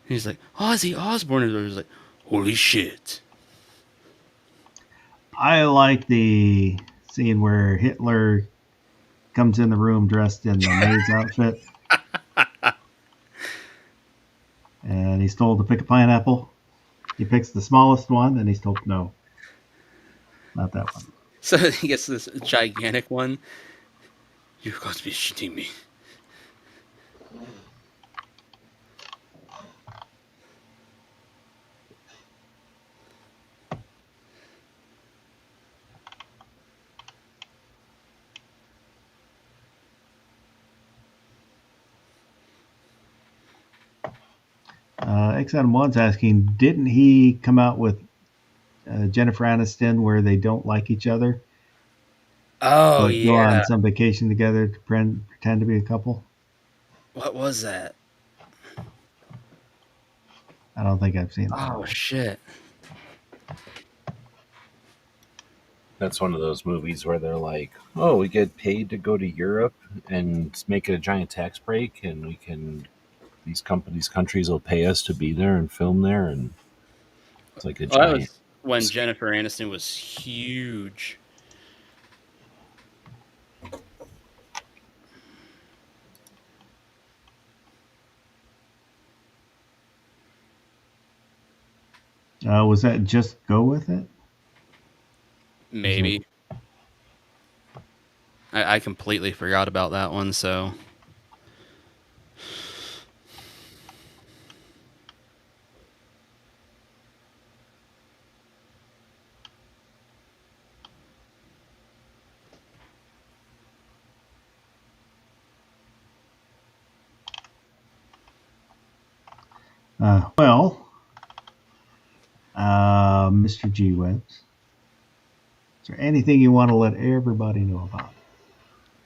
He's like, Ozzy Osbourne. And he's like, holy shit. I like the scene where Hitler comes in the room dressed in the maid's outfit. And he's told to pick a pineapple. He picks the smallest one, and he's told no. Not that one. So he gets this gigantic one. You've got to be shitting me. X-Adam1's asking, didn't he come out with Jennifer Aniston where they don't like each other, Oh but go yeah. on some vacation together to pretend to be a couple? What was that? I don't think I've seen that. Oh shit. That's one of those movies where they're like, "Oh, we get paid to go to Europe and make it a giant tax break, and we can these countries will pay us to be there and film there," and it's like a Well, that giant. was when Jennifer Aniston was huge. Was that Just Go With It? Maybe. I completely forgot about that one, so. Mr. G Webs, is there anything you want to let everybody know about?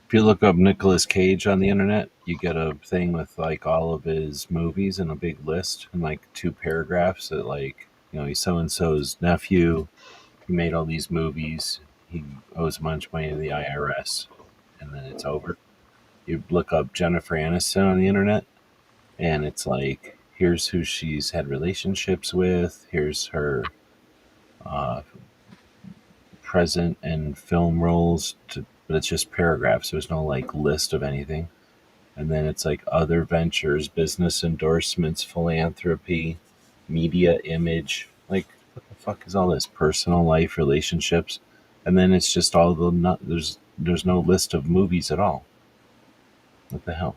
If you look up Nicolas Cage on the internet, you get a thing with like all of his movies in a big list and like 2 paragraphs that like, he's so and so's nephew. He made all these movies. He owes a bunch of money to the IRS, and then it's over. You look up Jennifer Aniston on the internet, and it's like, here's who she's had relationships with. Here's her present and film roles, but it's just paragraphs. There's no like list of anything. And then it's like other ventures, business endorsements, philanthropy, media image. Like, what the fuck is all this? Personal life, relationships, and then it's just all the there's no list of movies at all. What the hell?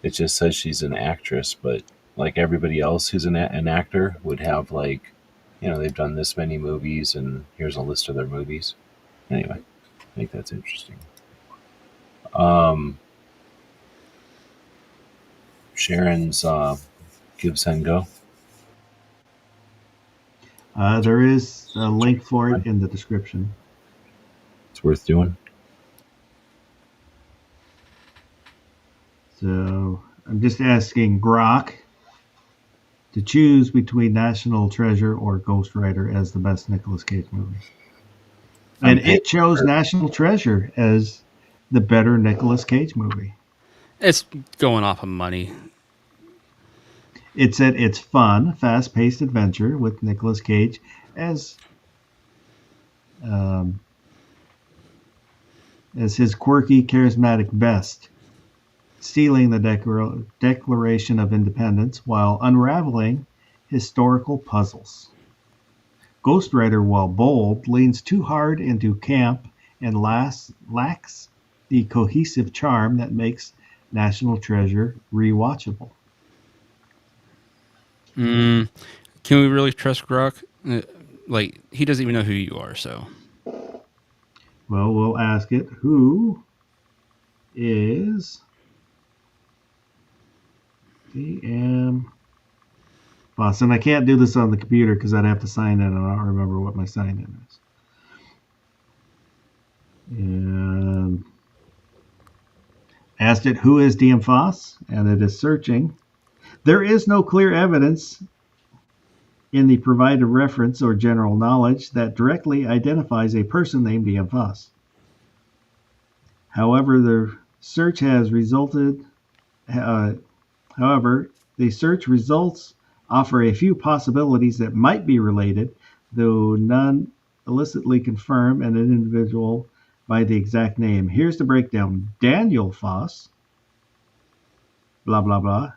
It just says she's an actress, but like everybody else who's an actor would have like, they've done this many movies, and here's a list of their movies. Anyway, I think that's interesting. Sharon's Give Send Go. There is a link for it in the description. It's worth doing. So I'm just asking Grok to choose between National Treasure or Ghost Rider as the best Nicolas Cage movie. And it chose National Treasure as the better Nicolas Cage movie. It's going off of money. It said it's fun, fast-paced adventure with Nicolas Cage as his quirky, charismatic best, stealing the Declaration of Independence while unraveling historical puzzles. Ghost Rider, while bold, leans too hard into camp and lacks the cohesive charm that makes National Treasure rewatchable. Can we really trust Grok? Like, he doesn't even know who you are, so. Well, we'll ask it. Who is DM Boss? And I can't do this on the computer because I'd have to sign in, and I don't remember what my sign in is. And asked it, who is DM Foss? And it is searching. There is no clear evidence in the provided reference or general knowledge that directly identifies a person named DM Foss. However, the search results offer a few possibilities that might be related, though none illicitly confirm an individual by the exact name. Here's the breakdown. Daniel Foss, blah, blah, blah.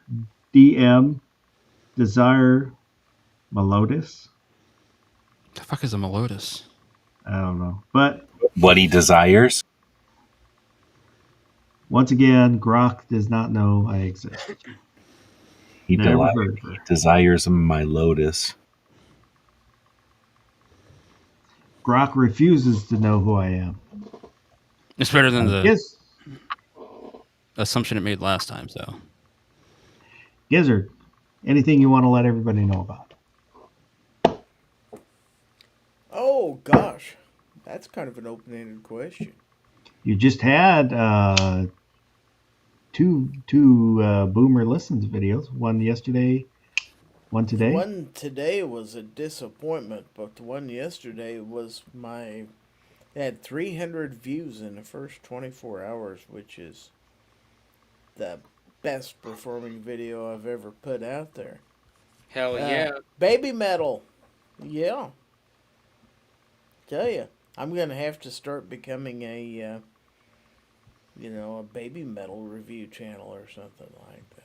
DM Desire Melodis. The fuck is a Melodis? I don't know. But what he desires. Once again, Grok does not know I exist. He Never heard of her. desires my lotus. Grok refuses to know who I am. It's better than the Yes. assumption it made last time, so. Gizzard, anything you want to let everybody know about? Oh gosh, that's kind of an open-ended question. You just had two Boomer Listens videos. One yesterday, one The today. one today was a disappointment, but the one yesterday was it had 300 views in the first 24 hours, which is the best performing video I've ever put out there. Hell yeah. Baby metal. Yeah. Tell you, I'm going to have to start becoming a baby metal review channel or something like that.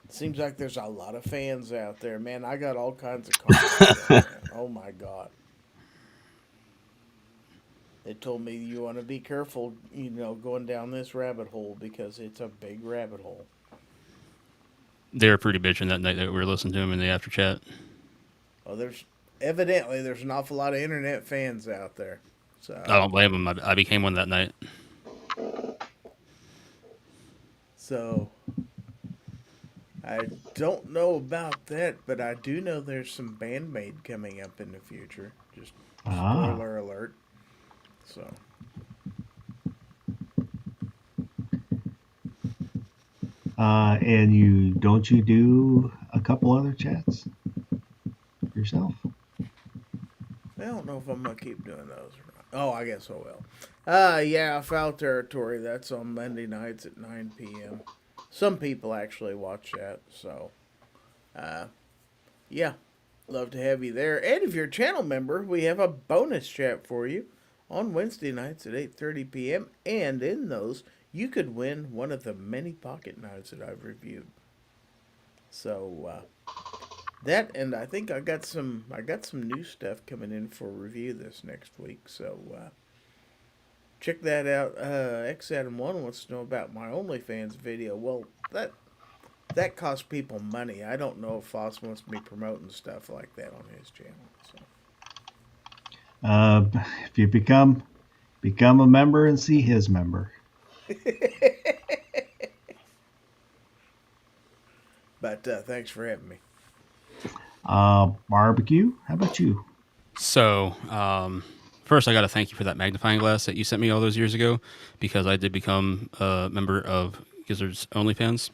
Seems like there's a lot of fans out there, man. I got all kinds of comments. Man. Oh my god. They told me you want to be careful, going down this rabbit hole because it's a big rabbit hole. They were pretty bitching that night that we were listening to him in the after chat. Well, there's an awful lot of internet fans out there. So I don't blame him. I became one that night. So I don't know about that, but I do know there's some Bandmade coming up in the future. Just spoiler alert. So And you do a couple other chats yourself? I don't know if I'm gonna keep doing those or not. Oh, I guess I will. Yeah, Foul Territory. That's on Monday nights at 9 p.m. Some people actually watch that, so yeah, love to have you there. And if you're a channel member, we have a bonus chat for you on Wednesday nights at 8:30 p.m. And in those, you could win one of the many pocket knives that I've reviewed. So that, and I think I got some new stuff coming in for review this next week. So check that out. X Adam 1 wants to know about my OnlyFans video. Well, that costs people money. I don't know if Foss wants me promoting stuff like that on his channel. So. If you become a member and see his member. But thanks for having me. Barbecue, how about you? So, first, I got to thank you for that magnifying glass that you sent me all those years ago, because I did become a member of Gizzard's OnlyFans.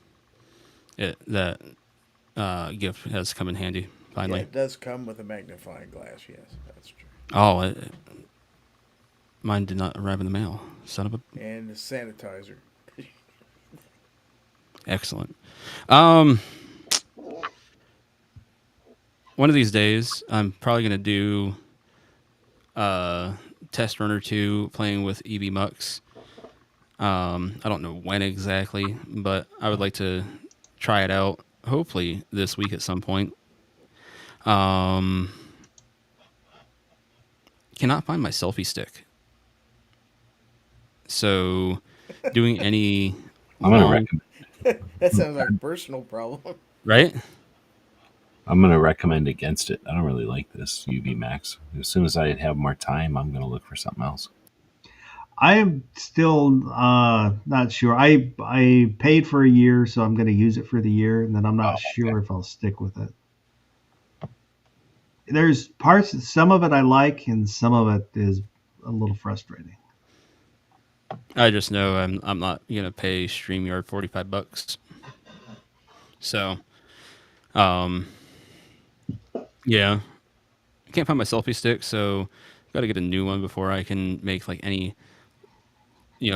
That gift has come in handy, finally. Yeah, it does come with a magnifying glass, yes, that's true. Oh, mine did not arrive in the mail. Son of a... And the sanitizer. Excellent. One of these days, I'm probably going to do test run or two playing with EV Mux. I don't know when exactly, but I would like to try it out, hopefully this week at some point. Cannot find my selfie stick. So doing any... I'm going to recommend. That sounds like a personal problem. Right? I'm going to recommend against it. I don't really like this UV Max. As soon as I have more time, I'm going to look for something else. I am still not sure. I paid for a year, so I'm going to use it for the year, and then I'm not sure if I'll stick with it. There's parts, some of it I like, and some of it is a little frustrating. I just know I'm not gonna pay StreamYard $45. So, yeah, I can't find my selfie stick, so got to get a new one before I can make like any,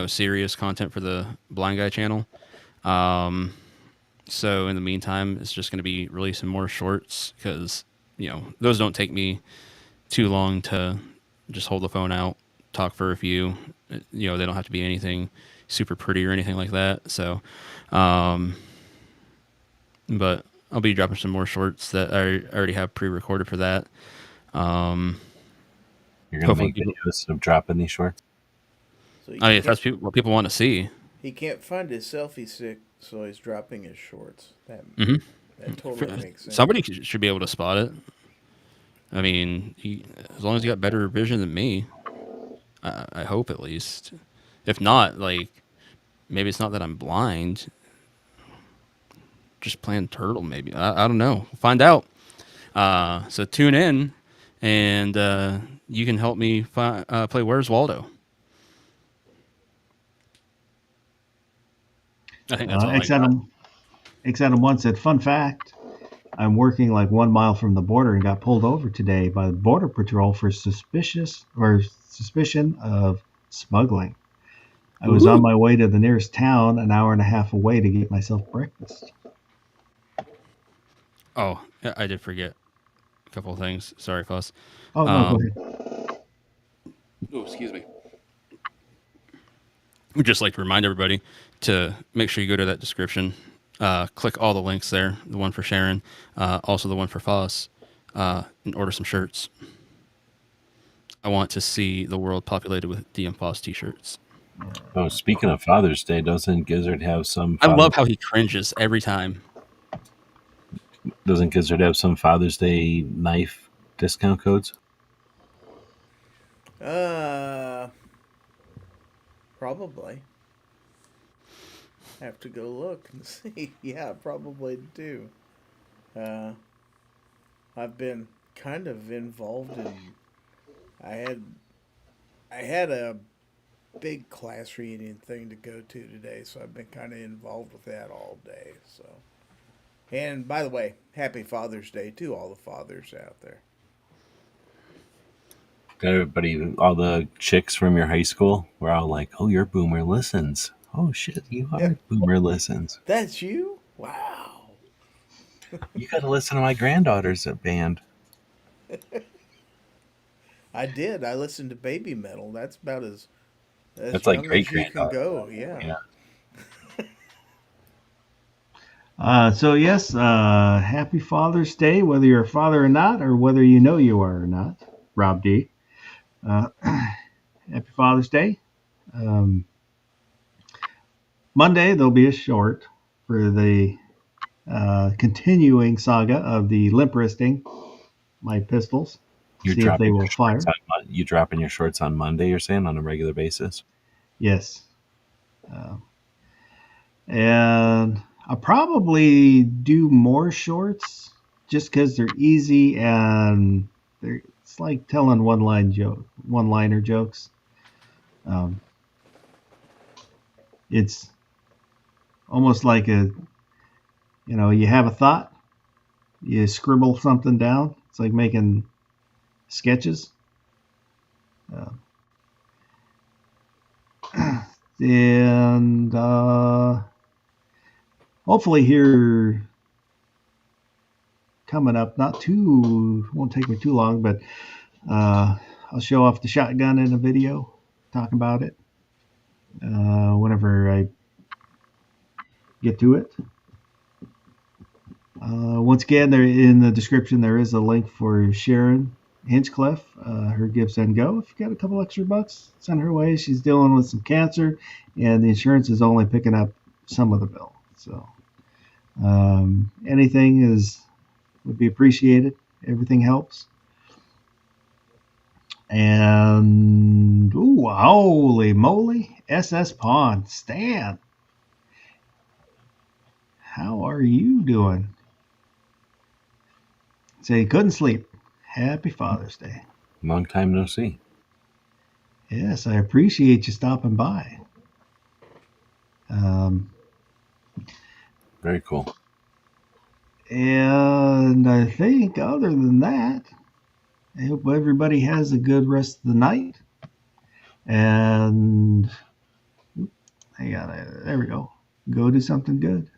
serious content for the Blind Guy channel. So in the meantime, it's just gonna be releasing more shorts because those don't take me too long to just hold the phone out, talk for a few. They don't have to be anything super pretty or anything like that. So, but I'll be dropping some more shorts that I already have pre-recorded for that. You're going to make videos of dropping these shorts? So if that's what people want to see. He can't find his selfie stick, so he's dropping his shorts. That totally makes sense. Somebody should be able to spot it. I mean, as long as you got better vision than me, I hope at least. If not, like, maybe it's not that I'm blind. just playing Turtle. Maybe I don't know. We'll find out. So tune in, and you can help me play Where's Waldo. I think that's all I got. X Adam 1 said, fun fact, I'm working like 1 mile from the border and got pulled over today by the Border Patrol for suspicion of smuggling. I was on my way to the nearest town, an hour and a half away, to get myself breakfast. Oh, yeah, I did forget a couple of things. Sorry, Fuss. Oh, no, go ahead. Oh, excuse me. We'd just like to remind everybody to make sure you go to that description, click all the links there, the one for Sharon, also the one for Foss, and order some shirts. I want to see the world populated with DM Foss t-shirts. Oh, speaking of Father's Day, doesn't Gizzard have some... I love how he cringes every time. Doesn't Gizzard have some Father's Day knife discount codes? Probably. Have to go look and see. Yeah, probably do. I've been kind of involved in. I had a big class reunion thing to go to today, so I've been kind of involved with that all day. So, and by the way, happy Father's Day to all the fathers out there. Everybody, all the chicks from your high school were all like, "Oh, you're Boomer Listens. Oh shit, you are Yeah. Boomer Listens. That's you? Wow. You got to listen to my granddaughter's band." I did. I listened to Baby Metal. That's about as That's like young great as you can granddaughter. go. Yeah. So yes, happy Father's Day, whether you're a father or not, or whether you know you are or not. Rob D. Happy Father's Day. Monday there'll be a short for the continuing saga of the limp wristing my pistols. You See if they will fire. You dropping your shorts on Monday, you're saying, on a regular basis? Yes. And I'll probably do more shorts just because they're easy and it's like telling one-liner jokes. It's almost like you have a thought, you scribble something down. It's like making sketches. And hopefully here coming up, won't take me too long, but I'll show off the shotgun in a video, talk about it whenever I get to it. Once again, there in the description there is a link for Sharon Hinchcliffe, her Give Send Go. If you got a couple extra bucks, send her way. She's dealing with some cancer, and the insurance is only picking up some of the bill. So anything would be appreciated. Everything helps. And holy moly, SS Pawn, Stan, how are you doing? Say you couldn't sleep. Happy Father's Day. Long time no see. Yes, I appreciate you stopping by. Very cool. And I think other than that, I hope everybody has a good rest of the night. And there we go. Go do something good.